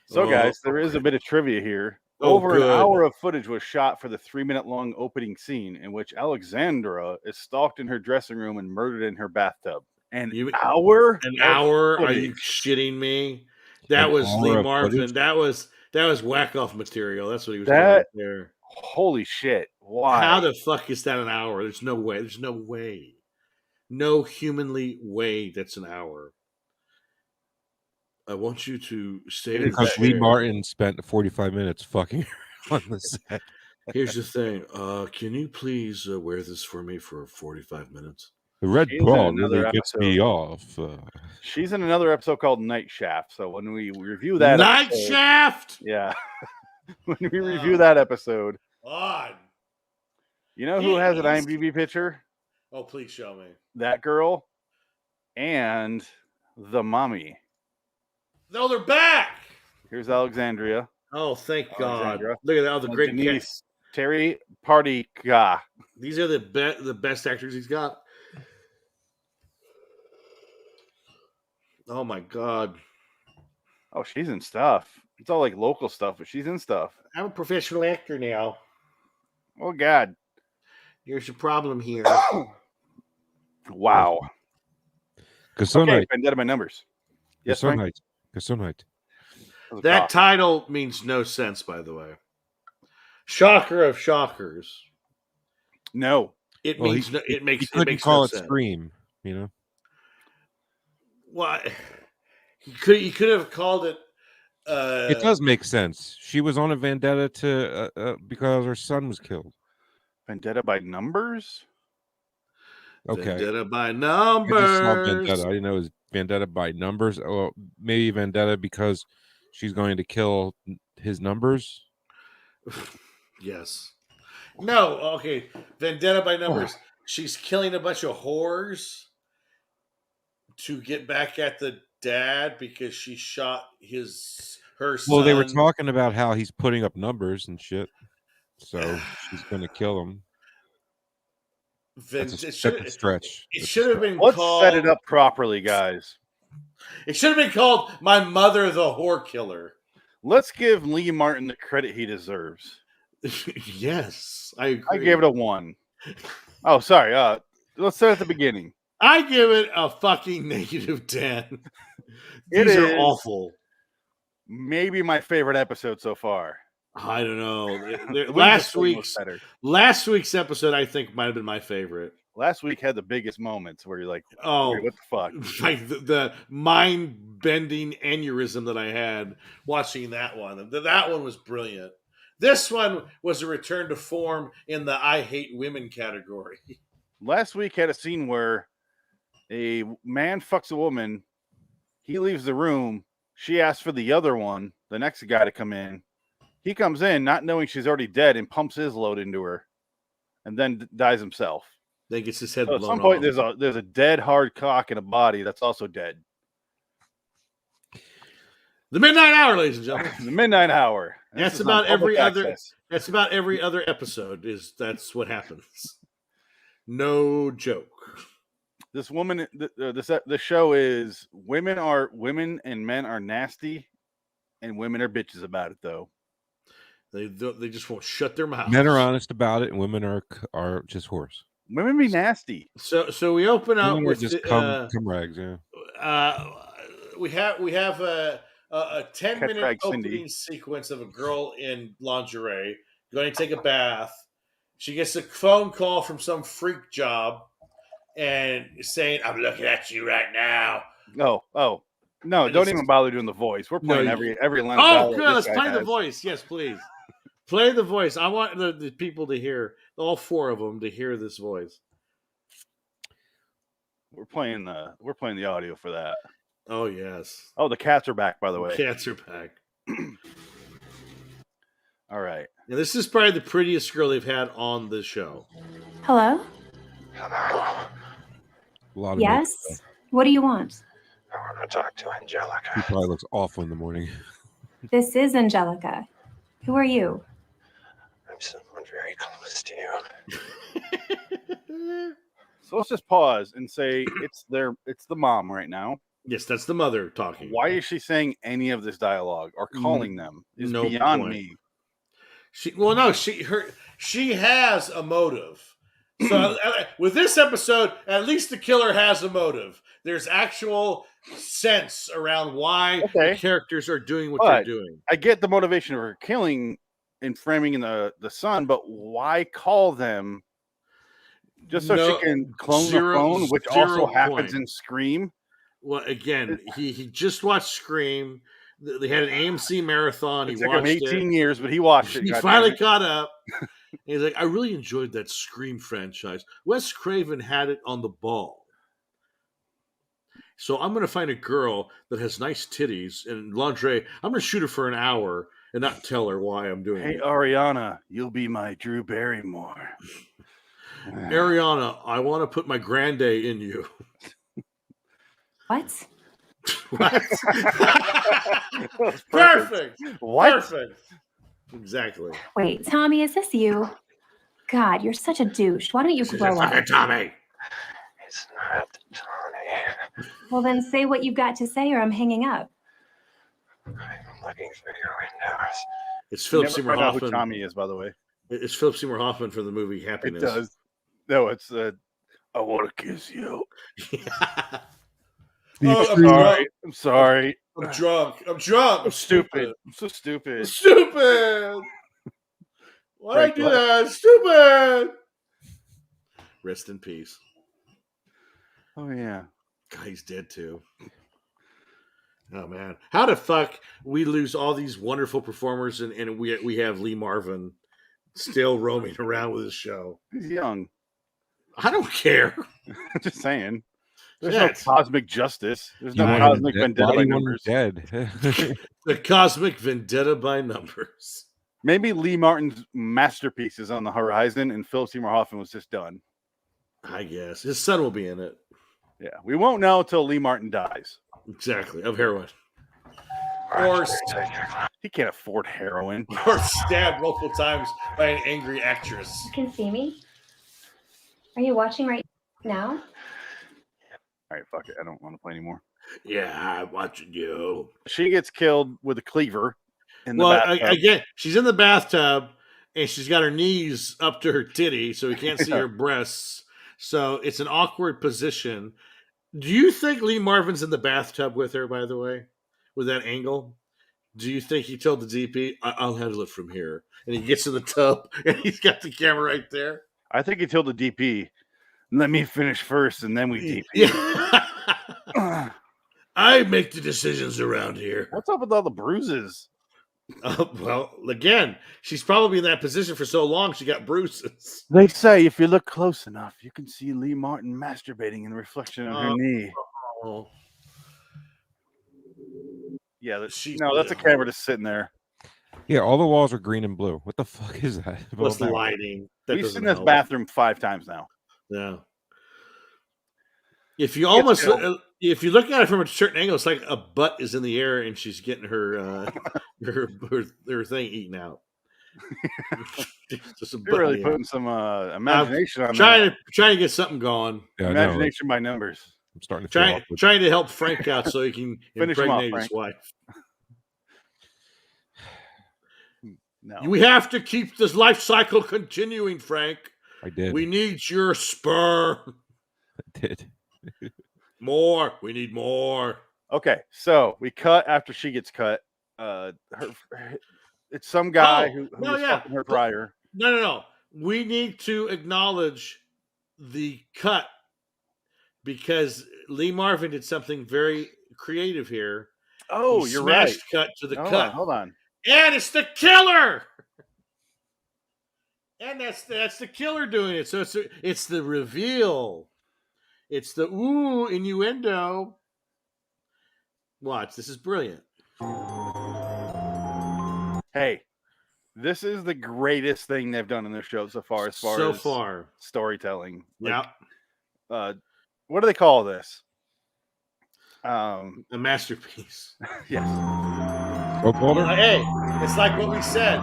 [SPEAKER 1] So, guys, there is a bit of trivia here. Over an hour of footage was shot for the 3-minute-long opening scene in which Alexandra is stalked in her dressing room and murdered in her bathtub. An hour?
[SPEAKER 2] An hour? Are you shitting me? That was Lee Marvin. That was whack off material. That's what he was doing right there.
[SPEAKER 1] Holy shit. Why?
[SPEAKER 2] How the fuck is that an hour? There's no way. There's no way. No humanly way that's an hour. I want you to say it.
[SPEAKER 6] Because Lee Martin spent 45 minutes fucking on the set.
[SPEAKER 2] Here's the thing. Can you please wear this for me for 45 minutes?
[SPEAKER 6] The red ball really gets me off.
[SPEAKER 1] She's in another episode called Night Shaft. So when we review that
[SPEAKER 2] Night Shaft!
[SPEAKER 1] Yeah. When we review that episode.
[SPEAKER 2] Odd.
[SPEAKER 1] You know who has an IMDb picture?
[SPEAKER 2] Oh, please show me.
[SPEAKER 1] That girl and the mommy.
[SPEAKER 2] No, they're back.
[SPEAKER 1] Here's Alexandria.
[SPEAKER 2] Oh, thank God! Look at that. The great
[SPEAKER 1] Denise, Terry Partika.
[SPEAKER 2] These are the best actors he's got. Oh my God!
[SPEAKER 1] Oh, she's in stuff. It's all like local stuff, but she's in stuff.
[SPEAKER 2] I'm a professional actor now.
[SPEAKER 1] Oh God!
[SPEAKER 2] There's a problem here.
[SPEAKER 1] Wow.
[SPEAKER 6] Okay,
[SPEAKER 1] Vendetta by numbers. Yes, Frank?
[SPEAKER 2] That title means no sense, by the way. Shocker of shockers.
[SPEAKER 1] No,
[SPEAKER 2] it means no. It makes.
[SPEAKER 6] You couldn't
[SPEAKER 2] it makes
[SPEAKER 6] call
[SPEAKER 2] no
[SPEAKER 6] it
[SPEAKER 2] sense.
[SPEAKER 6] Scream. You know.
[SPEAKER 2] Why? He could have called it.
[SPEAKER 6] It does make sense. She was on a vendetta because her son was killed.
[SPEAKER 1] Vendetta by numbers.
[SPEAKER 6] Okay.
[SPEAKER 2] Vendetta by numbers.
[SPEAKER 6] I just saw Vendetta. I didn't know it was Vendetta by numbers. Or maybe Vendetta because she's going to kill his numbers.
[SPEAKER 2] Yes. No. Okay. Vendetta by numbers. She's killing a bunch of whores to get back at the dad because she shot her son.
[SPEAKER 6] Well, they were talking about how he's putting up numbers and shit. So she's going to kill him. That's a stretch.
[SPEAKER 2] It should have been
[SPEAKER 1] Let's
[SPEAKER 2] called.
[SPEAKER 1] set it up properly, guys.
[SPEAKER 2] It should have been called "My Mother, the Whore Killer."
[SPEAKER 1] Let's give Lee Martin the credit he deserves.
[SPEAKER 2] Yes, I agree.
[SPEAKER 1] I gave it a 1. Oh, sorry. Let's start at the beginning.
[SPEAKER 2] I give it a fucking -10. These are awful.
[SPEAKER 1] Maybe my favorite episode so far.
[SPEAKER 2] I don't know. Last week's episode, I think, might have been my favorite.
[SPEAKER 1] Last week had the biggest moments where you're like,
[SPEAKER 2] "Oh,
[SPEAKER 1] what the fuck!"
[SPEAKER 2] Like the mind-bending aneurysm that I had watching that one. That one was brilliant. This one was a return to form in the "I hate women" category.
[SPEAKER 1] Last week had a scene where a man fucks a woman. He leaves the room. She asks for the other one, the next guy, to come in. He comes in not knowing she's already dead and pumps his load into her and then dies himself.
[SPEAKER 2] Then gets his head blown off.
[SPEAKER 1] At some point, there's a dead hard cock in a body that's also dead.
[SPEAKER 2] The Midnight Hour, ladies and gentlemen.
[SPEAKER 1] The Midnight Hour.
[SPEAKER 2] That's about every other. That's about every other episode. That's what happens. No joke.
[SPEAKER 1] This woman, the show is women and men are nasty, and women are bitches about it though.
[SPEAKER 2] They just won't shut their mouths.
[SPEAKER 6] Men are honest about it, and women are just whores.
[SPEAKER 1] Women be nasty.
[SPEAKER 2] So we open up with
[SPEAKER 6] just cum rags. Yeah.
[SPEAKER 2] We have a 10-minute opening sequence of a girl in lingerie going to take a bath. She gets a phone call from some freak job and saying, "I'm looking at you right now."
[SPEAKER 1] Oh. No, don't even bother doing the voice. We're playing every line.
[SPEAKER 2] Oh, good. Let's play the voice. Yes, please. Play the voice. I want the people to hear, all four of them to hear this voice.
[SPEAKER 1] We're playing the audio for that.
[SPEAKER 2] Oh, yes.
[SPEAKER 1] Oh, the cats are back, by the way.
[SPEAKER 2] Cats are back.
[SPEAKER 1] All right.
[SPEAKER 2] Now, this is probably the prettiest girl they've had on the show.
[SPEAKER 20] Hello? Yes? What do you want?
[SPEAKER 10] I want to talk to Angelica.
[SPEAKER 6] He probably looks awful in the morning.
[SPEAKER 20] This is Angelica. Who are you?
[SPEAKER 10] I'm someone very close to you.
[SPEAKER 1] So let's just pause and say it's the mom right now.
[SPEAKER 2] Yes, that's the mother talking.
[SPEAKER 1] Why is she saying any of this dialogue or calling them? Is
[SPEAKER 2] no
[SPEAKER 1] beyond
[SPEAKER 2] point.
[SPEAKER 1] me.
[SPEAKER 2] She has a motive. So with this episode, at least the killer has a motive. There's actual sense around why the characters are doing what they're doing.
[SPEAKER 1] I get the motivation of her killing and framing in the son, but why call them just so she can clone the phone, which also happens in Scream?
[SPEAKER 2] Well, again, he just watched Scream. They had an AMC marathon.
[SPEAKER 1] It took him 18 years, but he watched it.
[SPEAKER 2] He finally caught up. He's like, I really enjoyed that Scream franchise. Wes Craven had it on the ball. So I'm going to find a girl that has nice titties and lingerie. I'm going to shoot her for an hour and not tell her why I'm doing it.
[SPEAKER 1] Hey, Ariana, you'll be my Drew Barrymore.
[SPEAKER 2] Ariana, I want to put my grande in you.
[SPEAKER 20] What?
[SPEAKER 2] What?
[SPEAKER 1] Perfect. What?
[SPEAKER 2] Perfect. Exactly.
[SPEAKER 20] Wait, Tommy, is this you? God, you're such a douche. Why don't you grow up?
[SPEAKER 2] Tommy.
[SPEAKER 10] It's not Tommy.
[SPEAKER 20] Well, then say what you've got to say or I'm hanging up.
[SPEAKER 10] I'm looking through your windows.
[SPEAKER 2] It's Philip Seymour Hoffman.
[SPEAKER 1] Who Tommy is, by the way.
[SPEAKER 2] It's Philip Seymour Hoffman from the movie Happiness.
[SPEAKER 1] It does. No, it's I want to kiss you. I'm sorry.
[SPEAKER 2] I'm drunk. I'm
[SPEAKER 1] stupid. I'm so stupid.
[SPEAKER 2] Stupid. Why did I do that? Stupid. Rest in peace.
[SPEAKER 1] Oh yeah.
[SPEAKER 2] God, he's dead too. Oh man, how the fuck we lose all these wonderful performers and we have Lee Marvin still roaming around with his show.
[SPEAKER 1] He's young.
[SPEAKER 2] I don't care.
[SPEAKER 1] I'm just saying. There's no cosmic justice. There's no cosmic vendetta by numbers.
[SPEAKER 6] Dead.
[SPEAKER 2] The cosmic vendetta by numbers.
[SPEAKER 1] Maybe Lee Martin's masterpiece is on the horizon, and Philip Seymour Hoffman was just done.
[SPEAKER 2] I guess his son will be in it.
[SPEAKER 1] Yeah, we won't know until Lee Martin dies.
[SPEAKER 2] Exactly, of heroin.
[SPEAKER 1] Or he can't afford heroin.
[SPEAKER 2] Or stabbed multiple times by an angry actress.
[SPEAKER 20] You can see me. Are you watching right now?
[SPEAKER 1] All right, fuck it. I don't want to play anymore.
[SPEAKER 2] Yeah, I'm watching you.
[SPEAKER 1] She gets killed with a cleaver in the bathtub.
[SPEAKER 2] Again, she's in the bathtub and she's got her knees up to her titty, so we can't see her breasts. So it's an awkward position. Do you think Lee Marvin's in the bathtub with her, by the way, with that angle? Do you think he told the DP, I'll handle it from here? And he gets in the tub and he's got the camera right there?
[SPEAKER 1] I think he told the DP, let me finish first and then we DP.
[SPEAKER 2] Yeah. I make the decisions around here.
[SPEAKER 1] What's up with all the bruises?
[SPEAKER 2] Well, again, she's probably in that position for so long she got bruises.
[SPEAKER 1] They say if you look close enough, you can see Lee Martin masturbating in the reflection of her knee. Yeah, that's a camera just sitting there.
[SPEAKER 6] Yeah, all the walls are green and blue. What the fuck is that?
[SPEAKER 2] What's the lighting?
[SPEAKER 1] We've seen this bathroom 5 times now.
[SPEAKER 2] Yeah. If you look at it from a certain angle, it's like a butt is in the air and she's getting her her thing eaten out.
[SPEAKER 1] Just You're really putting some imagination on
[SPEAKER 2] trying to get something going.
[SPEAKER 1] Yeah, imagination by numbers.
[SPEAKER 6] I'm starting to
[SPEAKER 2] trying to help Frank out so he can impregnate his wife.
[SPEAKER 1] No.
[SPEAKER 2] We have to keep this life cycle continuing, Frank.
[SPEAKER 6] I did.
[SPEAKER 2] We need your sperm.
[SPEAKER 6] I did.
[SPEAKER 2] More. We need more.
[SPEAKER 1] Okay, so we cut after she gets cut. It's some guy who was fucking her prior.
[SPEAKER 2] No. We need to acknowledge the cut because Lee Marvin did something very creative here.
[SPEAKER 1] Oh, you're right.
[SPEAKER 2] Cut to the cut.
[SPEAKER 1] Hold on.
[SPEAKER 2] And it's the killer. And that's the killer doing it. So it's the reveal. It's the innuendo. Watch, this is brilliant.
[SPEAKER 1] Hey, this is the greatest thing they've done in this show so far as storytelling.
[SPEAKER 2] Yeah.
[SPEAKER 1] What do they call this?
[SPEAKER 2] A masterpiece.
[SPEAKER 1] Yes.
[SPEAKER 2] Hey, it's like what we said.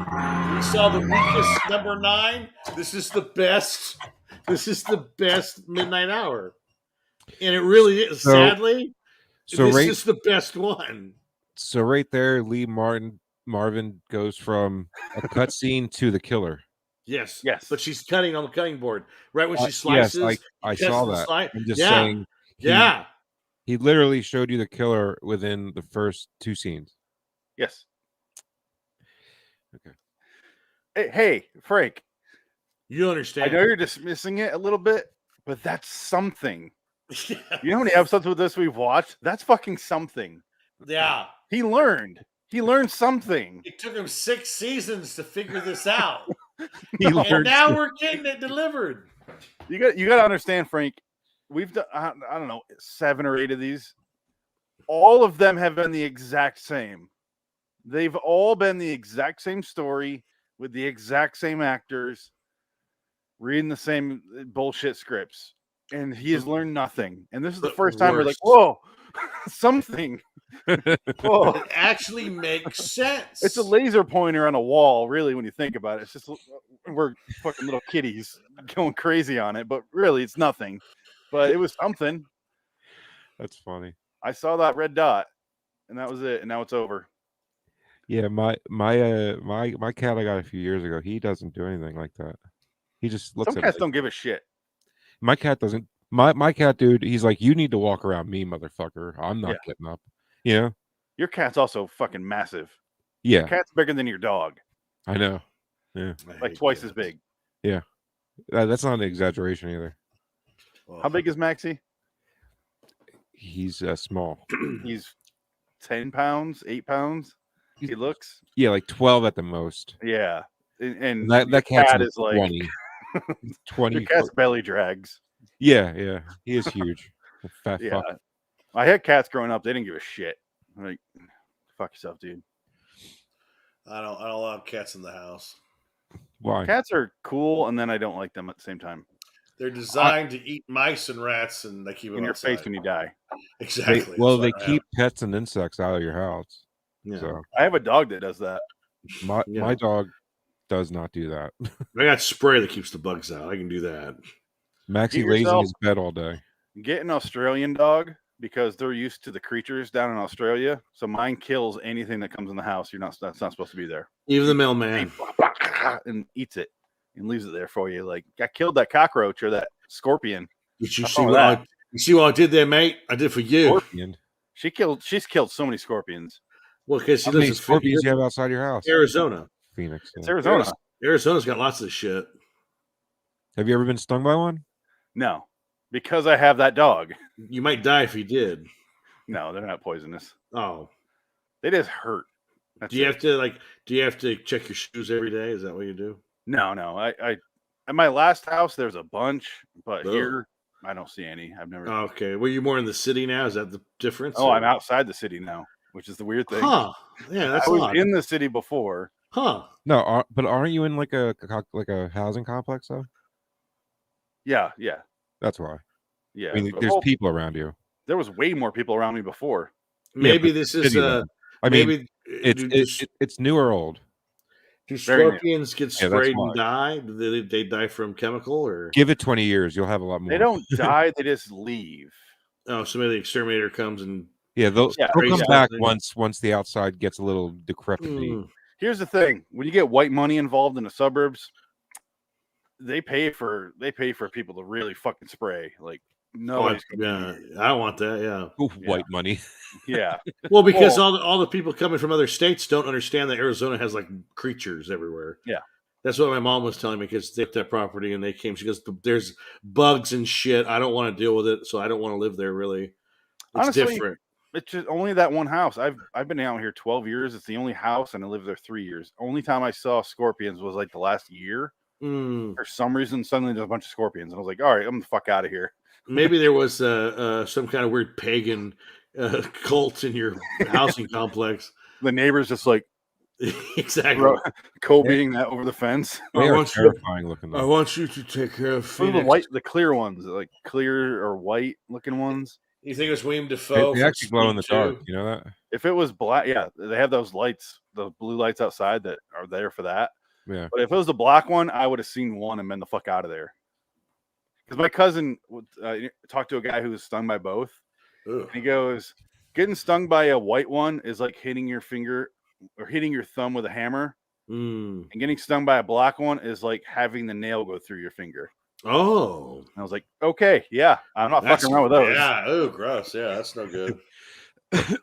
[SPEAKER 2] We saw the weakest number 9. This is the best. This is the best midnight hour. And it really is. Sadly, this is the best one.
[SPEAKER 6] So right there, Lee Marvin goes from a cutscene to the killer.
[SPEAKER 2] Yes. But she's cutting on the cutting board. Right when she slices.
[SPEAKER 6] Yes, I saw that. I'm just saying. He literally showed you the killer within the first 2 scenes.
[SPEAKER 1] Yes. Okay. Hey, Frank.
[SPEAKER 2] You understand.
[SPEAKER 1] I know you're dismissing it a little bit, but that's something. You know how many episodes with this we've watched? That's fucking something.
[SPEAKER 2] Yeah.
[SPEAKER 1] He learned something.
[SPEAKER 2] It took him 6 seasons to figure this out.
[SPEAKER 1] And
[SPEAKER 2] now we're getting it delivered.
[SPEAKER 1] You got to understand, Frank. We've done, I don't know, 7 or 8 of these. All of them have been the exact same. They've all been the exact same story with the exact same actors, reading the same bullshit scripts. And he has learned nothing. And this is the first time we're like, whoa, something. Whoa.
[SPEAKER 2] It actually makes sense.
[SPEAKER 1] It's a laser pointer on a wall, really, when you think about it. It's just, we're fucking little kitties going crazy on it. But really, it's nothing. But it was something.
[SPEAKER 6] That's funny.
[SPEAKER 1] I saw that red dot, and that was it. And now it's over.
[SPEAKER 6] Yeah, my cat I got a few years ago, he doesn't do anything like that. He just looks
[SPEAKER 1] Some
[SPEAKER 6] at
[SPEAKER 1] cats
[SPEAKER 6] it.
[SPEAKER 1] don't give a shit.
[SPEAKER 6] My cat doesn't. My cat, dude, he's like, you need to walk around me, motherfucker. I'm not getting up. You know?
[SPEAKER 1] Your cat's also fucking massive.
[SPEAKER 6] Yeah.
[SPEAKER 1] Your cat's bigger than your dog.
[SPEAKER 6] I know. Yeah.
[SPEAKER 1] Like twice as big.
[SPEAKER 6] Yeah. That's not an exaggeration either.
[SPEAKER 1] How big is Maxie?
[SPEAKER 6] He's small.
[SPEAKER 1] He's 10 pounds, 8 pounds. He looks.
[SPEAKER 6] Yeah, like 12 at the most.
[SPEAKER 1] Yeah. And
[SPEAKER 6] that cat's
[SPEAKER 1] cat is like
[SPEAKER 6] 20. 20.
[SPEAKER 1] Your cat's belly drags.
[SPEAKER 6] Yeah. He is huge. Fat fuck.
[SPEAKER 1] I had cats growing up. They didn't give a shit. Like, fuck yourself, dude.
[SPEAKER 2] I don't allow cats in the house.
[SPEAKER 6] Why?
[SPEAKER 1] Cats are cool, and then I don't like them at the same time.
[SPEAKER 2] They're designed to eat mice and rats, and they keep them
[SPEAKER 1] in your
[SPEAKER 2] outside.
[SPEAKER 1] face when you die.
[SPEAKER 2] Exactly.
[SPEAKER 6] They keep pets and insects out of your house.
[SPEAKER 2] Yeah.
[SPEAKER 6] So
[SPEAKER 1] I have a dog that does that.
[SPEAKER 6] My dog does not do that.
[SPEAKER 2] I got spray that keeps the bugs out. I can do that.
[SPEAKER 6] Maxie lays in his bed all day.
[SPEAKER 1] Get an Australian dog because they're used to the creatures down in Australia. So mine kills anything that comes in the house. That's not supposed to be there.
[SPEAKER 2] Even the mailman.
[SPEAKER 1] And eats it and leaves it there for you. Like, I killed that cockroach or that scorpion.
[SPEAKER 2] Did you see what I did there, mate? I did for you.
[SPEAKER 6] Scorpion.
[SPEAKER 1] She's killed so many scorpions.
[SPEAKER 2] Well, because
[SPEAKER 6] how many scorpions you have outside your house?
[SPEAKER 2] Arizona.
[SPEAKER 6] Phoenix.
[SPEAKER 1] It's Arizona.
[SPEAKER 2] Arizona's got lots of shit.
[SPEAKER 6] Have you ever been stung by one?
[SPEAKER 1] No, because I have that dog.
[SPEAKER 2] You might die if you did.
[SPEAKER 1] No, they're not poisonous.
[SPEAKER 2] Oh,
[SPEAKER 1] they just hurt.
[SPEAKER 2] Do you have to check your shoes every day? Is that what you do?
[SPEAKER 1] No. I at my last house there's a bunch, but here I don't see any. I've never.
[SPEAKER 2] Okay, well, you're more in the city now. Is that the difference?
[SPEAKER 1] Oh, I'm outside the city now, which is the weird thing.
[SPEAKER 2] Huh? Yeah, that's
[SPEAKER 1] I was
[SPEAKER 2] odd.
[SPEAKER 1] in the city before.
[SPEAKER 2] Huh?
[SPEAKER 6] No, but aren't you in like a housing complex though?
[SPEAKER 1] Yeah.
[SPEAKER 6] That's why.
[SPEAKER 1] Yeah,
[SPEAKER 6] I mean, there's people around you.
[SPEAKER 1] There was way more people around me before.
[SPEAKER 2] Maybe this is.
[SPEAKER 6] I mean, it's new or old.
[SPEAKER 2] Do scorpions get sprayed and die? Do they die from chemical or?
[SPEAKER 6] Give it 20 years, you'll have a lot more.
[SPEAKER 1] They don't die; they just leave.
[SPEAKER 2] Oh, so maybe the exterminator comes and
[SPEAKER 6] they'll come back once the outside gets a little decrepit.
[SPEAKER 1] Here's the thing: when you get white money involved in the suburbs, they pay for people to really fucking spray. Like Nobody's
[SPEAKER 2] I want that. Yeah,
[SPEAKER 6] white money.
[SPEAKER 1] Yeah.
[SPEAKER 2] Well, because all the people coming from other states don't understand that Arizona has like creatures everywhere.
[SPEAKER 1] Yeah.
[SPEAKER 2] That's what my mom was telling me because they have that property and they came. She goes, "There's bugs and shit. I don't want to deal with it, so I don't want to live there. Really, it's
[SPEAKER 1] Honestly,
[SPEAKER 2] different."
[SPEAKER 1] It's just only that one house. I've been out here 12 years. It's the only house, and I lived there 3 years. Only time I saw scorpions was like the last year. For some reason, suddenly there's a bunch of scorpions, and I was like, "All right, I'm the fuck out of here."
[SPEAKER 2] Maybe there was some kind of weird pagan cult in your housing complex.
[SPEAKER 1] The neighbors just like
[SPEAKER 2] exactly
[SPEAKER 1] Kobeing that over the fence.
[SPEAKER 6] They are terrifying looking.
[SPEAKER 2] I want you to take care of
[SPEAKER 1] Phoenix. The clear ones, like clear or white looking ones.
[SPEAKER 2] You think it was William Dafoe?
[SPEAKER 6] They actually glow in the dark. You know that?
[SPEAKER 1] If it was black, yeah, they have those lights, the blue lights outside that are there for that.
[SPEAKER 6] Yeah.
[SPEAKER 1] But if it was the black one, I would have seen one and been the fuck out of there. Because my cousin talked to a guy who was stung by both. And he goes, getting stung by a white one is like hitting your finger or hitting your thumb with a hammer. And getting stung by a black one is like having the nail go through your finger.
[SPEAKER 2] Oh.
[SPEAKER 1] And I was like, okay, yeah, I'm not fucking around with those.
[SPEAKER 2] Yeah, oh, gross. Yeah, that's no good.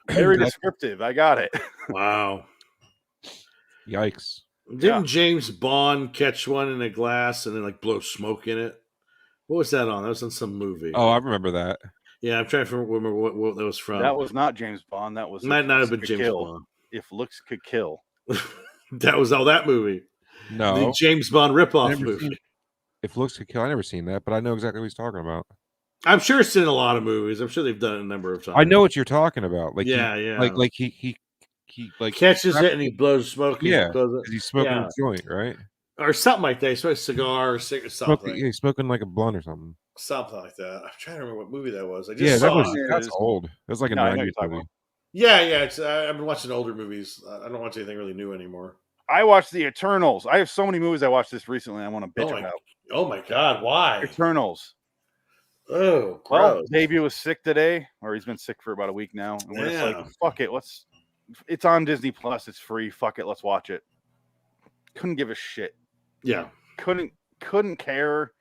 [SPEAKER 1] Very descriptive. I got it.
[SPEAKER 2] Wow.
[SPEAKER 6] Yikes.
[SPEAKER 2] Didn't James Bond catch one in a glass and then like blow smoke in it? What was that on? That was in some movie.
[SPEAKER 6] Oh, I remember that.
[SPEAKER 2] Yeah, I'm trying to remember what that was from.
[SPEAKER 1] That was not James Bond. That was
[SPEAKER 2] might not have been James Bond.
[SPEAKER 1] If looks could kill.
[SPEAKER 2] That was all that movie.
[SPEAKER 6] No.
[SPEAKER 2] The James Bond ripoff movie.
[SPEAKER 6] If looks could kill, I never seen that, but I know exactly what he's talking about.
[SPEAKER 2] I'm sure it's in a lot of movies. I'm sure they've done it a number of times.
[SPEAKER 6] I know what you're talking about. Like
[SPEAKER 2] yeah.
[SPEAKER 6] Like he like
[SPEAKER 2] catches it and he blows smoke.
[SPEAKER 6] Yeah, because he's smoking a joint, right?
[SPEAKER 2] Or something like that. He smokes a cigar or something.
[SPEAKER 6] He's smoking like a blunt or something.
[SPEAKER 2] Something like that. I'm trying to remember what movie that was.
[SPEAKER 6] That's old. It was like a 90s movie.
[SPEAKER 2] Yeah. I've been watching older movies. I don't watch anything really new anymore.
[SPEAKER 1] I watched the Eternals. I have so many movies I watched this recently. I want to bitch about.
[SPEAKER 2] Oh my god! Why
[SPEAKER 1] Eternals?
[SPEAKER 2] Oh, gross.
[SPEAKER 1] Well, Davey was sick today, or he's been sick for about a week now. And we're just like, fuck it. It's on Disney Plus. It's free. Fuck it. Let's watch it. Couldn't give a shit.
[SPEAKER 2] Yeah.
[SPEAKER 1] Couldn't care.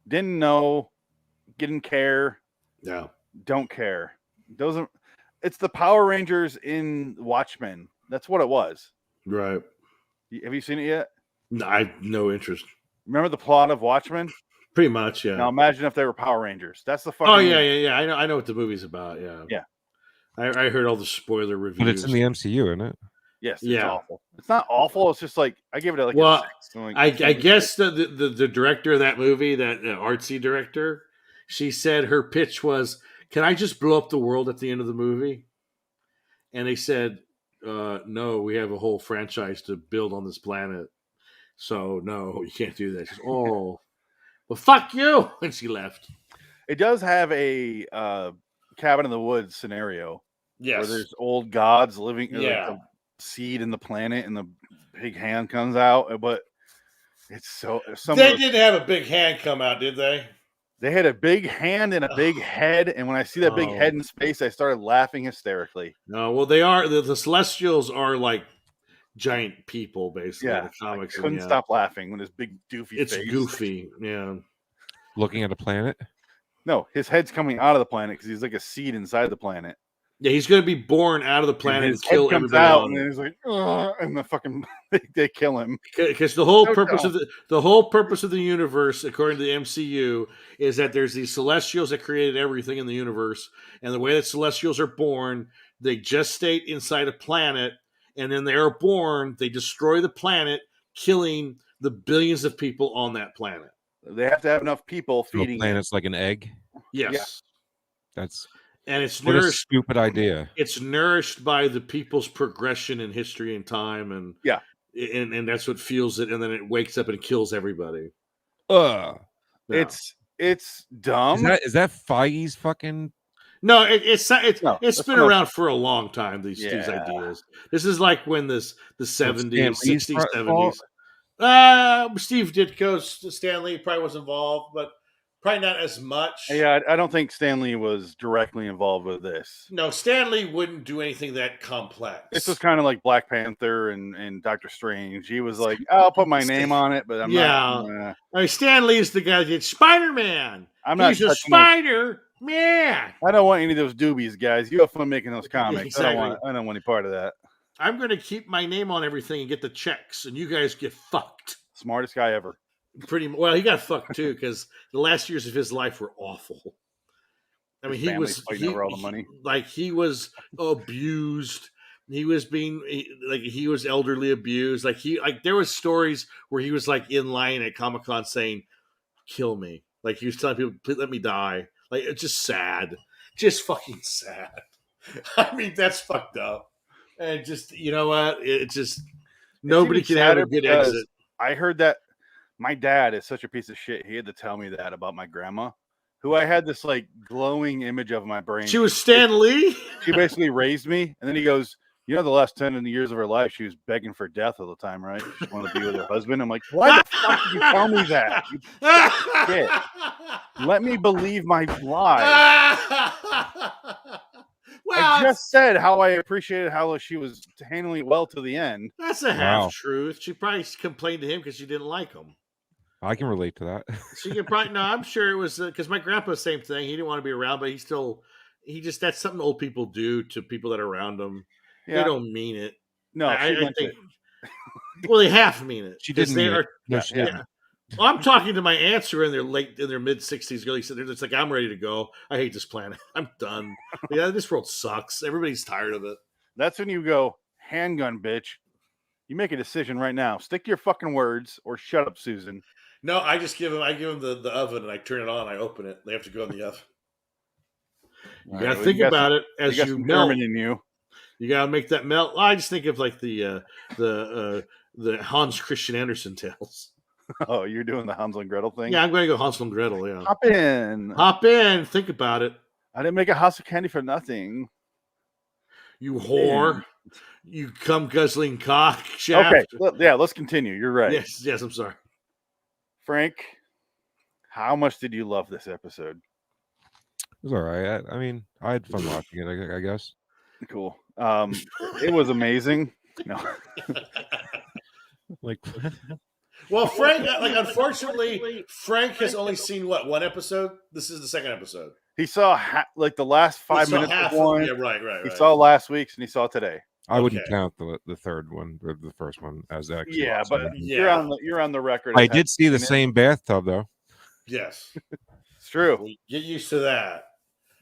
[SPEAKER 1] Didn't know. Didn't care.
[SPEAKER 2] Yeah.
[SPEAKER 1] Don't care. It's the Power Rangers in Watchmen. That's what it was.
[SPEAKER 2] Right.
[SPEAKER 1] Have you seen it yet?
[SPEAKER 2] No, I have no interest.
[SPEAKER 1] Remember the plot of Watchmen?
[SPEAKER 2] Pretty much, yeah.
[SPEAKER 1] Now imagine if they were Power Rangers. That's the fucking.
[SPEAKER 2] Oh yeah. I know what the movie's about. Yeah.
[SPEAKER 1] Yeah.
[SPEAKER 2] I heard all the spoiler reviews.
[SPEAKER 6] But it's in the MCU, isn't it?
[SPEAKER 1] Yes. It's awful. It's not awful. It's just like I give it like a 6. Like,
[SPEAKER 2] I guess the director of that movie, that artsy director, she said her pitch was, "Can I just blow up the world at the end of the movie?" And they said, "No, we have a whole franchise to build on this planet, so no, you can't do that." She goes, "Oh, well, fuck you," and she left.
[SPEAKER 1] It does have a cabin in the woods scenario.
[SPEAKER 2] Yes.
[SPEAKER 1] Where there's old gods living. Yeah. Like the seed in the planet, and the big hand comes out, but it's so.
[SPEAKER 2] They didn't have a big hand come out, did they?
[SPEAKER 1] They had a big hand and a big head, and when I see that big head in space, I started laughing hysterically.
[SPEAKER 2] No, well, they are the Celestials are like giant people, basically.
[SPEAKER 1] Yeah,
[SPEAKER 2] in the comics.
[SPEAKER 1] I couldn't stop laughing when his big doofy.
[SPEAKER 2] It's
[SPEAKER 1] face.
[SPEAKER 2] goofy, yeah.
[SPEAKER 6] Looking at a planet.
[SPEAKER 1] No, his head's coming out of the planet because he's like a seed inside the planet.
[SPEAKER 2] Yeah, he's going to be born out of the planet and kill everybody
[SPEAKER 1] out,
[SPEAKER 2] on
[SPEAKER 1] and he's like, and the fucking they kill him
[SPEAKER 2] because the whole purpose of the whole purpose of the universe, according to the MCU, is that there's these Celestials that created everything in the universe, and the way that Celestials are born, they gestate inside a planet, and then they are born. They destroy the planet, killing the billions of people on that planet.
[SPEAKER 1] They have to have enough people feeding.
[SPEAKER 6] The planet's like an egg.
[SPEAKER 2] Yes,
[SPEAKER 6] that's.
[SPEAKER 2] And it's
[SPEAKER 6] what
[SPEAKER 2] nourished.
[SPEAKER 6] A stupid idea.
[SPEAKER 2] It's nourished by the people's progression in history and time, and and that's what fuels it. And then it wakes up and kills everybody.
[SPEAKER 1] It's dumb.
[SPEAKER 6] Is that Feige's fucking?
[SPEAKER 2] No, it's been around for a long time. These ideas. This is like when the 70s, 60s, 70s. Steve Ditko, Stan Lee probably was involved, but. Probably not as much.
[SPEAKER 1] Yeah, I don't think Stan Lee was directly involved with this.
[SPEAKER 2] No, Stan Lee wouldn't do anything that complex.
[SPEAKER 1] This was kind of like Black Panther and Doctor Strange. He was like, I'll put my name on it, but I'm not.
[SPEAKER 2] I mean, Stan Lee's the guy that did Spider-Man.
[SPEAKER 1] I'm not
[SPEAKER 2] He's a spider. Man,
[SPEAKER 1] I don't want any of those doobies, guys. You have fun making those comics.
[SPEAKER 2] Exactly.
[SPEAKER 1] I don't want any part of that.
[SPEAKER 2] I'm going to keep my name on everything and get the checks, and you guys get fucked.
[SPEAKER 1] Smartest guy ever.
[SPEAKER 2] Well, he got fucked too because the last years of his life were awful. I mean,
[SPEAKER 1] His family's fighting over all the money.
[SPEAKER 2] He was abused. He was he was elderly abused. There was stories where he was like in line at Comic-Con saying, "Kill me." Like he was telling people, "Please let me die." Like it's just sad, just fucking sad. I mean, that's fucked up. And just you know what? It just nobody can have a good exit.
[SPEAKER 1] I heard that my dad is such a piece of shit. He had to tell me that about my grandma, who I had this like glowing image of in my brain.
[SPEAKER 2] She was Stan Lee.
[SPEAKER 1] She basically raised me, and then he goes, "You know, the last 10 years of her life, she was begging for death all the time, right? She just wanted to be with her husband." I'm like, "Why the fuck did you tell me that? You shit. Let me believe my lie." I just said how I appreciated how she was handling it well to the end.
[SPEAKER 2] That's a half truth. She probably complained to him because she didn't like him.
[SPEAKER 6] I can relate to that.
[SPEAKER 2] She could probably I'm sure it was because my grandpa, same thing. He didn't want to be around, but that's something old people do to people that are around them. Yeah. They don't mean it.
[SPEAKER 1] No,
[SPEAKER 2] I think. Well, they half mean it.
[SPEAKER 6] She didn't mean it. No, she didn't.
[SPEAKER 2] Well, I'm talking to my aunts who are in their mid-60s. Really, so it's like I'm ready to go. I hate this planet. I'm done. This world sucks. Everybody's tired of it.
[SPEAKER 1] That's when you go handgun, bitch. You make a decision right now. Stick to your fucking words, or shut up, Susan.
[SPEAKER 2] No, I just give them. I give them the oven, and I turn it on. I open it. They have to go in the oven. You got to think about it as you melt.
[SPEAKER 1] You
[SPEAKER 2] got to make that melt. I just think of like the Hans Christian Andersen tales.
[SPEAKER 1] Oh, you're doing the Hansel and Gretel thing?
[SPEAKER 2] Yeah, I'm going to go Hansel and Gretel, yeah.
[SPEAKER 1] Hop in.
[SPEAKER 2] Think about it.
[SPEAKER 1] I didn't make a house of candy for nothing.
[SPEAKER 2] You whore. You cum guzzling cock shaft.
[SPEAKER 1] Okay, yeah, let's continue. You're right.
[SPEAKER 2] Yes, I'm sorry.
[SPEAKER 1] Frank, how much did you love this episode?
[SPEAKER 6] It was all right. I mean, I had fun watching it, I guess.
[SPEAKER 1] Cool. It was amazing. No.
[SPEAKER 2] Well, Frank, unfortunately, Frank has only seen one episode? This is the second episode.
[SPEAKER 1] He saw the last 5 minutes of one.
[SPEAKER 2] Yeah, right.
[SPEAKER 1] He saw last week's and he saw today.
[SPEAKER 6] I wouldn't count the third one or the first one as actually.
[SPEAKER 1] Yeah, but you're on the record.
[SPEAKER 6] I did see the same bathtub though.
[SPEAKER 2] Yes,
[SPEAKER 1] it's true.
[SPEAKER 2] Get used to that.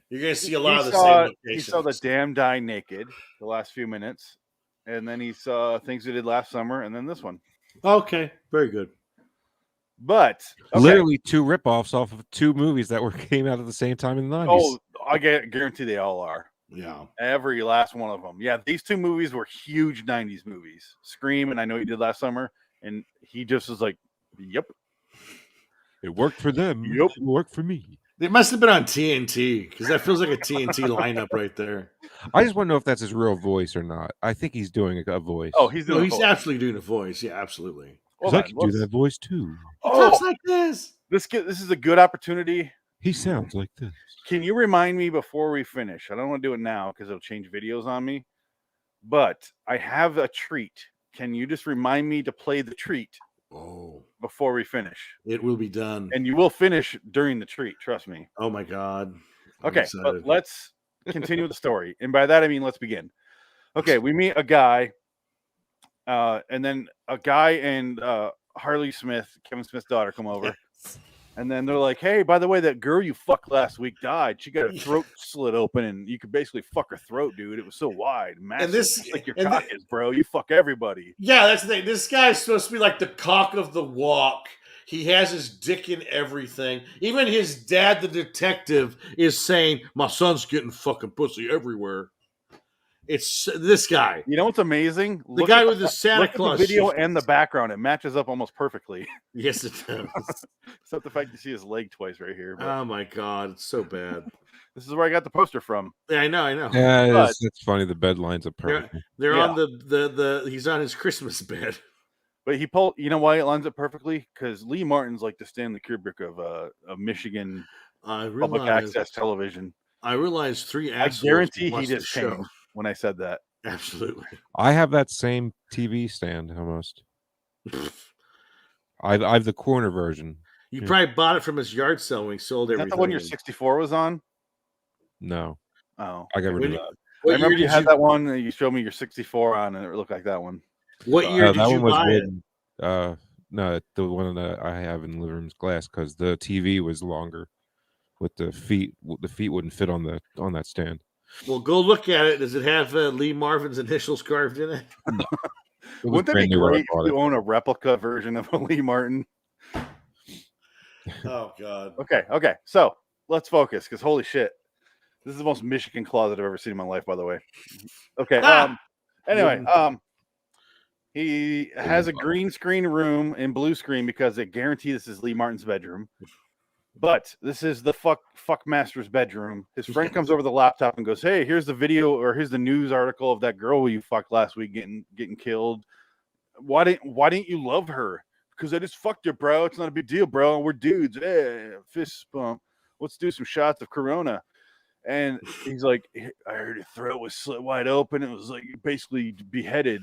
[SPEAKER 2] You're going to see a lot of the same locations.
[SPEAKER 1] He saw the damn die naked the last few minutes, and then he saw things we did last summer, and then this one.
[SPEAKER 2] Okay, very good.
[SPEAKER 1] But
[SPEAKER 6] literally 2 ripoffs off of 2 movies that came out at the same time in the 90s.
[SPEAKER 1] Oh, I guarantee they all are.
[SPEAKER 2] Yeah,
[SPEAKER 1] every last one of them. Yeah, these 2 movies were huge 90s movies. Scream, and I know you did last summer, and he just was like, "Yep,
[SPEAKER 6] it worked for them.
[SPEAKER 1] Yep,
[SPEAKER 6] it worked for me."
[SPEAKER 2] It must have been on TNT because that feels like a TNT lineup right there.
[SPEAKER 6] I just want to know if that's his real voice or not. I think he's doing a voice.
[SPEAKER 1] Oh, he's
[SPEAKER 2] absolutely doing a voice. Yeah, absolutely.
[SPEAKER 6] Well, I can do that voice too.
[SPEAKER 2] He talks like this.
[SPEAKER 1] This is a good opportunity.
[SPEAKER 6] He sounds like this.
[SPEAKER 1] Can you remind me before we finish? I don't want to do it now because it'll change videos on me. But I have a treat. Can you just remind me to play the treat? Before we finish.
[SPEAKER 2] It will be done.
[SPEAKER 1] And you will finish during the treat, trust me.
[SPEAKER 2] Oh my God.
[SPEAKER 1] Okay, but let's continue the story. And by that I mean let's begin. Okay, we meet a guy, and then a guy and Harley Smith, Kevin Smith's daughter, come over. And then they're like, "Hey, by the way, that girl you fucked last week died. She got her throat slit open, and you could basically fuck her throat, dude. It was so wide, massive. And this, like your cock is, bro. You fuck everybody."
[SPEAKER 2] Yeah, that's the thing. This guy's supposed to be like the cock of the walk. He has his dick in everything. Even his dad, the detective, is saying, "My son's getting fucking pussy everywhere." It's this guy.
[SPEAKER 1] You know what's amazing?
[SPEAKER 2] The guy with the Santa Claus
[SPEAKER 1] the video and the background. It matches up almost perfectly.
[SPEAKER 2] Yes, it does.
[SPEAKER 1] Except the fact you see his leg twice right here.
[SPEAKER 2] But... Oh my God, it's so bad.
[SPEAKER 1] This is where I got the poster from.
[SPEAKER 2] Yeah, I know.
[SPEAKER 6] Yeah, it's funny. The bed lines up perfectly.
[SPEAKER 2] They're on the he's on his Christmas bed.
[SPEAKER 1] But he pulled. You know why it lines up perfectly? Because Lee Martin's like the Stanley Kubrick of Michigan public access television.
[SPEAKER 2] I realized 3 assholes.
[SPEAKER 1] I guarantee he just came when I said that.
[SPEAKER 2] Absolutely.
[SPEAKER 6] I have that same TV stand almost. I have the corner version.
[SPEAKER 2] You probably bought it from his yard sale when he sold everything.
[SPEAKER 1] Is that the one your 64 was on?
[SPEAKER 6] No.
[SPEAKER 1] Oh,
[SPEAKER 6] I got rid of that.
[SPEAKER 1] I remember you had that one. You showed me your 64 on, and it looked like that one.
[SPEAKER 2] What year did
[SPEAKER 6] that
[SPEAKER 2] you
[SPEAKER 6] one was
[SPEAKER 2] buy it?
[SPEAKER 6] wooden. No, the one that I have in the living room's glass because the TV was longer. With the feet wouldn't fit on that stand.
[SPEAKER 2] Well, go look at it. Does it have Lee Marvin's initials carved in it?
[SPEAKER 6] No.
[SPEAKER 1] Wouldn't that be great if you own a replica version of a Lee Martin?
[SPEAKER 2] Oh God.
[SPEAKER 1] Okay. So let's focus, because holy shit, this is the most Michigan closet I've ever seen in my life. By the way. Okay. Anyway, he has a green screen room in blue screen because they guarantee this is Lee Martin's bedroom. But this is the fuck master's bedroom. His friend comes over the laptop and goes, "Hey, here's the video, or here's the news article of that girl you fucked last week getting killed. Why didn't you love her? Because I just fucked her, bro. It's not a big deal, bro. We're dudes. Hey, fist bump. Let's do some shots of Corona." And he's like, "I heard her throat was slit wide open. It was like basically beheaded."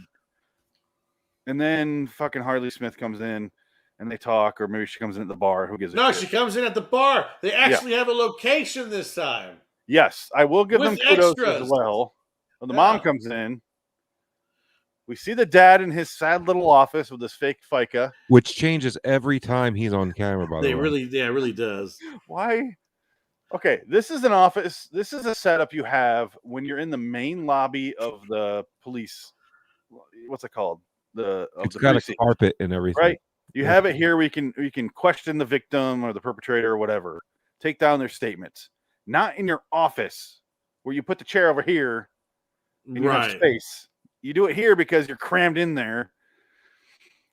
[SPEAKER 1] And then fucking Harley Smith comes in. And they talk, or maybe she comes in at the bar. Who gives a shit?
[SPEAKER 2] No, she comes in at the bar. They actually have a location this time.
[SPEAKER 1] Yes, I will give them kudos
[SPEAKER 2] extras.
[SPEAKER 1] as well. When the mom comes in, we see the dad in his sad little office with his fake FICA.
[SPEAKER 6] Which changes every time he's on camera, by the way.
[SPEAKER 2] It really does.
[SPEAKER 1] Why? Okay, this is an office. This is a setup you have when you're in the main lobby of the police. What's it called?
[SPEAKER 6] It's got a carpet and everything.
[SPEAKER 1] Right? You have it here. We can question the victim or the perpetrator or whatever. Take down their statements. Not in your office where you put the chair over here and you have space. You do it here because you're crammed in there.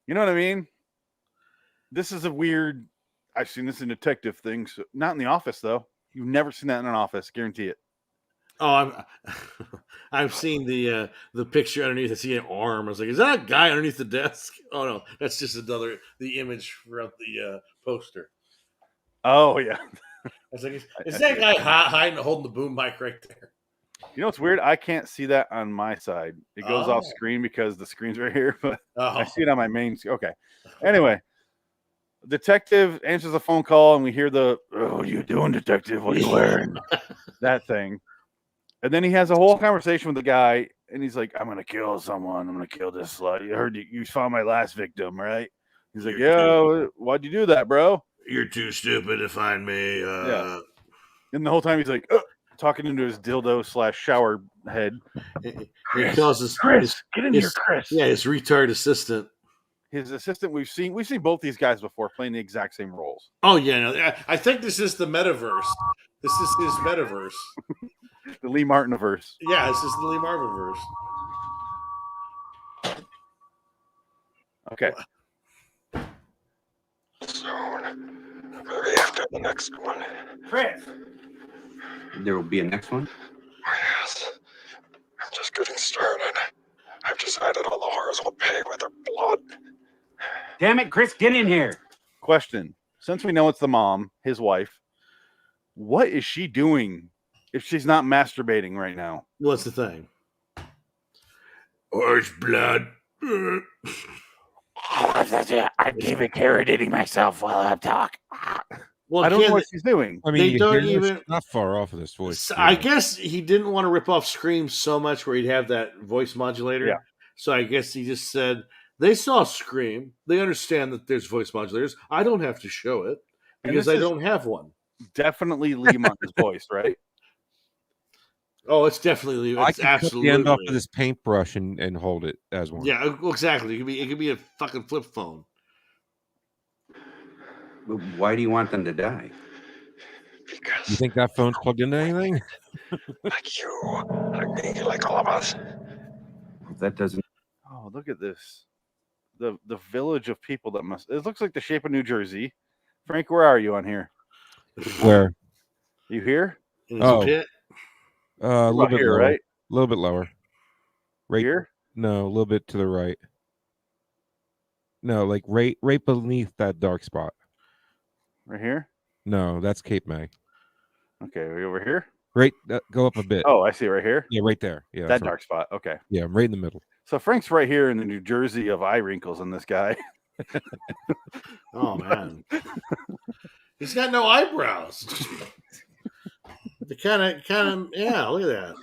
[SPEAKER 1] You know what I mean? This is a weird. I've seen this in detective things. Not in the office though. You've never seen that in an office. Guarantee it.
[SPEAKER 2] Oh, I've seen the picture underneath. I see an arm. I was like, is that a guy underneath the desk? Oh no, that's just the image from the poster.
[SPEAKER 1] Oh yeah.
[SPEAKER 2] I was like, is that guy hiding, holding the boom mic right there?
[SPEAKER 1] You know what's weird? I can't see that on my side. It goes off screen because the screen's right here, but I see it on my main. Okay. Anyway, detective answers a phone call, and we hear the, "Oh, what are you doing, detective? What are you wearing?" That thing. And then he has a whole conversation with the guy, and he's like, "I'm gonna kill someone. I'm gonna kill this slut. You heard you found my last victim, right?" He's like, "Yeah, why'd you do that, bro?
[SPEAKER 2] You're too stupid to find me."
[SPEAKER 1] Yeah. And the whole time he's like, talking into his dildo / shower head.
[SPEAKER 2] He calls his
[SPEAKER 1] Chris, get in here, Chris.
[SPEAKER 2] Yeah, his retard assistant.
[SPEAKER 1] His assistant. We've seen both these guys before playing the exact same roles.
[SPEAKER 2] Oh yeah, no, I think this is the metaverse. This is his metaverse.
[SPEAKER 1] The Lee Martin-verse.
[SPEAKER 2] Yeah, this is the Lee Martin-verse.
[SPEAKER 1] Okay.
[SPEAKER 10] Soon. Maybe after the next one.
[SPEAKER 13] Chris! There will be a next one?
[SPEAKER 10] Yes. I'm just getting started. I've decided all the whores will pay with their blood.
[SPEAKER 13] Damn it, Chris, get in here.
[SPEAKER 1] Question. Since we know it's the mom, his wife, what is she doing if she's not masturbating right now?
[SPEAKER 2] What's the thing? Horse blood.
[SPEAKER 3] I'm giving carrot eating myself while I'm talking.
[SPEAKER 2] Well,
[SPEAKER 1] I don't know what she's doing.
[SPEAKER 6] I mean,
[SPEAKER 2] they don't even
[SPEAKER 6] not far off of this voice.
[SPEAKER 2] I guess he didn't want to rip off Scream so much where he'd have that voice modulator.
[SPEAKER 1] Yeah.
[SPEAKER 2] So I guess he just said they saw Scream. They understand that there's voice modulators. I don't have to show it because I don't have one.
[SPEAKER 1] Definitely Lee Martin's voice, right?
[SPEAKER 2] Oh, it's definitely. It's
[SPEAKER 6] I can
[SPEAKER 2] absolutely.
[SPEAKER 6] cut the end off with this paintbrush and hold it as one.
[SPEAKER 2] Yeah, exactly. It could be a fucking flip phone.
[SPEAKER 13] But why do you want them to die?
[SPEAKER 10] Because
[SPEAKER 6] You think that phone's plugged into anything?
[SPEAKER 10] like you, like me, like all of us.
[SPEAKER 13] That doesn't.
[SPEAKER 1] Oh, look at this. The village of people that must. It looks like the shape of New Jersey. Frank, where are you on here?
[SPEAKER 6] Where?
[SPEAKER 1] You here?
[SPEAKER 6] Oh, a little bit
[SPEAKER 1] here,
[SPEAKER 6] lower.
[SPEAKER 1] right?
[SPEAKER 6] A little bit lower. Right
[SPEAKER 1] here?
[SPEAKER 6] No, a little bit to the right. No, like right beneath that dark spot.
[SPEAKER 1] Right here?
[SPEAKER 6] No, that's Cape May.
[SPEAKER 1] Okay, are we over here?
[SPEAKER 6] Right, go up a bit.
[SPEAKER 1] Oh, I see, right here.
[SPEAKER 6] Yeah, right there. Yeah,
[SPEAKER 1] that dark spot. Okay.
[SPEAKER 6] Yeah, I'm right in the middle.
[SPEAKER 1] So Frank's right here in the New Jersey of eye wrinkles in this guy.
[SPEAKER 2] Oh man, he's got no eyebrows. The kind of, yeah. Look at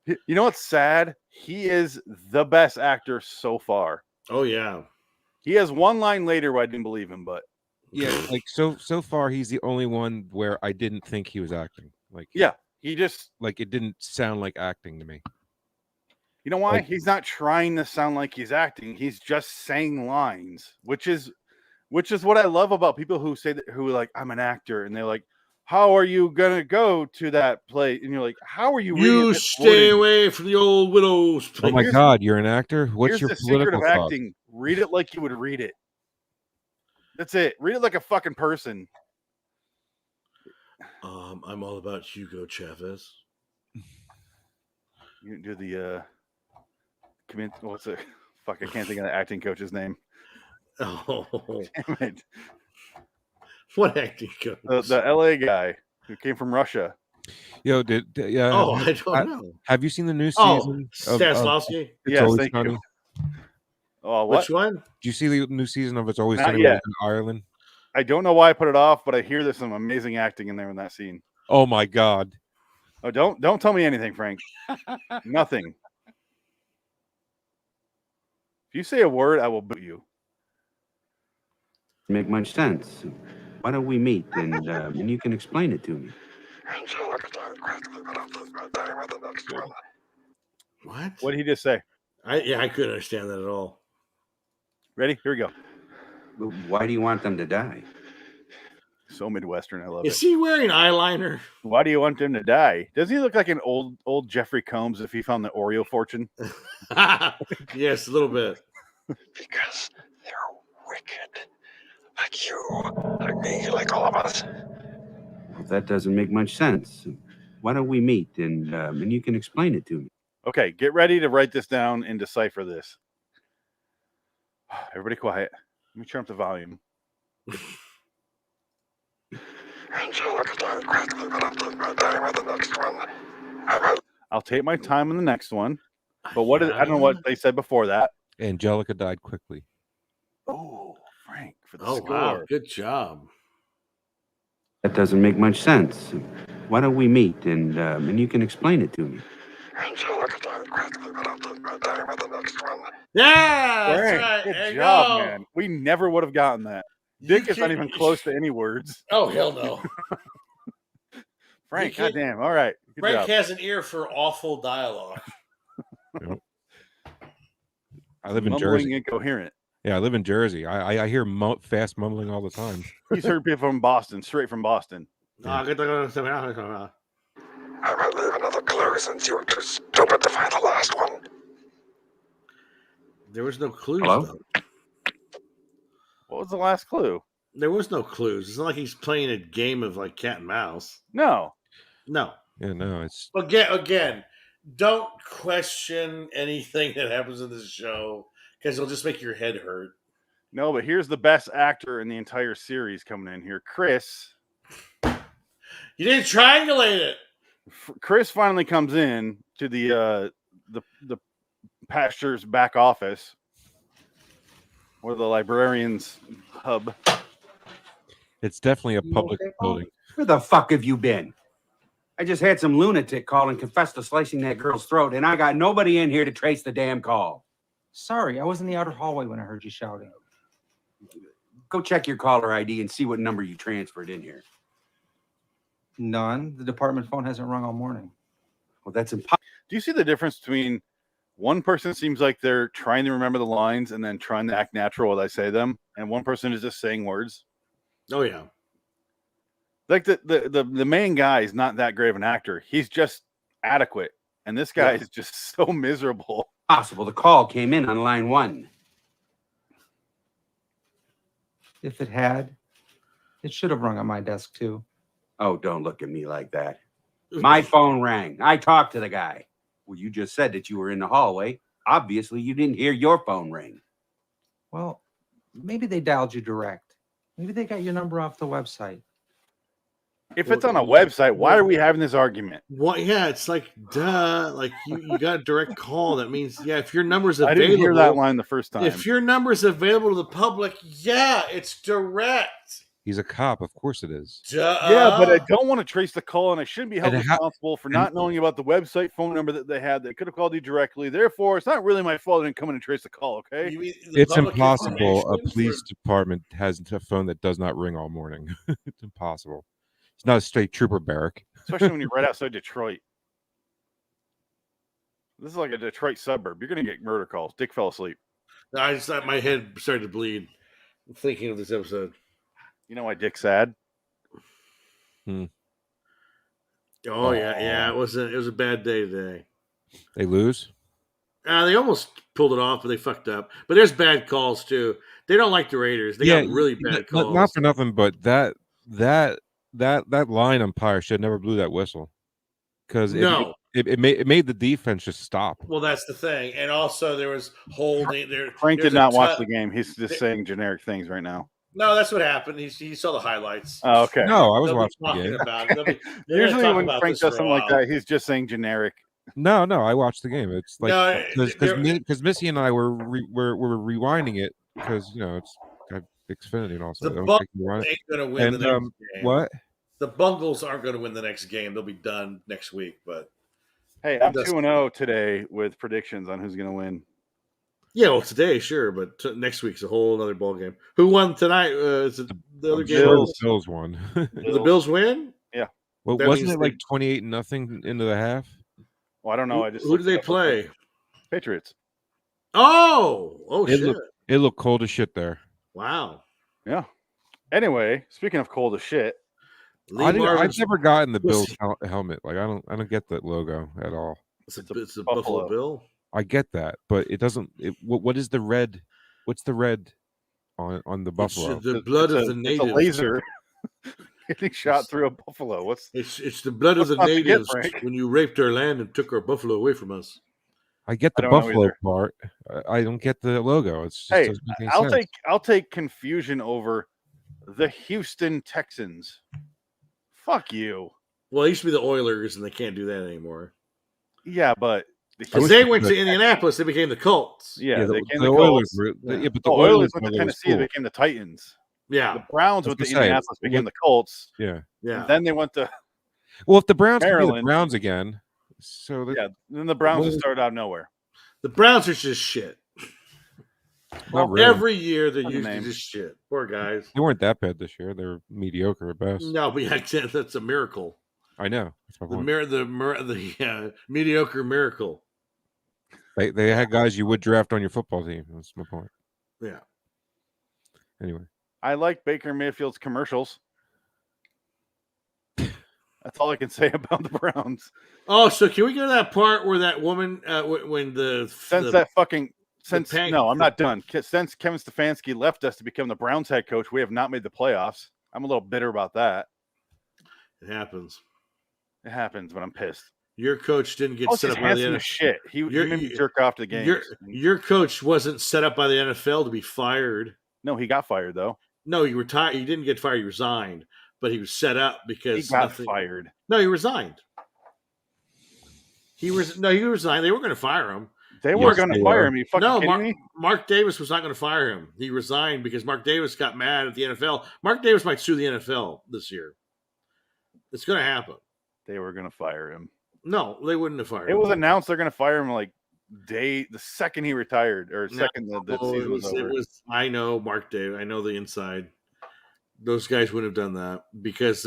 [SPEAKER 1] that. You know what's sad? He is the best actor so far.
[SPEAKER 2] Oh yeah.
[SPEAKER 1] He has one line later where I didn't believe him, but
[SPEAKER 6] yeah, like so far he's the only one where I didn't think he was acting. Like
[SPEAKER 1] yeah, he just
[SPEAKER 6] like it didn't sound like acting to me.
[SPEAKER 1] You know why?
[SPEAKER 6] Like,
[SPEAKER 1] he's not trying to sound like he's acting. He's just saying lines, which is what I love about people who say that, who are like, I'm an actor, and they're like, how are you gonna go to that play? And you're like, how are you?
[SPEAKER 2] You stay away from the old widow's
[SPEAKER 6] place. Oh my God, you're an actor. What's your
[SPEAKER 1] the secret of
[SPEAKER 6] thought?
[SPEAKER 1] acting? Read it like you would read it. That's it. Read it like a fucking person.
[SPEAKER 2] I'm all about Hugo Chavez.
[SPEAKER 1] You do the what's it? Fuck, I can't think of the acting coach's name.
[SPEAKER 2] Oh,
[SPEAKER 1] damn it!
[SPEAKER 2] What acting coach?
[SPEAKER 1] The LA guy who came from Russia.
[SPEAKER 6] Yo, yeah?
[SPEAKER 2] Oh, I don't know.
[SPEAKER 6] Have you seen the new season?
[SPEAKER 2] Stanislavski.
[SPEAKER 1] Yes, thank you. Oh, what?
[SPEAKER 2] Which one?
[SPEAKER 6] Do you see the new season of It's Always
[SPEAKER 1] Not
[SPEAKER 6] Sunny
[SPEAKER 1] yet.
[SPEAKER 6] in Ireland?
[SPEAKER 1] I don't know why I put it off, but I hear there's some amazing acting in there in that scene.
[SPEAKER 6] Oh my God!
[SPEAKER 1] Oh, don't tell me anything, Frank. Nothing. If you say a word, I will boot you.
[SPEAKER 13] Make much sense. Why don't we meet and you can explain it to me?
[SPEAKER 2] What?
[SPEAKER 1] What did he just say?
[SPEAKER 2] I couldn't understand that at all.
[SPEAKER 1] Ready? Here we go.
[SPEAKER 13] Why do you want them to die?
[SPEAKER 1] So Midwestern, I love it.
[SPEAKER 2] Is he wearing eyeliner?
[SPEAKER 1] Why do you want them to die? Does he look like an old Jeffrey Combs if he found the Oreo fortune?
[SPEAKER 2] Yes, a little bit.
[SPEAKER 10] Because they're wicked. Like you, like me, like all of us.
[SPEAKER 13] Well, that doesn't make much sense. Why don't we meet and you can explain it to me?
[SPEAKER 1] Okay, get ready to write this down and decipher this. Everybody quiet. Let me turn up the volume. I'll take my time on the next one. But I don't know what they said before that.
[SPEAKER 6] Angelica died quickly.
[SPEAKER 1] Oh, Frank, for the
[SPEAKER 2] score. Wow, good job.
[SPEAKER 13] That doesn't make much sense. Why don't we meet and you can explain it to me?
[SPEAKER 2] Yeah,
[SPEAKER 1] Frank,
[SPEAKER 2] that's right.
[SPEAKER 1] good
[SPEAKER 2] There you
[SPEAKER 1] job,
[SPEAKER 2] go.
[SPEAKER 1] man. We never would have gotten that. Dick is not even close to any words.
[SPEAKER 2] Oh, hell no.
[SPEAKER 1] Frank, goddamn. All right. Good
[SPEAKER 2] Frank
[SPEAKER 1] job.
[SPEAKER 2] has an ear for awful dialogue.
[SPEAKER 6] I live in
[SPEAKER 1] Mumbling
[SPEAKER 6] Jersey.
[SPEAKER 1] Incoherent.
[SPEAKER 6] Yeah, I live in Jersey. I hear fast mumbling all the time.
[SPEAKER 1] He's heard people from Boston, straight from Boston.
[SPEAKER 10] I might leave another clue since you were too stupid to find the last one.
[SPEAKER 2] There was no clues,
[SPEAKER 13] Hello?
[SPEAKER 2] though.
[SPEAKER 1] What was the last clue?
[SPEAKER 2] There was no clues. It's not like he's playing a game of like cat and mouse.
[SPEAKER 1] No.
[SPEAKER 2] No.
[SPEAKER 6] Yeah, no, it's
[SPEAKER 2] Again, don't question anything that happens in this show because it'll just make your head hurt.
[SPEAKER 1] No, but here's the best actor in the entire series coming in here. Chris.
[SPEAKER 2] You didn't triangulate it.
[SPEAKER 1] Chris finally comes in to the pastor's back office or the librarian's hub.
[SPEAKER 6] It's definitely a public building.
[SPEAKER 13] Where the fuck have you been? I just had some lunatic call and confess to slicing that girl's throat, and I got nobody in here to trace the damn call.
[SPEAKER 12] Sorry, I was in the outer hallway when I heard you shouting.
[SPEAKER 13] Go check your caller ID and see what number you transferred in here.
[SPEAKER 12] None. The department phone hasn't rung all morning.
[SPEAKER 13] Well, that's impossible.
[SPEAKER 1] Do you see the difference between one person seems like they're trying to remember the lines and then trying to act natural while I say them, and one person is just saying words?
[SPEAKER 2] Oh, yeah.
[SPEAKER 1] Like the main guy is not that great of an actor. He's just adequate. And this guy is just so miserable.
[SPEAKER 13] Possible. The call came in on line 1.
[SPEAKER 12] If it had, it should have rung on my desk too.
[SPEAKER 13] Oh, don't look at me like that. My phone rang. I talked to the guy. Well, you just said that you were in the hallway. Obviously, you didn't hear your phone ring.
[SPEAKER 12] Well, maybe they dialed you direct. Maybe they got your number off the website.
[SPEAKER 1] If it's on a website, why are we having this argument?
[SPEAKER 2] What? Yeah, it's like, duh. Like, you got a direct call. That means, yeah, if your number's available.
[SPEAKER 1] I didn't hear that line the first time.
[SPEAKER 2] If your number's available to the public, yeah, it's direct.
[SPEAKER 6] He's a cop. Of course it is.
[SPEAKER 1] Yeah, but I don't want to trace the call, and I shouldn't be held
[SPEAKER 6] And
[SPEAKER 1] responsible for not knowing about the website phone number that they had. They could have called you directly. Therefore, it's not really my fault I didn't come in and trace the call, okay?
[SPEAKER 6] It's impossible. A police department has a phone that does not ring all morning. It's impossible. It's not a straight trooper barrack.
[SPEAKER 1] Especially when you're right outside Detroit. This is like a Detroit suburb. You're going to get murder calls. Dick fell asleep.
[SPEAKER 2] I just thought my head started to bleed thinking of this episode.
[SPEAKER 1] You know why Dick's sad?
[SPEAKER 2] Oh yeah. It was a bad day today.
[SPEAKER 6] They lose.
[SPEAKER 2] They almost pulled it off, but they fucked up. But there's bad calls too. They don't like the Raiders. They got really bad calls.
[SPEAKER 6] Not for nothing, but that line umpire should never blew that whistle because it made the defense just stop.
[SPEAKER 2] Well, that's the thing, and also there was holding.
[SPEAKER 1] Frank did not watch the game. He's just saying generic things right now.
[SPEAKER 2] No, that's what happened. He saw the highlights.
[SPEAKER 1] Oh, okay.
[SPEAKER 6] No, I was watching the game.
[SPEAKER 2] About it.
[SPEAKER 1] Usually when Frank does something like that, he's just saying generic.
[SPEAKER 6] No, I watched the game. It's like because Missy and I were rewinding it because it's got Xfinity and also
[SPEAKER 2] the Bungles ain't gonna win the next game.
[SPEAKER 6] What?
[SPEAKER 2] The Bungles aren't going to win the next game. They'll be done next week. But
[SPEAKER 1] hey, I'm 2-0 today with predictions on who's going to win.
[SPEAKER 2] Yeah, well, today, sure, but next week's a whole other ball game. Who won tonight? Is it the other game?
[SPEAKER 6] The Bills won.
[SPEAKER 2] Did the Bills win?
[SPEAKER 1] Yeah.
[SPEAKER 6] Well, wasn't it like 28-0 into the half?
[SPEAKER 1] Well, I don't know.
[SPEAKER 2] Who did they play?
[SPEAKER 1] Patriots.
[SPEAKER 2] Oh, shit!
[SPEAKER 6] It looked cold as shit there.
[SPEAKER 2] Wow.
[SPEAKER 1] Yeah. Anyway, speaking of cold as shit,
[SPEAKER 6] I've never gotten the Bills helmet. Like I don't get that logo at all.
[SPEAKER 2] It's a Buffalo Bill.
[SPEAKER 6] I get that, but it doesn't. What is the red? What's the red on the buffalo?
[SPEAKER 2] It's the blood of the natives.
[SPEAKER 1] It's a laser getting shot through a buffalo.
[SPEAKER 2] It's the blood of the natives when you raped our land and took our buffalo away from us.
[SPEAKER 6] I get the buffalo part. I don't get the logo. It's just
[SPEAKER 1] I'll take confusion over the Houston Texans. Fuck you.
[SPEAKER 2] Well, it used to be the Oilers, and they can't do that anymore.
[SPEAKER 1] Yeah, but
[SPEAKER 2] because they went to Indianapolis, they became the Colts.
[SPEAKER 1] Yeah,
[SPEAKER 6] the
[SPEAKER 1] Oilers.
[SPEAKER 6] But
[SPEAKER 1] the Oilers went to Tennessee, they became the Titans.
[SPEAKER 2] Yeah,
[SPEAKER 1] the Browns went to Indianapolis, became the Colts.
[SPEAKER 6] Yeah.
[SPEAKER 1] And then they went to.
[SPEAKER 6] Well, if the Browns
[SPEAKER 1] Maryland,
[SPEAKER 6] could be the Browns again,
[SPEAKER 1] then the Browns just started out of nowhere.
[SPEAKER 2] The Browns are just shit.
[SPEAKER 6] Really.
[SPEAKER 2] Every year they're usually just shit. Poor guys.
[SPEAKER 6] They weren't that bad this year. They were mediocre at best.
[SPEAKER 2] No, but that's a miracle.
[SPEAKER 6] I know. That's my point.
[SPEAKER 2] The mediocre miracle.
[SPEAKER 6] They had guys you would draft on your football team. That's my point.
[SPEAKER 2] Yeah.
[SPEAKER 6] Anyway,
[SPEAKER 1] I like Baker Mayfield's commercials. That's all I can say about the Browns.
[SPEAKER 2] Oh, so can we go to that part where that woman, when
[SPEAKER 1] no, I'm not done. Since Kevin Stefanski left us to become the Browns head coach, we have not made the playoffs. I'm a little bitter about that.
[SPEAKER 2] It happens.
[SPEAKER 1] It happens, but I'm pissed.
[SPEAKER 2] Your coach didn't get set up by the NFL.
[SPEAKER 1] Shit. He made me jerk off to the game.
[SPEAKER 2] Your coach wasn't set up by the NFL to be fired.
[SPEAKER 1] No, he got fired though.
[SPEAKER 2] No, he retired. He didn't get fired. He resigned, but he was set up because
[SPEAKER 1] he got fired.
[SPEAKER 2] No, he resigned. He resigned. They were going to fire him.
[SPEAKER 1] They were going to fire him. You fucking kidding me?
[SPEAKER 2] Mark Davis was not going to fire him. He resigned because Mark Davis got mad at the NFL. Mark Davis might sue the NFL this year. It's going to happen.
[SPEAKER 1] They were going to fire him.
[SPEAKER 2] No, they wouldn't have fired him.
[SPEAKER 1] It was announced they're going to fire him the second he retired or second the season was over.
[SPEAKER 2] I know Mark Davis. I know the inside. Those guys wouldn't have done that because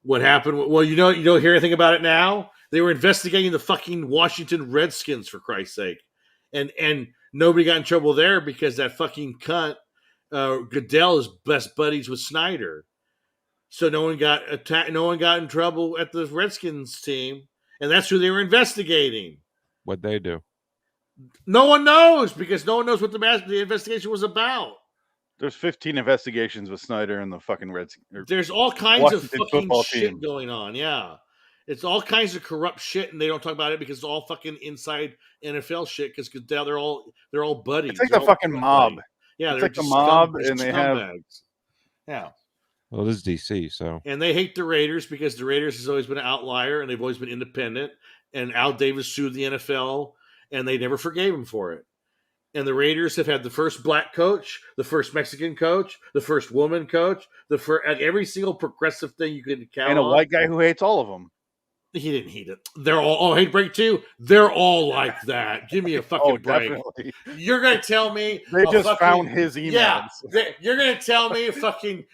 [SPEAKER 2] what happened? Well, you don't hear anything about it now. They were investigating the fucking Washington Redskins for Christ's sake, and nobody got in trouble there because that fucking cunt Goodell is best buddies with Snyder, so no one got attacked. No one got in trouble at the Redskins team, and that's who they were investigating.
[SPEAKER 6] What'd they do?
[SPEAKER 2] No one knows because no one knows what the investigation was about.
[SPEAKER 1] There's 15 investigations with Snyder and the fucking Redskins.
[SPEAKER 2] There's all kinds Washington of fucking shit going on. Yeah. It's all kinds of corrupt shit, and they don't talk about it because it's all fucking inside NFL shit. Because they're all buddies.
[SPEAKER 1] It's like the fucking mob.
[SPEAKER 2] Buddies. Yeah,
[SPEAKER 1] it's like the mob, and they have.
[SPEAKER 2] Yeah.
[SPEAKER 6] Well, this is DC, so.
[SPEAKER 2] And they hate the Raiders because the Raiders has always been an outlier, and they've always been independent. And Al Davis sued the NFL, and they never forgave him for it. And the Raiders have had the first black coach, the first Mexican coach, the first woman coach, every single progressive thing you could count on.
[SPEAKER 1] And a white guy who hates all of them.
[SPEAKER 2] He didn't hate it. They're all, hate break too? They're all like that. Give me a fucking break.
[SPEAKER 1] Definitely.
[SPEAKER 2] You're going to tell me.
[SPEAKER 1] They just found his emails.
[SPEAKER 2] Yeah. You're going to tell me fucking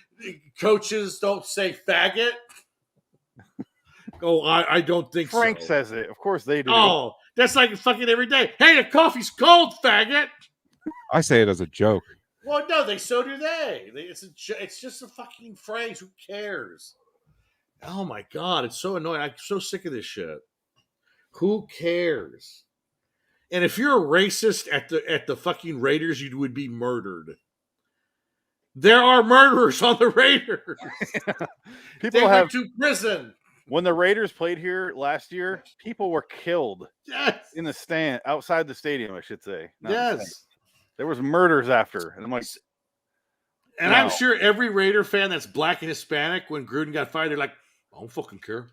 [SPEAKER 2] coaches don't say faggot? Oh, I don't think
[SPEAKER 1] Frank
[SPEAKER 2] so.
[SPEAKER 1] says it. Of course they do.
[SPEAKER 2] Oh, that's like fucking every day. Hey, the coffee's cold, faggot.
[SPEAKER 6] I say it as a joke.
[SPEAKER 2] Well, no, so do they. It's just a fucking phrase. Who cares? Oh my God, it's so annoying. I'm so sick of this shit. Who cares? And if you're a racist at the fucking Raiders, you would be murdered. There are murderers on the Raiders.
[SPEAKER 1] People
[SPEAKER 2] they
[SPEAKER 1] have
[SPEAKER 2] went to prison.
[SPEAKER 1] When the Raiders played here last year, people were killed.
[SPEAKER 2] Yes.
[SPEAKER 1] In the stand, outside the stadium, I should say.
[SPEAKER 2] Yes.
[SPEAKER 1] There was murders after. And I'm like,
[SPEAKER 2] and I'm sure every Raider fan that's black and Hispanic, when Gruden got fired, they're like, I don't fucking care.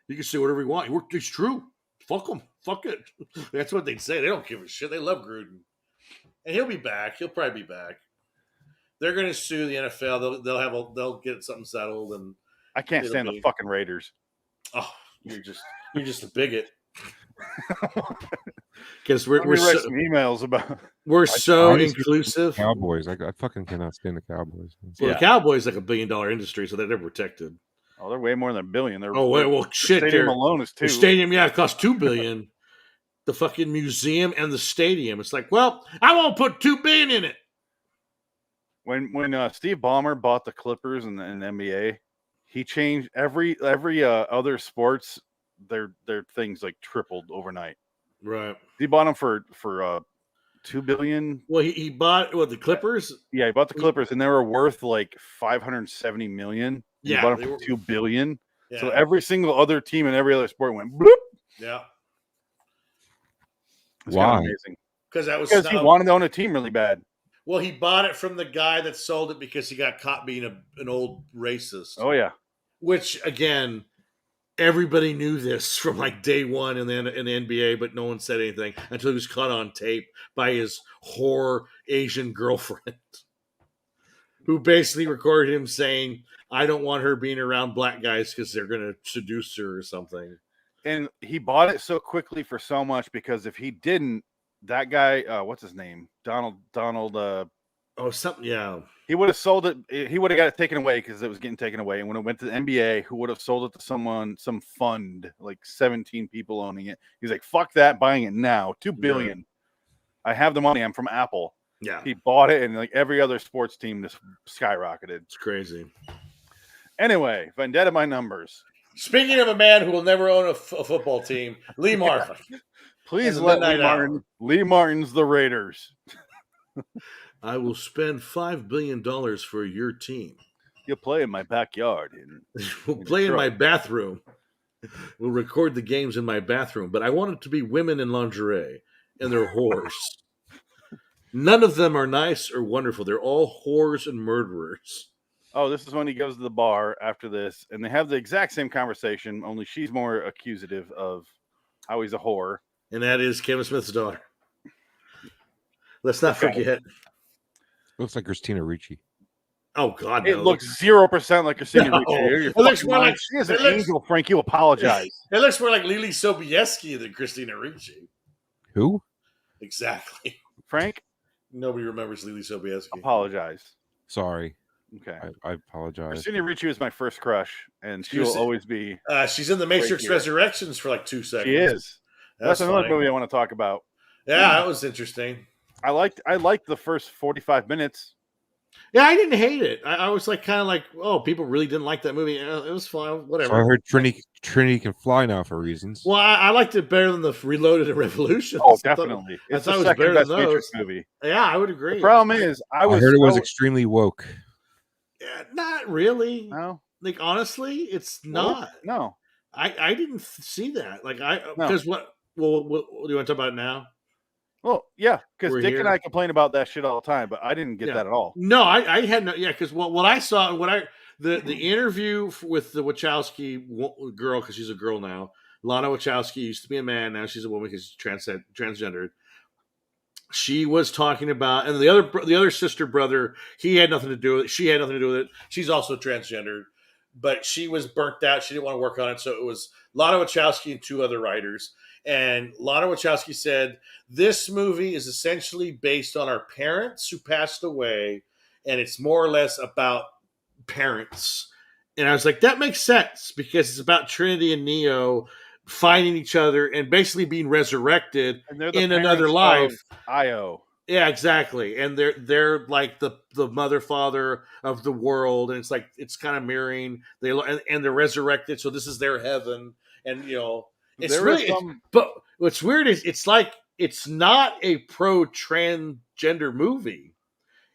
[SPEAKER 2] You can say whatever you want. It's true. Fuck them. Fuck it. That's what they'd say. They don't give a shit. They love Gruden. And he'll be back. He'll probably be back. They're going to sue the NFL. They'll get something settled. And
[SPEAKER 1] I can't stand the fucking Raiders.
[SPEAKER 2] Oh, you're just a bigot. Because we're
[SPEAKER 1] write
[SPEAKER 2] so,
[SPEAKER 1] some emails about.
[SPEAKER 2] We're so inclusive.
[SPEAKER 6] Cowboys. I fucking cannot stand the Cowboys.
[SPEAKER 2] Well, the Cowboys like $1 billion industry, so they're protected.
[SPEAKER 1] Oh, they're way more than $1 billion.
[SPEAKER 2] Shit!
[SPEAKER 1] The stadium alone is $2 billion.
[SPEAKER 2] The stadium, it costs $2 billion. The fucking museum and the stadium. It's like, well, I won't put $2 billion in it.
[SPEAKER 1] When Steve Ballmer bought the Clippers in the NBA, he changed every other sports. Their things like tripled overnight.
[SPEAKER 2] Right.
[SPEAKER 1] He bought them for $2 billion.
[SPEAKER 2] Well, he bought the Clippers.
[SPEAKER 1] Yeah, he bought the Clippers, and they were worth like $570 million.
[SPEAKER 2] Yeah,
[SPEAKER 1] he bought them for $2 billion.
[SPEAKER 2] Yeah.
[SPEAKER 1] So every single other team in every other sport went bloop.
[SPEAKER 2] Yeah.
[SPEAKER 1] It's kind of amazing.
[SPEAKER 2] Because
[SPEAKER 1] he wanted to own a team really bad.
[SPEAKER 2] Well, he bought it from the guy that sold it because he got caught being an old racist.
[SPEAKER 1] Oh yeah.
[SPEAKER 2] Which again, everybody knew this from like day one in the NBA, but no one said anything until he was caught on tape by his whore Asian girlfriend, who basically recorded him saying, "I don't want her being around black guys because they're going to seduce her or something."
[SPEAKER 1] And he bought it so quickly for so much because if he didn't, that guy, what's his name? Donald.
[SPEAKER 2] Something. Yeah.
[SPEAKER 1] He would have sold it. He would have got it taken away because it was getting taken away. And when it went to the NBA, who would have sold it to someone, some fund, like 17 people owning it? He's like, fuck that, buying it now. $2 billion. I have the money. I'm from Apple.
[SPEAKER 2] Yeah.
[SPEAKER 1] He bought it, and like every other sports team just skyrocketed.
[SPEAKER 2] It's crazy.
[SPEAKER 1] Anyway, Vendetta my numbers.
[SPEAKER 2] Speaking of a man who will never own a football team, Lee Marvin.
[SPEAKER 1] Please let Lee Martin. Lee Martin's the Raiders.
[SPEAKER 2] I will spend $5 billion for your team.
[SPEAKER 1] You'll play in my backyard.
[SPEAKER 2] We'll play in my bathroom. We'll record the games in my bathroom. But I want it to be women in lingerie, and they're whores. None of them are nice or wonderful. They're all whores and murderers.
[SPEAKER 1] Oh, this is when he goes to the bar after this, and they have the exact same conversation, only she's more accusative of how he's a whore.
[SPEAKER 2] And that is Kevin Smith's daughter. Let's not forget.
[SPEAKER 6] Looks like Christina Ricci.
[SPEAKER 2] Oh, God.
[SPEAKER 1] It looks 0% like Christina Ricci.
[SPEAKER 2] It looks more like
[SPEAKER 1] she is an angel, Frank. You apologize.
[SPEAKER 2] It looks more like Lily Sobieski than Christina Ricci.
[SPEAKER 6] Who?
[SPEAKER 2] Exactly.
[SPEAKER 1] Frank?
[SPEAKER 2] Nobody remembers Lily Sobieski.
[SPEAKER 1] Apologize.
[SPEAKER 6] Sorry.
[SPEAKER 1] Okay.
[SPEAKER 6] I apologize.
[SPEAKER 1] Christina Ricci was my first crush, and she will always be.
[SPEAKER 2] She's in the Matrix Resurrections for like 2 seconds.
[SPEAKER 1] She is. That's another movie I want to talk about.
[SPEAKER 2] Yeah, that was interesting.
[SPEAKER 1] I liked the first 45 minutes.
[SPEAKER 2] Yeah, I didn't hate it. I was like kind of like, oh, people really didn't like that movie. It was fine, whatever.
[SPEAKER 6] So I heard Trinity can fly now for reasons.
[SPEAKER 2] Well, I liked it better than the
[SPEAKER 1] Oh,
[SPEAKER 2] Reloaded and Revolution.
[SPEAKER 1] definitely.
[SPEAKER 2] I thought it was better than those. Matrix movie. Yeah, I would agree.
[SPEAKER 1] The problem is, I
[SPEAKER 6] heard it was extremely woke.
[SPEAKER 2] Yeah, not really.
[SPEAKER 1] No,
[SPEAKER 2] like honestly, it's not.
[SPEAKER 1] No,
[SPEAKER 2] I didn't see that. Like because what? Well, what do you want to talk about now?
[SPEAKER 1] Well, yeah, because Dick and I complain about that shit all the time, but I didn't get that at all.
[SPEAKER 2] No, I had no. Yeah, because what I saw, the interview with the Wachowski girl, because she's a girl now. Lana Wachowski used to be a man, now she's a woman because she's transgendered. she was talking about, and the other sister brother, he had nothing to do with it. She had nothing to do with it. She's also transgendered, but she was burnt out. She didn't want to work on it, so it was Lana Wachowski and 2 other writers. And Lana Wachowski said, this movie is essentially based on our parents who passed away, and it's more or less about parents. And I was like, that makes sense, because it's about Trinity and Neo finding each other and basically being resurrected in another life.
[SPEAKER 1] Io.
[SPEAKER 2] Yeah, exactly. And they're like the mother father of the world, and it's kind of mirroring. And they're resurrected, so this is their heaven. And it's really. But what's weird is it's like it's not a pro transgender movie.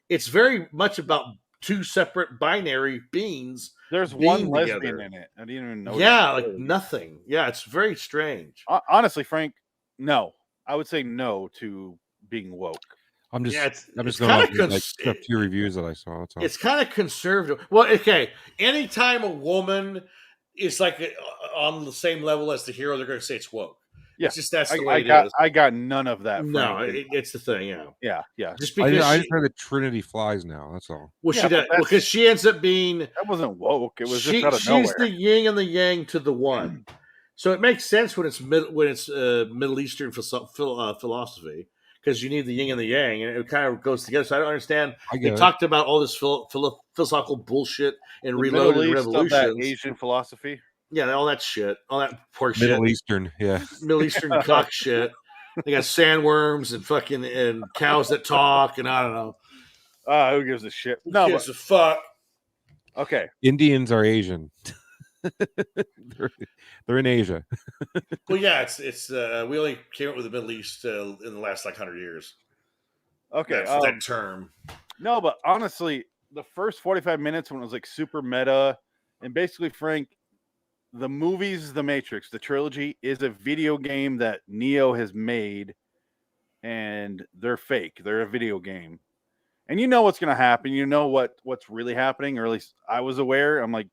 [SPEAKER 2] It's very much about 2 separate binary beings.
[SPEAKER 1] There's one lesbian in it. I didn't even know.
[SPEAKER 2] Yeah, like nothing. Yeah, it's very strange.
[SPEAKER 1] Honestly, Frank, no. I would say no to being woke.
[SPEAKER 6] I'm just
[SPEAKER 2] it's
[SPEAKER 6] going off like a few reviews that I saw. That's all.
[SPEAKER 2] It's kind of conservative. Well, okay. Anytime a woman is like on the same level as the hero, they're going to say it's woke.
[SPEAKER 1] Yeah,
[SPEAKER 2] it's just that's the way it is.
[SPEAKER 1] I got none of that.
[SPEAKER 2] No, it's the thing. Yeah.
[SPEAKER 1] Just
[SPEAKER 2] because
[SPEAKER 6] I just heard that Trinity flies now. That's all.
[SPEAKER 2] Well, she does because she ends up being.
[SPEAKER 1] That wasn't woke. It was just out of nowhere.
[SPEAKER 2] She's the yin and the yang to the one. So it makes sense when it's Middle Eastern philosophy, because you need the yin and the yang, and it kind of goes together. So I don't understand. They talked about all this philosophical bullshit and Reloaded and Revolutions.
[SPEAKER 1] That Asian philosophy.
[SPEAKER 2] Yeah, all that shit, all that poor shit.
[SPEAKER 6] Middle Eastern, yeah.
[SPEAKER 2] Middle Eastern cock shit. They got sandworms and fucking and cows that talk, and I don't know.
[SPEAKER 1] Who gives a shit?
[SPEAKER 2] Who gives a fuck?
[SPEAKER 1] Okay.
[SPEAKER 6] Indians are Asian. They're in Asia.
[SPEAKER 2] Well, yeah, it's we only came up with the Middle East in the last 100 years.
[SPEAKER 1] Okay,
[SPEAKER 2] that term.
[SPEAKER 1] No, but honestly, the first 45 minutes when it was like super meta, and basically, Frank, the movies, The Matrix, the trilogy, is a video game that Neo has made, and they're fake. They're a video game. And you know what's going to happen. You know what's really happening, or at least I was aware. I'm like,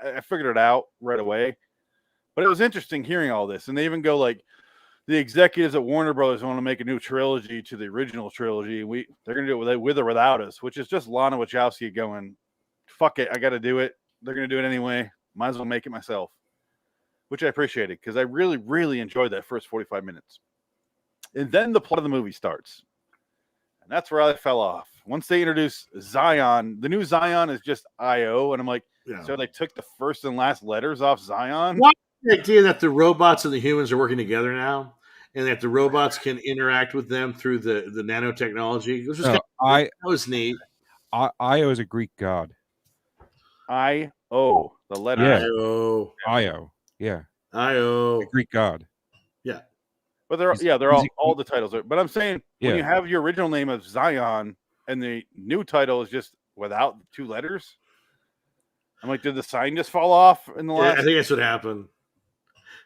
[SPEAKER 1] I figured it out right away. But it was interesting hearing all this. And they even go like, the executives at Warner Brothers want to make a new trilogy to the original trilogy. They're going to do it with or without us, which is just Lana Wachowski going, fuck it, I got to do it. They're going to do it anyway. Might as well make it myself, which I appreciated because I really, really enjoyed that first 45 minutes. And then the plot of the movie starts. And that's where I fell off. Once they introduce Zion, the new Zion is just IO. And I'm like, so they took the first and last letters off Zion?
[SPEAKER 2] Why the idea that the robots and the humans are working together now? And that the robots can interact with them through the nanotechnology? That was neat.
[SPEAKER 6] Io is a Greek god.
[SPEAKER 1] I-O, the letter
[SPEAKER 6] Io. Yeah.
[SPEAKER 2] Io.
[SPEAKER 6] A Greek god.
[SPEAKER 2] Yeah.
[SPEAKER 1] But they're all the titles. But I'm saying when you have your original name of Zion and the new title is just without 2 letters, I'm like, did the sign just fall off in the last?
[SPEAKER 2] I think that's what happened.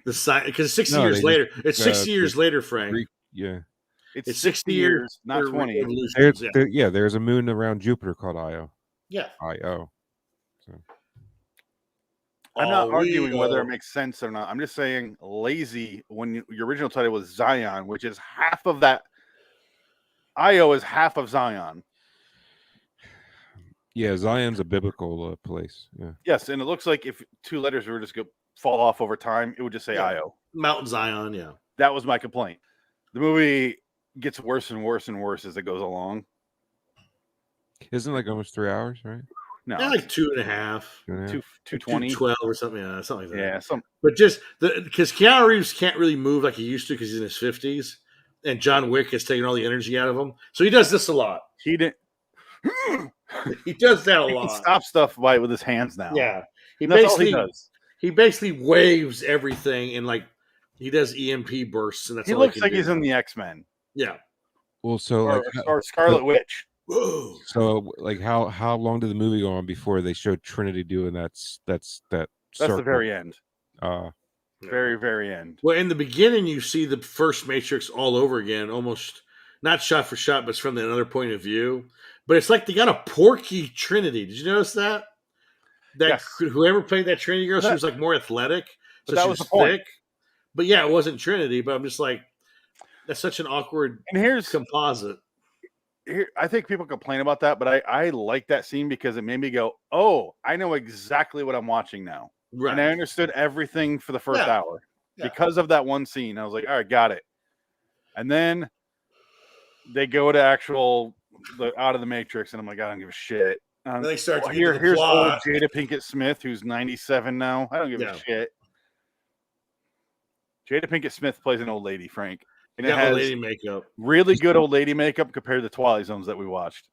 [SPEAKER 2] The sign, because 60 years later. It's 60 years later, Frank.
[SPEAKER 6] Greek, yeah.
[SPEAKER 2] It's 60 years,
[SPEAKER 1] not 20.
[SPEAKER 6] There's a moon around Jupiter called Io.
[SPEAKER 2] Yeah.
[SPEAKER 6] Io. So.
[SPEAKER 1] I'm not arguing whether it makes sense or not. I'm just saying lazy when your original title was Zion, which is half of that. Io is half of Zion.
[SPEAKER 6] Yeah, Zion's a biblical place. Yeah.
[SPEAKER 1] Yes, and it looks like if 2 letters were just going to fall off over time, it would just say Io.
[SPEAKER 2] Mount Zion, yeah.
[SPEAKER 1] That was my complaint. The movie gets worse and worse and worse as it goes along.
[SPEAKER 6] Isn't it like almost 3 hours, right?
[SPEAKER 2] No, like 2.5,
[SPEAKER 1] 220,
[SPEAKER 2] 212 or something. Yeah, something like that.
[SPEAKER 1] Yeah,
[SPEAKER 2] but just because Keanu Reeves can't really move like he used to because he's in his 50s, and John Wick has taken all the energy out of him, so he does this a lot.
[SPEAKER 1] He didn't.
[SPEAKER 2] He does that a lot.
[SPEAKER 1] He can stop stuff with his hands now.
[SPEAKER 2] Yeah,
[SPEAKER 1] that's all he does.
[SPEAKER 2] He basically waves everything and like he does EMP bursts, and that's
[SPEAKER 1] he
[SPEAKER 2] all
[SPEAKER 1] looks
[SPEAKER 2] he
[SPEAKER 1] like
[SPEAKER 2] can
[SPEAKER 1] he's
[SPEAKER 2] do.
[SPEAKER 1] in the X-Men.
[SPEAKER 2] Yeah.
[SPEAKER 6] Well, so
[SPEAKER 1] or Scarlet Witch.
[SPEAKER 2] Whoa.
[SPEAKER 6] So like how long did the movie go on before they showed Trinity doing that's
[SPEAKER 1] the very end. Very, very end.
[SPEAKER 2] Well, in the beginning, you see the first Matrix all over again, almost not shot for shot, but it's from another point of view. But it's like they got a porky Trinity. Did you notice that? Whoever played that Trinity girl, she was like more athletic, so
[SPEAKER 1] that
[SPEAKER 2] she
[SPEAKER 1] was
[SPEAKER 2] was
[SPEAKER 1] the point.
[SPEAKER 2] thick. But yeah, it wasn't Trinity. But I'm just like, That's such an awkward
[SPEAKER 1] and here's
[SPEAKER 2] composite.
[SPEAKER 1] Here, I think people complain about that, but I like that scene because it made me go, "Oh, I know exactly what I'm watching now."
[SPEAKER 2] Right.
[SPEAKER 1] And I understood everything for the first hour because of that one scene. I was like, "All right, got it." And then they go to out of the Matrix, and I'm like, I don't give a shit.
[SPEAKER 2] Then they start to
[SPEAKER 1] here's old Jada Pinkett Smith, who's 97 now. I don't give a shit. Jada Pinkett Smith plays an old lady, Frank. And it has
[SPEAKER 2] old lady makeup.
[SPEAKER 1] Really good old lady makeup compared to Twilight Zones that we watched.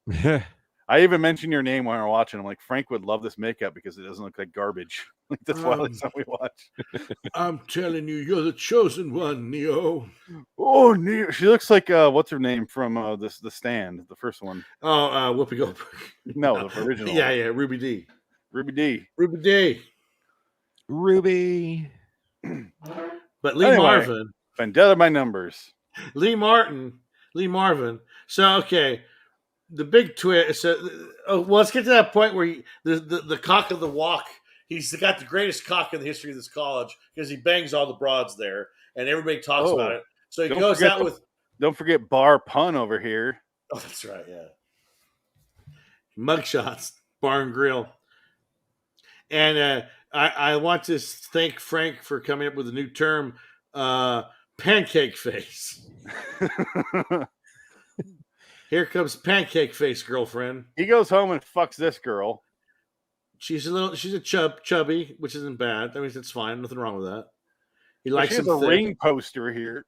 [SPEAKER 1] I even mentioned your name when we were watching. I'm like, Frank would love this makeup because it doesn't look like garbage. Like the Twilight Zone we watched.
[SPEAKER 2] I'm telling you, you're the chosen one, Neo.
[SPEAKER 1] Oh, Neo. She looks like what's her name from the Stand, the first one.
[SPEAKER 2] Oh, Whoopi Goldberg.
[SPEAKER 1] No, the original.
[SPEAKER 2] Yeah, Ruby D.
[SPEAKER 1] Ruby D.
[SPEAKER 2] Ruby D.
[SPEAKER 6] Ruby.
[SPEAKER 2] But Lee Marvin.
[SPEAKER 1] Vendetta by numbers.
[SPEAKER 2] Lee Marvin. So, okay. The big twist. So, let's get to that point where the cock of the walk. He's got the greatest cock in the history of this college because he bangs all the broads there, and everybody talks about it. So he goes out with.
[SPEAKER 1] Don't forget Bar Pun over here.
[SPEAKER 2] Oh, that's right. Yeah. Mugshots, Bar and Grill, and I want to thank Frank for coming up with a new term, pancake face. Here comes pancake face, girlfriend.
[SPEAKER 1] He goes home and fucks this girl.
[SPEAKER 2] She's a chubby, which isn't bad. I mean, it's fine. Nothing wrong with that. He likes
[SPEAKER 1] she has a ring poster here.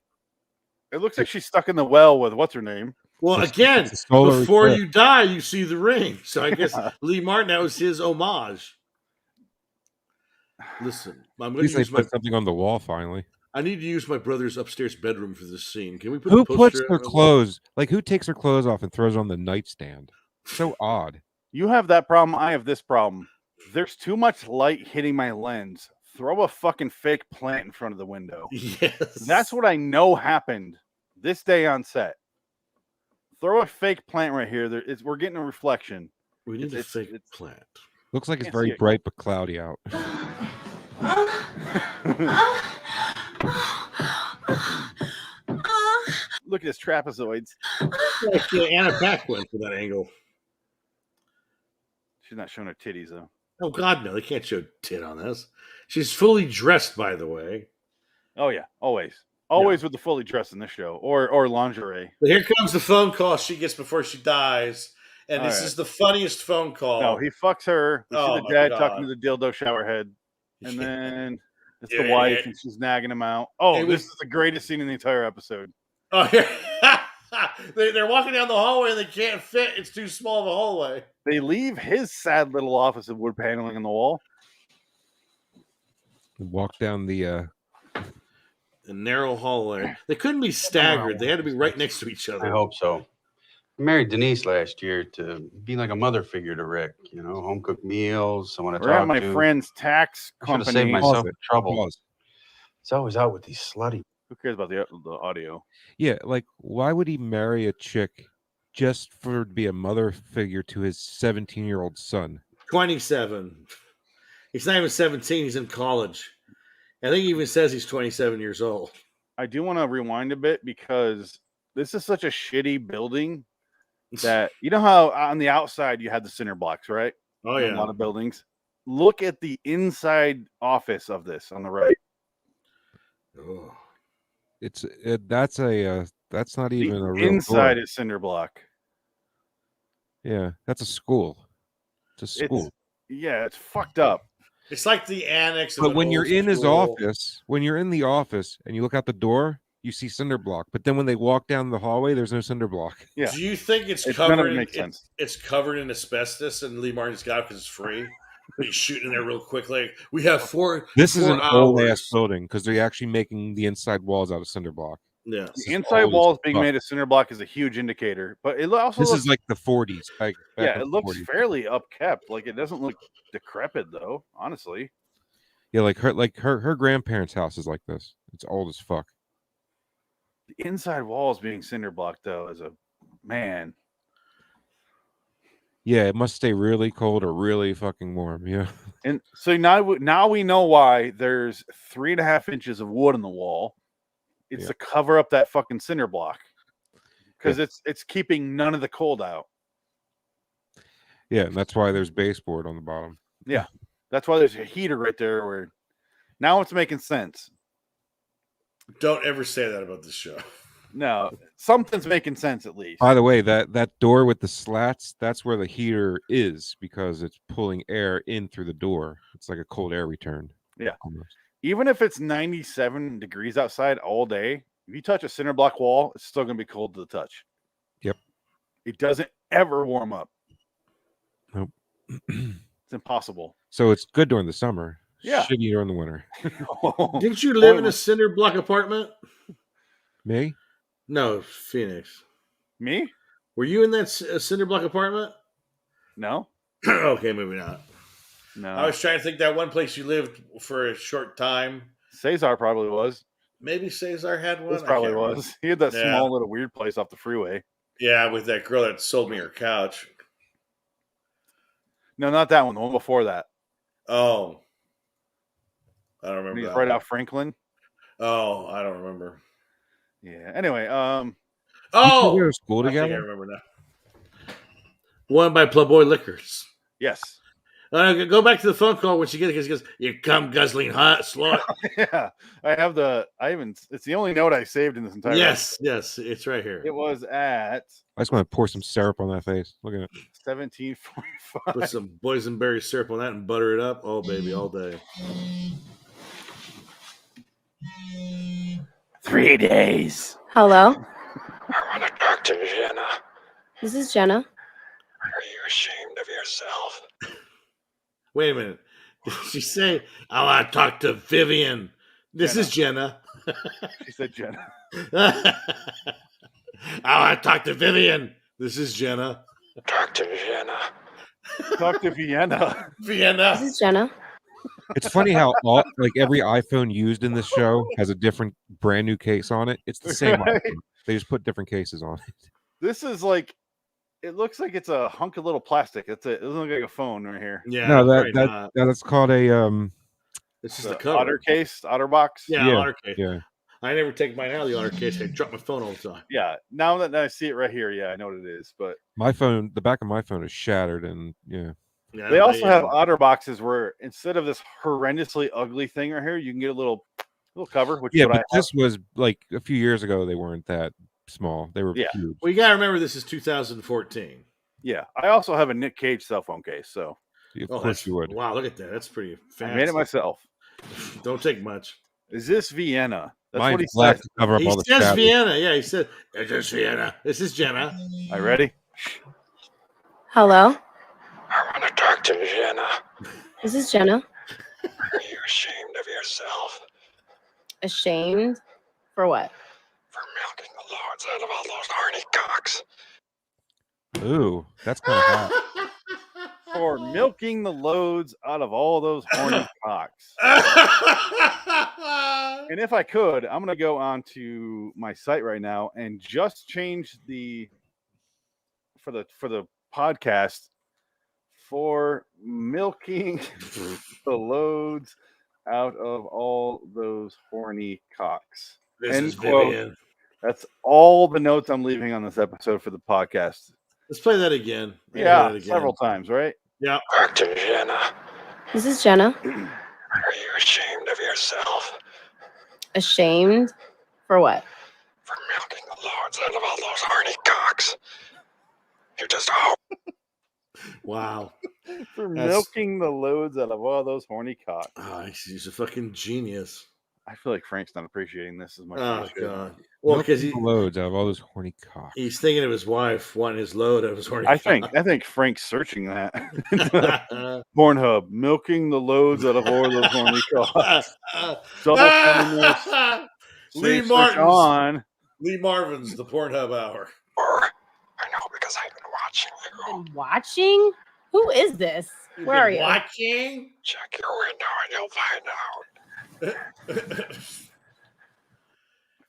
[SPEAKER 1] It looks like she's stuck in the well with what's her name.
[SPEAKER 2] Well, again, before you die, you see the ring. So I guess Lee Martin, that was his homage. Listen, I'm going to use
[SPEAKER 6] something on the wall finally.
[SPEAKER 2] I need to use my brother's upstairs bedroom for this scene. Can we put
[SPEAKER 6] who puts their clothes? Like who takes their clothes off and throws on the nightstand? So odd.
[SPEAKER 1] You have that problem. I have this problem. There's too much light hitting my lens. Throw a fucking fake plant in front of the window.
[SPEAKER 2] Yes.
[SPEAKER 1] That's what I know happened this day on set. Throw a fake plant right here. We're getting a reflection.
[SPEAKER 2] We need a fake plant.
[SPEAKER 6] Looks like it's very bright but cloudy out.
[SPEAKER 1] Look at his trapezoids.
[SPEAKER 2] Like Anna Paquin for that angle.
[SPEAKER 1] She's not showing her titties though.
[SPEAKER 2] Oh God, no! They can't show tit on this. She's fully dressed, by the way.
[SPEAKER 1] Oh yeah, always with the fully dressed in this show, or lingerie.
[SPEAKER 2] But here comes the phone call she gets before she dies, and this is the funniest phone call.
[SPEAKER 1] No, he fucks her. We see the dad talking to the dildo shower head, and then it's the wife, and she's nagging him out. Oh, this is the greatest scene in the entire episode.
[SPEAKER 2] Oh, they're walking down the hallway and they can't fit. It's too small of a hallway.
[SPEAKER 1] They leave his sad little office of wood paneling on the wall.
[SPEAKER 6] Walk down the
[SPEAKER 2] narrow hallway. They couldn't be staggered. They had to be right next to each other.
[SPEAKER 13] I hope so. I married Denise last year to be like a mother figure to Rick. You know, home cooked meals, someone to talk to.
[SPEAKER 1] My friend's tax company.
[SPEAKER 13] Save myself trouble. It's always out with these slutty.
[SPEAKER 1] Who cares about the audio?
[SPEAKER 6] Yeah, like why would he marry a chick just to be a mother figure to his 17-year-old son?
[SPEAKER 2] 27. He's not even 17. He's in college. I think he even says he's 27 years old.
[SPEAKER 1] I do want to rewind a bit because this is such a shitty building that you know how on the outside you had the cinder blocks, right?
[SPEAKER 2] Oh yeah,
[SPEAKER 1] a lot of buildings. Look at the inside office of this on the right.
[SPEAKER 2] Oh.
[SPEAKER 6] That's not even a real
[SPEAKER 1] inside
[SPEAKER 6] door.
[SPEAKER 1] is cinder block.
[SPEAKER 6] Yeah, that's a school. It's a school.
[SPEAKER 1] It's fucked up.
[SPEAKER 2] It's like the annex.
[SPEAKER 6] But when you're in his office, when you're in the office and you look out the door, you see cinder block. But then when they walk down the hallway, there's no cinder block.
[SPEAKER 1] Yeah.
[SPEAKER 2] Do you think it's covered? It's covered in asbestos, and Lee Martin's got it because it's free. He's shooting in there real quick. Like we have four.
[SPEAKER 6] This is an old ass building because they're actually making the inside walls out of cinder block.
[SPEAKER 2] Yeah,
[SPEAKER 1] the inside walls being made of cinder block is a huge indicator. But it also
[SPEAKER 6] is like the 40s.
[SPEAKER 1] It looks fairly upkept. Like it doesn't look decrepit though. Honestly.
[SPEAKER 6] Yeah, like her grandparents' house is like this. It's old as fuck.
[SPEAKER 1] The inside walls being cinder block though is a man.
[SPEAKER 6] Yeah, it must stay really cold or really fucking warm. Yeah.
[SPEAKER 1] And so now we know why there's 3.5 inches of wood on the wall. It's to cover up that fucking cinder block because it's keeping none of the cold out.
[SPEAKER 6] Yeah, and that's why there's baseboard on the bottom.
[SPEAKER 1] Yeah, that's why there's a heater right there. Where now it's making sense.
[SPEAKER 2] Don't ever say that about this show.
[SPEAKER 1] No, something's making sense at least.
[SPEAKER 6] By the way, that door with the slats, that's where the heater is because it's pulling air in through the door. It's like a cold air return.
[SPEAKER 1] Yeah.
[SPEAKER 6] Almost.
[SPEAKER 1] Even if it's 97 degrees outside all day, if you touch a cinder block wall, it's still going to be cold to the touch.
[SPEAKER 6] Yep.
[SPEAKER 1] It doesn't ever warm up.
[SPEAKER 6] Nope.
[SPEAKER 1] It's impossible.
[SPEAKER 6] So it's good during the summer.
[SPEAKER 1] Yeah.
[SPEAKER 6] Shitty during the winter.
[SPEAKER 2] Didn't you live in a cinder block apartment?
[SPEAKER 6] Me?
[SPEAKER 2] No, Phoenix.
[SPEAKER 1] Me?
[SPEAKER 2] Were you in that cinder block apartment?
[SPEAKER 1] No.
[SPEAKER 2] Okay, maybe not.
[SPEAKER 1] No.
[SPEAKER 2] I was trying to think that one place you lived for a short time.
[SPEAKER 1] Cesar probably was.
[SPEAKER 2] Maybe Cesar had one.
[SPEAKER 1] This probably was.
[SPEAKER 2] Remember.
[SPEAKER 1] He had that small little weird place off the freeway.
[SPEAKER 2] Yeah, with that girl that sold me her couch.
[SPEAKER 1] No, not that one. The one before that.
[SPEAKER 2] Oh. I don't remember
[SPEAKER 1] He's
[SPEAKER 2] that
[SPEAKER 1] right
[SPEAKER 2] one.
[SPEAKER 1] out Franklin.
[SPEAKER 2] Oh, I don't remember.
[SPEAKER 1] Yeah. Anyway,
[SPEAKER 2] Oh!
[SPEAKER 6] You go to school
[SPEAKER 2] I think I
[SPEAKER 6] together?
[SPEAKER 2] remember now. One by Playboy Liquors.
[SPEAKER 1] Yes.
[SPEAKER 2] Go back to the phone call when she gets it because she goes, "You come guzzling hot slut."
[SPEAKER 1] Yeah, it's the only note I saved in this entire.
[SPEAKER 2] Yes, it's right here.
[SPEAKER 1] It was at.
[SPEAKER 6] I just want to pour some syrup on that face. Look at it.
[SPEAKER 1] 17:45.
[SPEAKER 2] Put some boysenberry syrup on that and butter it up. Oh, baby, all day.
[SPEAKER 1] 3 days.
[SPEAKER 11] Hello,
[SPEAKER 10] I want to talk to Jenna.
[SPEAKER 11] this is Jenna.
[SPEAKER 10] Are you ashamed of yourself?
[SPEAKER 2] Wait a minute. Did she say, "I want to talk to Vivian"? This is Jenna.
[SPEAKER 1] She said Jenna.
[SPEAKER 2] I want to talk to Vivian. This is Jenna.
[SPEAKER 10] Talk to Jenna.
[SPEAKER 1] Talk to Vienna.
[SPEAKER 2] Vienna.
[SPEAKER 11] This is Jenna.
[SPEAKER 6] It's funny how every iPhone used in this show has a different brand new case on it. It's the same
[SPEAKER 1] Right.
[SPEAKER 6] iPhone. They just put different cases on it.
[SPEAKER 1] This is like. It looks like it's a hunk of little plastic. It doesn't look like a phone right here.
[SPEAKER 2] Yeah.
[SPEAKER 6] No, that's called a
[SPEAKER 2] This is the cover.
[SPEAKER 1] Otter case, Otter box.
[SPEAKER 2] Yeah, Otter case.
[SPEAKER 6] Yeah.
[SPEAKER 2] I never take mine out of the Otter case. I drop my phone all the time.
[SPEAKER 1] Yeah. Now that I see it right here, yeah, I know what it is. But
[SPEAKER 6] My phone, the back of my phone is shattered, and
[SPEAKER 1] they also have Otter boxes where instead of this horrendously ugly thing right here, you can get a little cover. Which is what
[SPEAKER 6] but this was like a few years ago. They weren't that small. They were huge.
[SPEAKER 2] Well, you got to remember this is 2014.
[SPEAKER 1] Yeah, I also have a Nick Cage cell phone case, so
[SPEAKER 6] of course you would.
[SPEAKER 2] Wow, look at that. That's pretty fancy.
[SPEAKER 1] I made it myself.
[SPEAKER 2] Don't take much.
[SPEAKER 1] Is this Vienna? That's
[SPEAKER 6] Mine's
[SPEAKER 1] what he
[SPEAKER 6] black
[SPEAKER 1] said.
[SPEAKER 6] to cover up
[SPEAKER 2] He
[SPEAKER 6] all the
[SPEAKER 2] says
[SPEAKER 6] shadows.
[SPEAKER 2] Vienna. Yeah, he said, "It's just Vienna." This is Jenna.
[SPEAKER 1] Are you ready?
[SPEAKER 11] Hello,
[SPEAKER 10] I want to talk to Jenna.
[SPEAKER 11] this is Jenna.
[SPEAKER 10] Are you ashamed of yourself?
[SPEAKER 11] Ashamed for what?
[SPEAKER 10] For milking the lords out of all those horny cocks.
[SPEAKER 6] Ooh, that's kind of hot.
[SPEAKER 1] For milking the loads out of all those horny cocks. And if I could, I'm going to go on to my site right now and just change for the podcast for milking the loads out of all those horny cocks.
[SPEAKER 2] This
[SPEAKER 1] End
[SPEAKER 2] is
[SPEAKER 1] quote.
[SPEAKER 2] Vivian.
[SPEAKER 1] That's all the notes I'm leaving on this episode for the podcast.
[SPEAKER 2] Let's play that again.
[SPEAKER 1] Yeah, several times, right?
[SPEAKER 2] Yeah.
[SPEAKER 10] Talk to Jenna.
[SPEAKER 11] This is Jenna.
[SPEAKER 10] Are you ashamed of yourself?
[SPEAKER 11] Ashamed for what?
[SPEAKER 10] For milking the lords out of all those horny cocks. You're just a hoe.
[SPEAKER 2] Wow.
[SPEAKER 1] For milking the loads out of all those horny cocks.
[SPEAKER 2] Oh, he's a fucking genius.
[SPEAKER 1] I feel like Frank's not appreciating this as much.
[SPEAKER 2] Oh,
[SPEAKER 1] as he should.
[SPEAKER 2] God. Well, because
[SPEAKER 6] Milking the loads out of all those horny cocks.
[SPEAKER 2] he's thinking of his wife wanting his load out of his horny
[SPEAKER 1] I think Frank's searching that. Pornhub, milking the loads out of all those horny cocks. Double feminist.
[SPEAKER 2] Lee
[SPEAKER 1] Search
[SPEAKER 2] Martin's
[SPEAKER 1] on.
[SPEAKER 2] Lee Marvin's the Pornhub hour.
[SPEAKER 10] I know because I've been watching you.
[SPEAKER 11] Been watching? Who is this? Where are you?
[SPEAKER 2] Watching?
[SPEAKER 10] Check your window and you'll find out.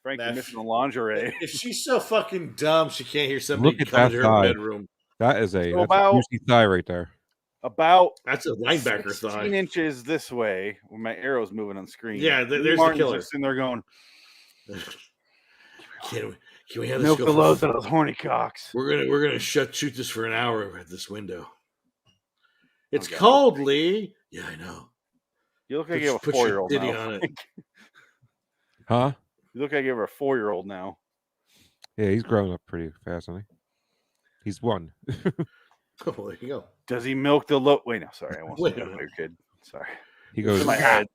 [SPEAKER 1] Frank, you're missing the lingerie.
[SPEAKER 2] If she's so fucking dumb, she can't hear somebody
[SPEAKER 6] Look at
[SPEAKER 2] come
[SPEAKER 6] that
[SPEAKER 2] to her
[SPEAKER 6] thigh.
[SPEAKER 2] bedroom.
[SPEAKER 6] That is
[SPEAKER 1] So
[SPEAKER 6] that's a juicy thigh right there.
[SPEAKER 1] About
[SPEAKER 2] That's a linebacker
[SPEAKER 1] 16
[SPEAKER 2] thigh.
[SPEAKER 1] inches this way, when my arrow's moving on screen.
[SPEAKER 2] Yeah,
[SPEAKER 1] Lee
[SPEAKER 2] there's the
[SPEAKER 1] Martin's
[SPEAKER 2] killer.
[SPEAKER 1] just sitting there going,
[SPEAKER 2] Can we have this
[SPEAKER 1] Milk
[SPEAKER 2] go
[SPEAKER 1] the
[SPEAKER 2] for
[SPEAKER 1] loads out of those horny cocks.
[SPEAKER 2] We're gonna shoot this for an hour at this window. It's
[SPEAKER 1] Okay.
[SPEAKER 2] cold, Lee. Yeah, I know.
[SPEAKER 1] You look like you have a 4-year-old
[SPEAKER 2] titty
[SPEAKER 1] now.
[SPEAKER 2] on it.
[SPEAKER 6] Huh?
[SPEAKER 1] You look like you have a 4-year-old now.
[SPEAKER 6] Yeah, he's growing up pretty fast, hasn't he? He's one.
[SPEAKER 2] Oh, there you go.
[SPEAKER 1] Does he milk the load? Wait, no, sorry. I won't say
[SPEAKER 2] Wait a
[SPEAKER 1] that about
[SPEAKER 2] minute.
[SPEAKER 1] your kid. Sorry.
[SPEAKER 6] He goes,
[SPEAKER 1] in my head.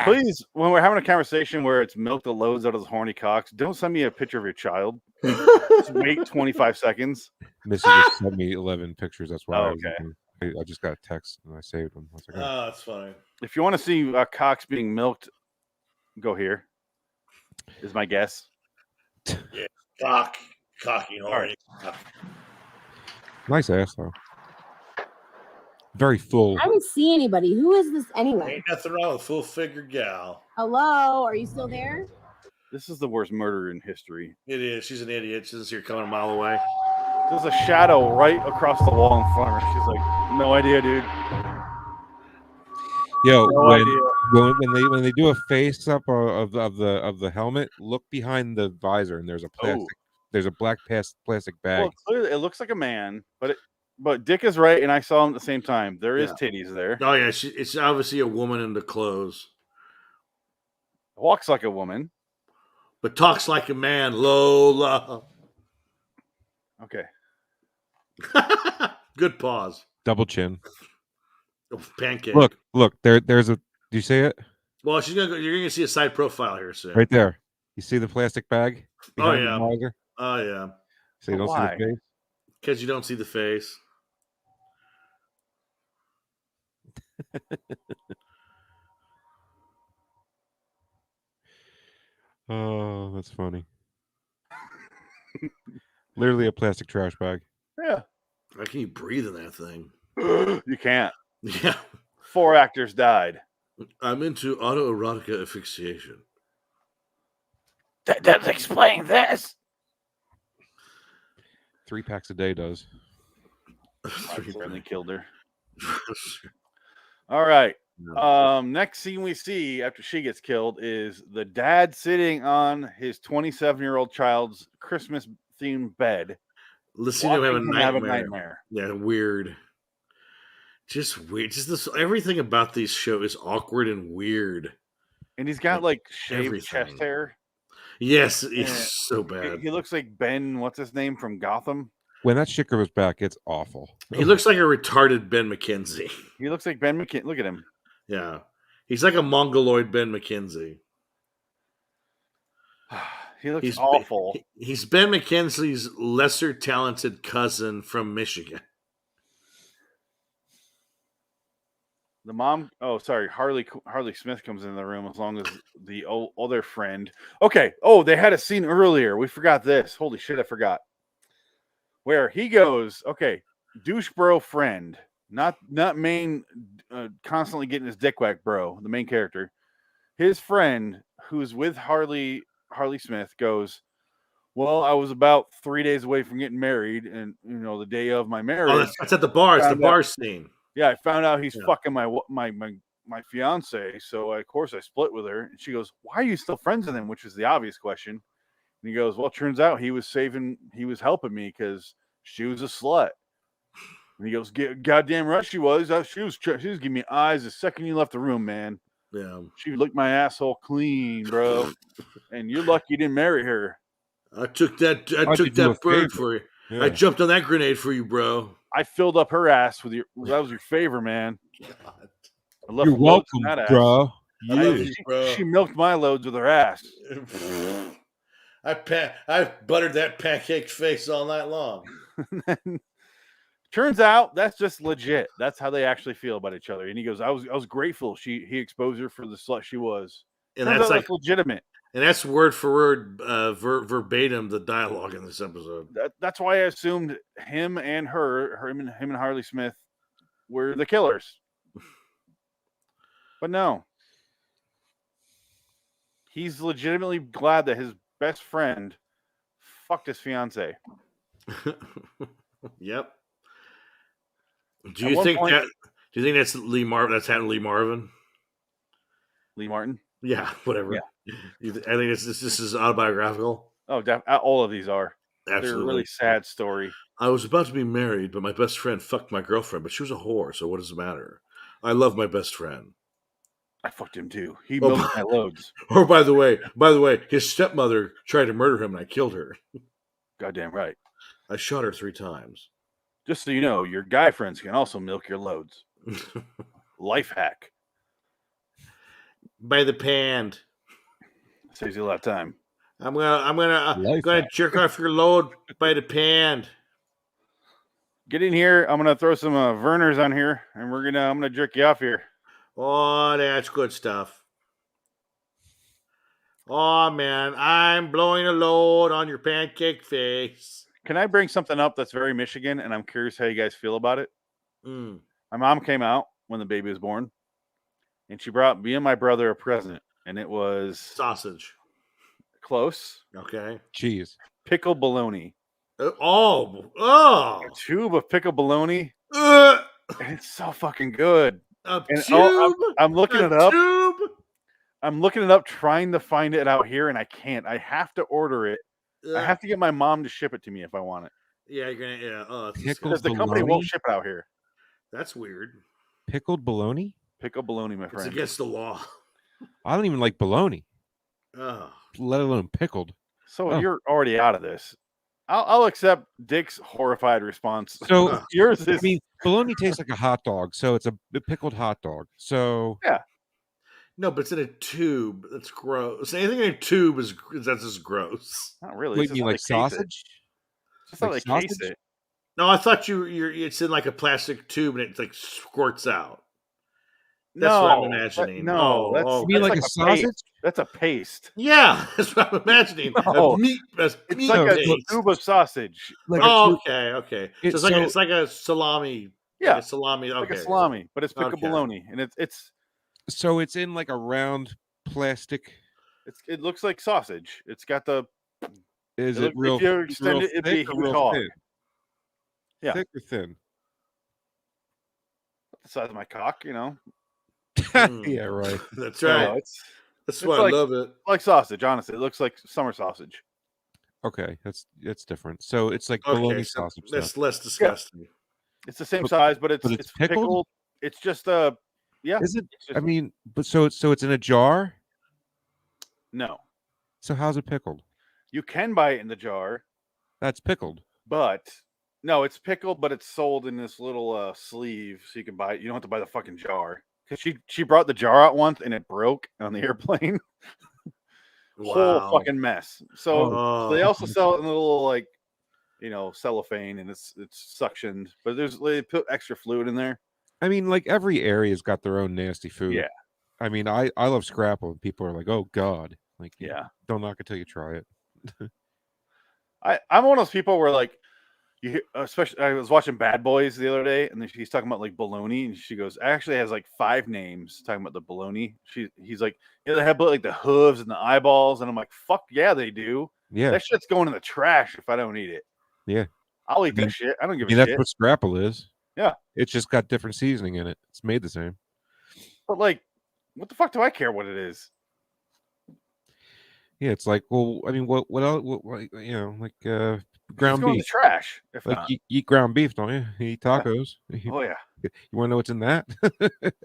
[SPEAKER 1] Please, when we're having a conversation where it's milk the loads out of the horny cocks, don't send me a picture of your child. Just wait 25 seconds.
[SPEAKER 6] Missy just sent me 11 pictures. That's why I just got a text and I saved them. I was like,
[SPEAKER 2] Oh, that's funny.
[SPEAKER 1] If you want to see cocks being milked, go here. Is my guess.
[SPEAKER 2] Yeah, cocky, horny.
[SPEAKER 6] Nice ass though. Very full.
[SPEAKER 11] I don't see anybody. Who is this anyway?
[SPEAKER 2] Ain't nothing wrong with full figure gal.
[SPEAKER 11] Hello, are you still there?
[SPEAKER 1] This is the worst murder in history.
[SPEAKER 2] It is. She's an idiot. She's here coming a mile away.
[SPEAKER 1] There's a shadow right across the wall in front of her. She's like, no idea, dude.
[SPEAKER 6] Yo,
[SPEAKER 1] No
[SPEAKER 6] when they do a face up of the helmet, look behind the visor and there's a plastic. There's a black plastic bag.
[SPEAKER 1] Well, clearly it looks like a man, but Dick is right, and I saw him at the same time. There is titties there.
[SPEAKER 2] Oh yeah, it's obviously a woman in the clothes.
[SPEAKER 1] Walks like a woman,
[SPEAKER 2] but talks like a man. Lola.
[SPEAKER 1] Okay.
[SPEAKER 2] Good pause.
[SPEAKER 6] Double chin.
[SPEAKER 2] Pancake.
[SPEAKER 6] Look. There's a. Do you see it?
[SPEAKER 2] Well, you're gonna see a side profile here soon.
[SPEAKER 6] Right there. You see the plastic bag?
[SPEAKER 2] Oh yeah.
[SPEAKER 6] The
[SPEAKER 2] Oh yeah.
[SPEAKER 6] So you don't see the face?
[SPEAKER 2] Because you don't see the face.
[SPEAKER 6] Oh, that's funny. Literally a plastic trash bag.
[SPEAKER 1] Yeah.
[SPEAKER 2] How can you breathe in that thing?
[SPEAKER 1] You can't.
[SPEAKER 2] Yeah.
[SPEAKER 1] 4 actors died.
[SPEAKER 2] I'm into autoerotica asphyxiation.
[SPEAKER 1] That doesn't explain this.
[SPEAKER 6] 3 packs a day does.
[SPEAKER 1] I certainly killed her. All right. Next scene we see after she gets killed is the dad sitting on his 27-year-old child's Christmas themed bed.
[SPEAKER 2] Listening to him have a nightmare.
[SPEAKER 1] nightmare.
[SPEAKER 2] Yeah, weird. Just weird. Just this. Everything about these show is awkward and weird.
[SPEAKER 1] And he's got like shaved chest hair.
[SPEAKER 2] Yes, it's so bad.
[SPEAKER 1] He looks like Ben. What's his name from Gotham?
[SPEAKER 6] When that shit goes back, it's awful.
[SPEAKER 2] He looks like a retarded Ben McKenzie.
[SPEAKER 1] He looks like Ben McKenzie. Look at him.
[SPEAKER 2] Yeah, he's like a mongoloid Ben McKenzie.
[SPEAKER 1] He looks awful.
[SPEAKER 2] He's Ben McKenzie's lesser talented cousin from Michigan.
[SPEAKER 1] The mom, Harley Smith comes in the room as long as the other friend. Okay. Oh, they had a scene earlier. We forgot this. Holy shit, I forgot. Where he goes, okay, douche bro friend, not main, constantly getting his dick whacked bro, the main character. His friend, who's with Harley Smith, goes, well, I was about 3 days away from getting married, and the day of my marriage.
[SPEAKER 2] Oh, that's at the bar. It's the bar scene.
[SPEAKER 1] Yeah, I found out he's fucking my fiance, so of course I split with her. And she goes, "Why are you still friends with him?" Which is the obvious question. And he goes, "Well, it turns out he was helping me because she was a slut." And he goes, "Goddamn right she was. She was giving me eyes the second you left the room, man.
[SPEAKER 2] Yeah,
[SPEAKER 1] she licked my asshole clean, bro. And you're lucky you didn't marry her."
[SPEAKER 2] I took that bird for you. Yeah. I jumped on that grenade for you, bro.
[SPEAKER 1] I filled up her ass with that was your favor, man.
[SPEAKER 6] You're welcome, bro.
[SPEAKER 1] She milked my loads with her ass.
[SPEAKER 2] I buttered that pancake face all night long.
[SPEAKER 1] Turns out that's just legit. That's how they actually feel about each other. And he goes, I was grateful he exposed her for the slut she was.
[SPEAKER 2] And that's like
[SPEAKER 1] legitimate.
[SPEAKER 2] And that's word for word, verbatim, the dialogue in this episode.
[SPEAKER 1] That's why I assumed him and Harley Smith were the killers. But no. He's legitimately glad that his best friend fucked his fiance.
[SPEAKER 2] Yep. Do you think that's Lee Marvin? That's happened to Lee Marvin?
[SPEAKER 1] Lee Martin?
[SPEAKER 2] Yeah, whatever. I think this is autobiographical.
[SPEAKER 1] Oh, all of these are.
[SPEAKER 2] Absolutely.
[SPEAKER 1] They're a really sad story.
[SPEAKER 2] I was about to be married, but my best friend fucked my girlfriend, but she was a whore, so what does it matter? I love my best friend.
[SPEAKER 1] I fucked him too. He milked my loads.
[SPEAKER 2] Oh, by the way, his stepmother tried to murder him and I killed her.
[SPEAKER 1] Goddamn right.
[SPEAKER 2] I shot her 3 times.
[SPEAKER 1] Just so you know, your guy friends can also milk your loads. Life hack.
[SPEAKER 2] By the pan.
[SPEAKER 1] Saves you a lot of time.
[SPEAKER 2] I'm gonna jerk off your load by the pan.
[SPEAKER 1] Get in here. I'm gonna throw some Verners on here, and I'm gonna jerk you off here.
[SPEAKER 2] Oh, that's good stuff. Oh man, I'm blowing a load on your pancake face.
[SPEAKER 1] Can I bring something up that's very Michigan, and I'm curious how you guys feel about it?
[SPEAKER 2] Mm.
[SPEAKER 1] My mom came out when the baby was born, and she brought me and my brother a present, and it was
[SPEAKER 2] sausage.
[SPEAKER 1] Close.
[SPEAKER 2] Okay.
[SPEAKER 6] Cheese.
[SPEAKER 1] Pickled bologna.
[SPEAKER 2] A
[SPEAKER 1] tube of pickled bologna. It's so fucking good. I'm looking it up. I'm looking it up, trying to find it out here, and I can't. I have to order it. I have to get my mom to ship it to me if I want it.
[SPEAKER 2] Yeah, you're gonna. Yeah,
[SPEAKER 1] because the company won't ship it out here.
[SPEAKER 2] That's weird.
[SPEAKER 6] Pickled bologna?
[SPEAKER 1] Pickled bologna, my friend.
[SPEAKER 2] It's against the law.
[SPEAKER 6] I don't even like bologna.
[SPEAKER 2] Oh.
[SPEAKER 6] Let alone pickled.
[SPEAKER 1] So you're already out of this. I'll accept Dick's horrified response.
[SPEAKER 6] So
[SPEAKER 1] yours is.
[SPEAKER 6] I mean, bologna tastes like a hot dog, so it's a pickled hot dog. So
[SPEAKER 1] yeah.
[SPEAKER 2] No, but it's in a tube. That's gross. Anything in a tube that's just gross.
[SPEAKER 1] Not really.
[SPEAKER 6] Wait, you mean like sausage?
[SPEAKER 1] Just like how they case it.
[SPEAKER 2] No, I thought it's in like a plastic tube and it like squirts out. That's what I'm imagining.
[SPEAKER 1] You mean like a sausage? That's a paste.
[SPEAKER 2] Yeah, that's what I'm imagining.
[SPEAKER 1] No.
[SPEAKER 2] It's
[SPEAKER 1] like a tube of sausage.
[SPEAKER 2] Okay. So it's like a salami.
[SPEAKER 1] Yeah,
[SPEAKER 2] like a salami. Okay.
[SPEAKER 1] Like a salami, but it's pickled bologna, and it's.
[SPEAKER 6] So it's in like a round plastic.
[SPEAKER 1] It looks like sausage. It's got the.
[SPEAKER 6] Is it real?
[SPEAKER 1] If you extend it, it'd be a huge hog. Yeah,
[SPEAKER 6] thick or thin?
[SPEAKER 1] The size of my cock,
[SPEAKER 6] Yeah, right.
[SPEAKER 2] That's right. That's why I love it.
[SPEAKER 1] Like sausage, honestly. It looks like summer sausage.
[SPEAKER 6] Okay, that's different. So it's like bologna sausage.
[SPEAKER 2] That's less disgusting.
[SPEAKER 1] Yeah. It's the same size, but it's
[SPEAKER 6] pickled.
[SPEAKER 1] It's just yeah.
[SPEAKER 6] Is it? I mean, but so it's in a jar.
[SPEAKER 1] No.
[SPEAKER 6] So how's it pickled?
[SPEAKER 1] You can buy it in the jar.
[SPEAKER 6] That's pickled.
[SPEAKER 1] But no, it's pickled, but it's sold in this little sleeve, so you can buy it. You don't have to buy the fucking jar. Because she brought the jar out once and it broke on the airplane. Whole fucking mess. So they also sell it in a little cellophane, and it's suctioned, but they put extra fluid in there.
[SPEAKER 6] I mean, like every area's got their own nasty food.
[SPEAKER 1] Yeah.
[SPEAKER 6] I mean, I love scrapple, and people are like, "Oh God!" Like,
[SPEAKER 1] yeah,
[SPEAKER 6] don't knock it till you try it.
[SPEAKER 1] I'm one of those people where like. Especially, I was watching Bad Boys the other day, and then she's talking about like bologna, and she goes, "Actually, has like 5 names." Talking about the bologna, he's like, "Yeah, they have like the hooves and the eyeballs," and I'm like, "Fuck yeah, they do."
[SPEAKER 6] Yeah,
[SPEAKER 1] that shit's going in the trash if I don't eat it.
[SPEAKER 6] Yeah,
[SPEAKER 1] I'll eat that shit. I don't give a
[SPEAKER 6] shit.
[SPEAKER 1] That's
[SPEAKER 6] what scrapple is.
[SPEAKER 1] Yeah,
[SPEAKER 6] it's just got different seasoning in it. It's made the same.
[SPEAKER 1] But like, what the fuck do I care what it is?
[SPEAKER 6] Yeah, it's like, well, I mean, what else? Like ground beef.
[SPEAKER 1] In the trash. If
[SPEAKER 6] like
[SPEAKER 1] not.
[SPEAKER 6] you eat ground beef, don't you? You eat tacos.
[SPEAKER 1] Oh yeah.
[SPEAKER 6] You want to know what's in that?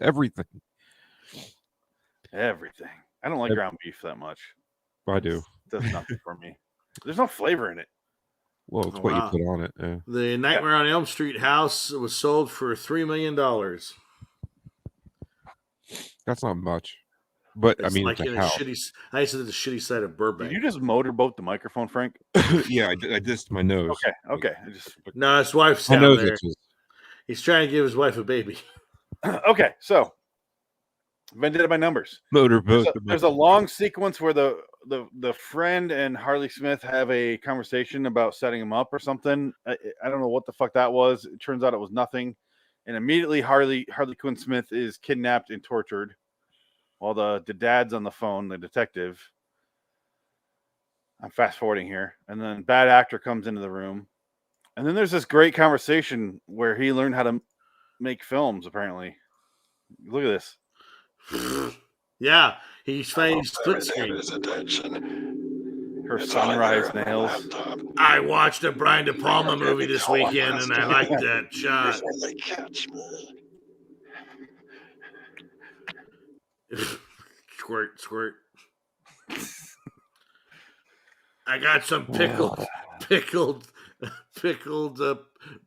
[SPEAKER 6] Everything.
[SPEAKER 1] Everything. I don't like ground beef that much.
[SPEAKER 6] I do.
[SPEAKER 1] It does nothing for me. There's no flavor in it.
[SPEAKER 6] Well, it's what you put on it. Yeah.
[SPEAKER 2] The Nightmare on Elm Street house was sold for $3 million.
[SPEAKER 6] That's not much. But
[SPEAKER 2] it's
[SPEAKER 6] I mean,
[SPEAKER 2] like
[SPEAKER 6] it's
[SPEAKER 2] in
[SPEAKER 6] a house.
[SPEAKER 2] I used to the shitty side of Burbank.
[SPEAKER 1] Did you just motorboat the microphone, Frank?
[SPEAKER 6] Yeah, I dissed my nose.
[SPEAKER 1] Okay.
[SPEAKER 2] No, his wife's down there.
[SPEAKER 6] Itches.
[SPEAKER 2] He's trying to give his wife a baby.
[SPEAKER 1] Okay, so Vendetta by numbers.
[SPEAKER 6] Motorboat.
[SPEAKER 1] There's a long sequence where the friend and Harley Smith have a conversation about setting him up or something. I don't know what the fuck that was. It turns out it was nothing. And immediately Harley Quinn Smith is kidnapped and tortured. While the dad's on the phone, the detective. I'm fast forwarding here. And then bad actor comes into the room. And then there's this great conversation where he learned how to make films, apparently. Look at this.
[SPEAKER 2] Yeah. He's finding split screen.
[SPEAKER 1] Her sunrise nails.
[SPEAKER 2] I watched a Brian De Palma movie this weekend, and I liked that shot.
[SPEAKER 10] They catch me.
[SPEAKER 2] Squirt, squirt. I got some pickled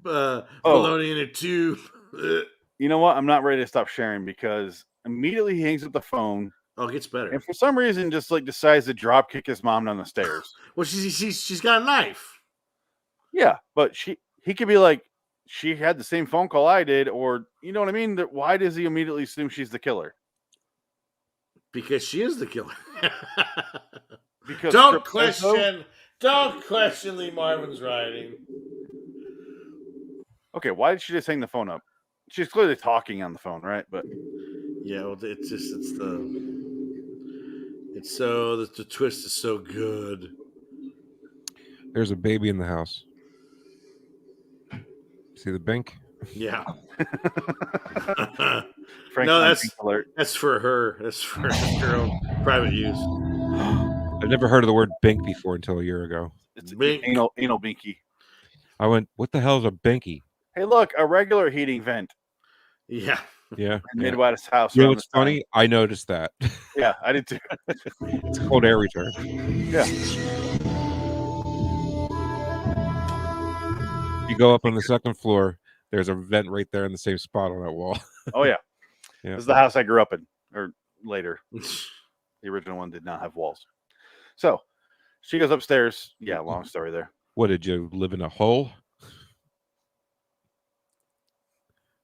[SPEAKER 2] bologna in a tube.
[SPEAKER 1] You know what? I'm not ready to stop sharing because immediately he hangs up the phone.
[SPEAKER 2] Oh, it gets better.
[SPEAKER 1] And for some reason, just like decides to drop kick his mom down the stairs.
[SPEAKER 2] Well, she's got a knife.
[SPEAKER 1] Yeah, but he could be like, she had the same phone call I did, or you know what I mean? Why does he immediately assume she's the killer?
[SPEAKER 2] Because she is the killer.
[SPEAKER 1] Because
[SPEAKER 2] don't question Lee Marvin's writing.
[SPEAKER 1] Okay, why did she just hang the phone up? She's clearly talking on the phone, right? But
[SPEAKER 2] yeah, well, the twist is so good.
[SPEAKER 6] There's a baby in the house. See the bink?
[SPEAKER 2] Yeah.
[SPEAKER 1] No,
[SPEAKER 2] that's for her. That's for her own private use.
[SPEAKER 6] I've never heard of the word bink before until a year ago.
[SPEAKER 1] It's anal binky.
[SPEAKER 6] I went, what the hell is a binky?
[SPEAKER 1] Hey, look, a regular heating vent.
[SPEAKER 2] Yeah.
[SPEAKER 6] Yeah.
[SPEAKER 1] In Midwest house.
[SPEAKER 6] You know what's funny? I noticed that.
[SPEAKER 1] Yeah, I did too.
[SPEAKER 6] It's a cold air return.
[SPEAKER 1] Yeah.
[SPEAKER 6] You go up on the second floor, there's a vent right there in the same spot on that wall.
[SPEAKER 1] Oh, yeah.
[SPEAKER 6] Yeah.
[SPEAKER 1] This is the house I grew up in, or later. The original one did not have walls. So she goes upstairs. Yeah, long story there.
[SPEAKER 6] What, did you live in a hole?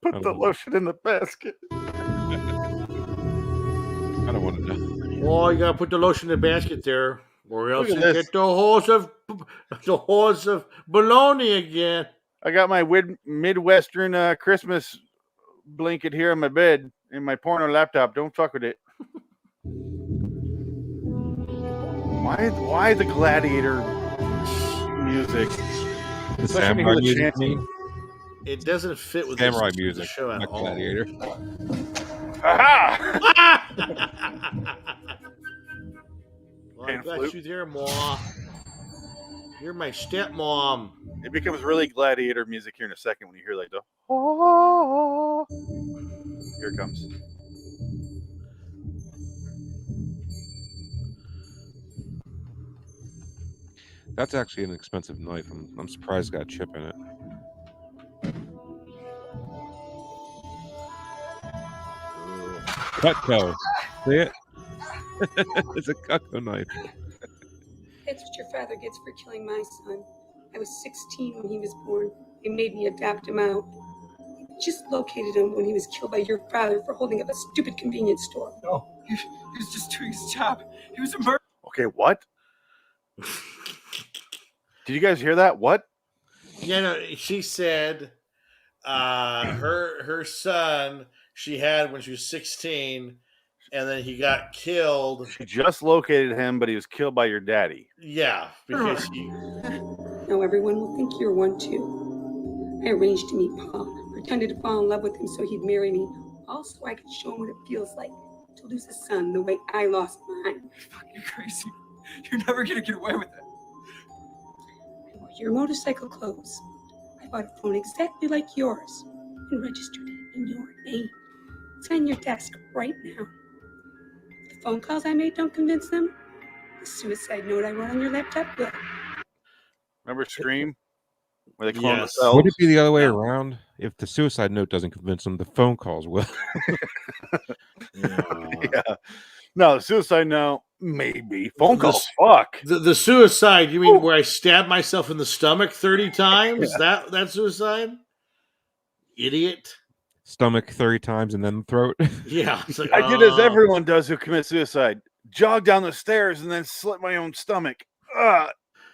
[SPEAKER 1] Put the lotion in the basket.
[SPEAKER 6] I don't want to know.
[SPEAKER 2] Oh, you gotta put the lotion in the basket there, or else you get the horse of bologna again.
[SPEAKER 1] I got my Midwestern Christmas blanket here on my bed in my porno laptop. Don't fuck with it. Why the gladiator music?
[SPEAKER 6] The samurai music.
[SPEAKER 2] It doesn't fit with
[SPEAKER 6] samurai
[SPEAKER 2] the
[SPEAKER 6] music.
[SPEAKER 2] show at
[SPEAKER 6] Not
[SPEAKER 2] all.
[SPEAKER 6] gladiator.
[SPEAKER 1] Aha!
[SPEAKER 2] Well, I got you there, Ma. You're my stepmom.
[SPEAKER 1] It becomes really gladiator music here in a second when you hear like the oh. Here it comes.
[SPEAKER 6] That's actually an expensive knife. I'm surprised it's got a chip in it. Cutco. See it? It's a Cutco knife.
[SPEAKER 19] That's what your father gets for killing my son. I was 16 when he was born. They made me adopt him out. They just located him when he was killed by your father for holding up a stupid convenience store.
[SPEAKER 17] No, he was just doing his job. He was a murderer.
[SPEAKER 1] Okay, what? Did you guys hear that? What?
[SPEAKER 2] Yeah, no, she said her son she had when she was 16, and then he got killed.
[SPEAKER 1] She just located him, but he was killed by your daddy.
[SPEAKER 2] Yeah, because he...
[SPEAKER 19] Now everyone will think you're one too. I arranged to meet Paul, pretended to fall in love with him so he'd marry me, also I could show him what it feels like to lose a son the way I lost mine.
[SPEAKER 17] You're crazy. You're never gonna get away with it.
[SPEAKER 19] I wore your motorcycle clothes. I bought a phone exactly like yours and registered it in your name. It's on your desk right now. If the phone calls I made don't convince them, the suicide note I wrote on your laptop will.
[SPEAKER 1] Remember Scream? Where they clone themselves?
[SPEAKER 6] Would it be the other way around? If the suicide note doesn't convince them, the phone calls will.
[SPEAKER 1] Yeah. No, the suicide note, maybe. Phone calls, fuck.
[SPEAKER 2] The suicide, you mean where I stabbed myself in the stomach 30 times? Yeah. That suicide? Idiot.
[SPEAKER 6] Stomach 30 times and then the throat.
[SPEAKER 2] Yeah. Like,
[SPEAKER 1] I did as everyone does who commits suicide. Jog down the stairs and then slit my own stomach.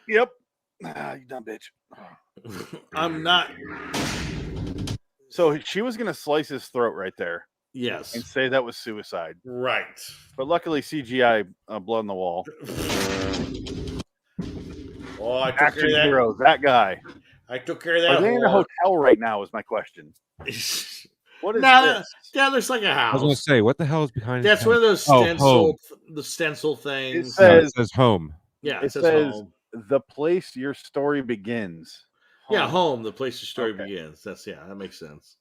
[SPEAKER 1] Yep. You dumb bitch.
[SPEAKER 2] I'm not.
[SPEAKER 1] So she was going to slice his throat right there.
[SPEAKER 2] Yes.
[SPEAKER 1] And say that was suicide.
[SPEAKER 2] Right.
[SPEAKER 1] But luckily CGI blood on the wall.
[SPEAKER 2] Oh, I took
[SPEAKER 1] Action
[SPEAKER 2] care of that.
[SPEAKER 1] Heroes, that guy.
[SPEAKER 2] I took care of that.
[SPEAKER 1] Are they in a hotel right now is my question. What is
[SPEAKER 2] this?
[SPEAKER 1] this?
[SPEAKER 2] Yeah, looks like a house.
[SPEAKER 6] I was gonna say, what the hell is behind?
[SPEAKER 2] That's
[SPEAKER 6] his
[SPEAKER 2] one of those
[SPEAKER 6] home.
[SPEAKER 2] the stencil things.
[SPEAKER 6] It says home.
[SPEAKER 2] Yeah,
[SPEAKER 1] it says
[SPEAKER 2] home.
[SPEAKER 1] The place your story begins.
[SPEAKER 2] Yeah, home. The place your story begins. That makes sense.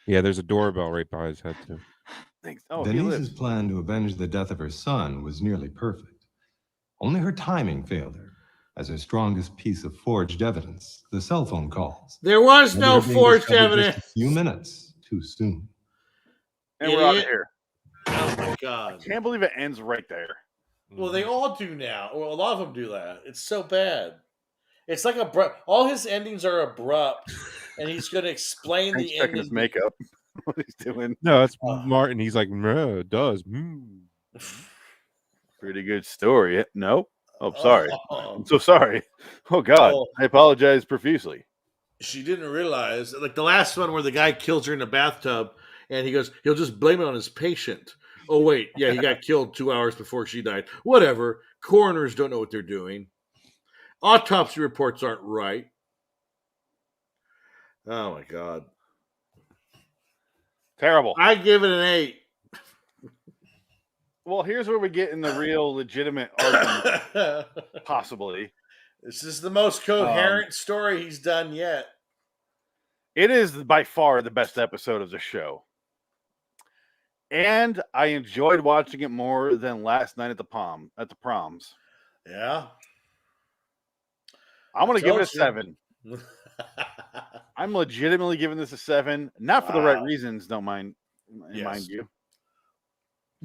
[SPEAKER 6] Yeah, there's a doorbell right by his head too.
[SPEAKER 1] Thanks. Oh,
[SPEAKER 9] Denise's plan to avenge the death of her son was nearly perfect. Only her timing failed her, as her strongest piece of forged evidence, the cell phone calls.
[SPEAKER 2] There was no
[SPEAKER 9] being
[SPEAKER 2] forged
[SPEAKER 9] discovered
[SPEAKER 2] evidence.
[SPEAKER 9] Just a few minutes too soon.
[SPEAKER 1] And we're out of here.
[SPEAKER 2] Oh my god!
[SPEAKER 1] I can't believe it ends right there.
[SPEAKER 2] Well, they all do now. Well, a lot of them do that. It's so bad. It's like all his endings are abrupt, and he's going to explain the ending.
[SPEAKER 1] His makeup. What he's doing?
[SPEAKER 6] No, that's Martin. He's like, it does.
[SPEAKER 1] Pretty good story. No. Oh, sorry. I'm so sorry. Oh God, I apologize profusely.
[SPEAKER 2] She didn't realize, like the last one where the guy kills her in the bathtub, and he goes, he'll just blame it on his patient. Oh wait, yeah, he got killed 2 hours before she died. Whatever. Coroners don't know what they're doing. Autopsy reports aren't right. Oh my God.
[SPEAKER 1] Terrible.
[SPEAKER 2] I give it an 8.
[SPEAKER 1] Well, here's where we get in the real legitimate argument. Possibly.
[SPEAKER 2] This is the most coherent story he's done yet.
[SPEAKER 1] It is by far the best episode of the show. And I enjoyed watching it more than last night at the Proms.
[SPEAKER 2] Yeah.
[SPEAKER 1] I'm going to give it a 7. I'm legitimately giving this a 7. Not for the right reasons, don't mind you.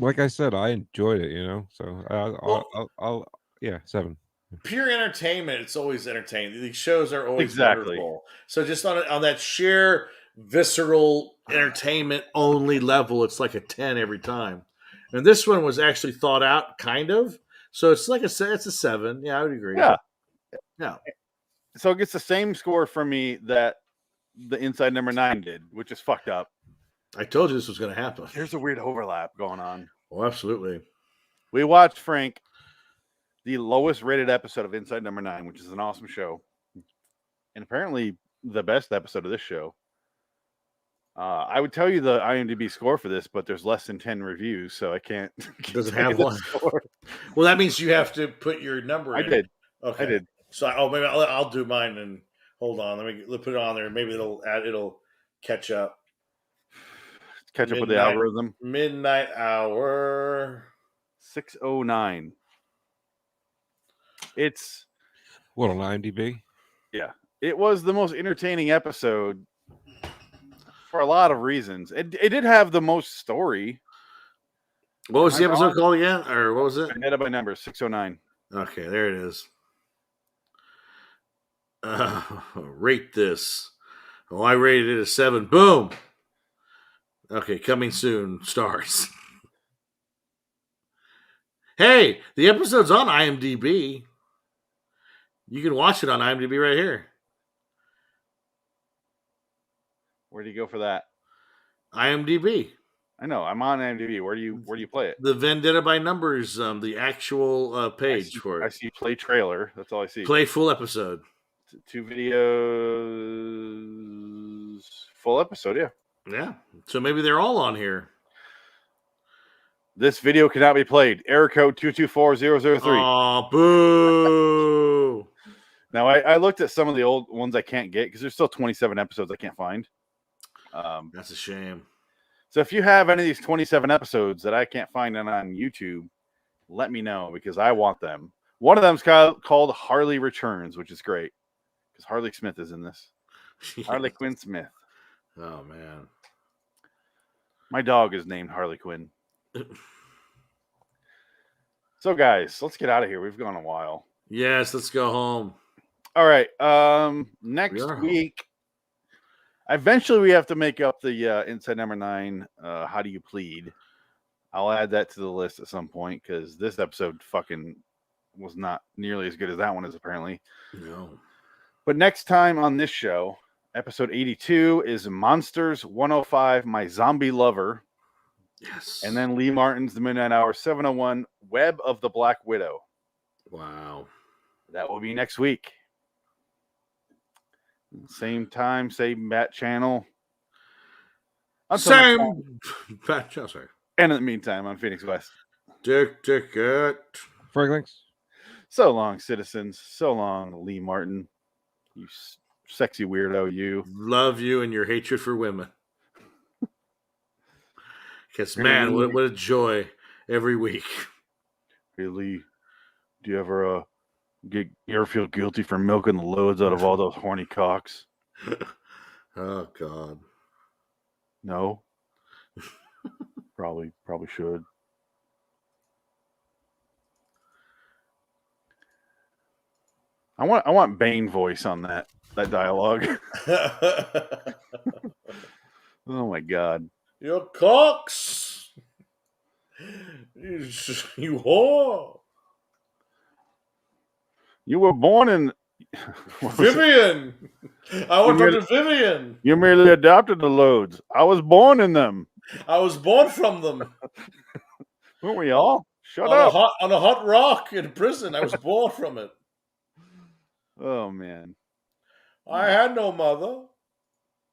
[SPEAKER 6] Like I said, I enjoyed it, so I'll 7.
[SPEAKER 2] Pure entertainment, it's always entertaining. These shows are always
[SPEAKER 1] Exactly.
[SPEAKER 2] wonderful. So just on that sheer visceral entertainment only level, it's like a 10 every time. And this one was actually thought out, kind of. So it's like it's a 7. Yeah, I would agree. Yeah.
[SPEAKER 1] So it gets the same score from me that the Inside Number 9 did, which is fucked up.
[SPEAKER 2] I told you this was going to happen.
[SPEAKER 1] There's a weird overlap going on.
[SPEAKER 2] Oh, absolutely.
[SPEAKER 1] We watched, Frank, the lowest rated episode of Inside Number 9, which is an awesome show. And apparently the best episode of this show. I would tell you the IMDb score for this, but there's less than 10 reviews, so I can't.
[SPEAKER 2] Doesn't have one. Score. Well, that means you have to put your number in.
[SPEAKER 1] I did.
[SPEAKER 2] Okay.
[SPEAKER 1] I did.
[SPEAKER 2] So, maybe I'll do mine and hold on. Let's put it on there. Maybe it'll catch up.
[SPEAKER 1] Catch up with the algorithm.
[SPEAKER 2] Midnight Hour
[SPEAKER 1] 609. It's
[SPEAKER 6] what on IMDb?
[SPEAKER 1] Yeah, it was the most entertaining episode for a lot of reasons. It did have the most story.
[SPEAKER 2] What was the episode called again? Or what was it?
[SPEAKER 1] Vendetta by number 609.
[SPEAKER 2] Okay, there it is. Rate this. Oh, I rated it a 7. Boom. Okay, coming soon. Stars. Hey, the episode's on IMDb. You can watch it on IMDb right here.
[SPEAKER 1] Where do you go for that?
[SPEAKER 2] IMDb.
[SPEAKER 1] I know. I'm on IMDb. Where do you play it?
[SPEAKER 2] The Vendetta by Numbers, the actual page for it.
[SPEAKER 1] I see play trailer. That's all I see.
[SPEAKER 2] Play full episode.
[SPEAKER 1] 2 videos. Full episode, yeah.
[SPEAKER 2] Yeah. So maybe they're all on here.
[SPEAKER 1] This video cannot be played. Error code 224003.
[SPEAKER 2] Oh, boo.
[SPEAKER 1] Now, I looked at some of the old ones I can't get because there's still 27 episodes I can't find.
[SPEAKER 2] That's a shame.
[SPEAKER 1] So if you have any of these 27 episodes that I can't find on YouTube, let me know because I want them. One of them's called Harley Returns, which is great because Harley Smith is in this. Harley Quinn Smith.
[SPEAKER 2] Oh, man.
[SPEAKER 1] My dog is named Harley Quinn. So, guys, let's get out of here. We've gone a while.
[SPEAKER 2] Yes, let's go home.
[SPEAKER 1] All right. Next week, eventually we have to make up the Inside Number 9. How do you plead? I'll add that to the list at some point because this episode fucking was not nearly as good as that one is apparently.
[SPEAKER 2] No.
[SPEAKER 1] But next time on this show, episode 82 is Monsters 105, My Zombie Lover.
[SPEAKER 2] Yes.
[SPEAKER 1] And then Lee Martin's The Midnight Hour 701, Web of the Black Widow.
[SPEAKER 2] Wow.
[SPEAKER 1] That will be next week. Same time, same bat channel.
[SPEAKER 2] Same. Pat Chelsea.
[SPEAKER 1] And in the meantime, I'm Phoenix West.
[SPEAKER 2] Dick Ticket.
[SPEAKER 6] Franklin.
[SPEAKER 1] So long, citizens. So long, Lee Martin. You sexy weirdo, you.
[SPEAKER 2] Love you and your hatred for women. Because, man, what a joy every week.
[SPEAKER 1] Hey, Lee, do you ever feel guilty for milking the loads out of all those horny cocks?
[SPEAKER 2] Oh, God.
[SPEAKER 1] No? Probably should. I want Bane voice on that dialogue. Oh my God.
[SPEAKER 2] Your cocks. You whore.
[SPEAKER 1] You were born in
[SPEAKER 2] Vivian. I want to talk to Vivian.
[SPEAKER 1] You merely adopted the loads. I was born in them.
[SPEAKER 2] I was born from them.
[SPEAKER 1] Weren't we all? Shut up.
[SPEAKER 2] On a hot rock in prison. I was born from it.
[SPEAKER 1] Oh, man.
[SPEAKER 2] I had no mother.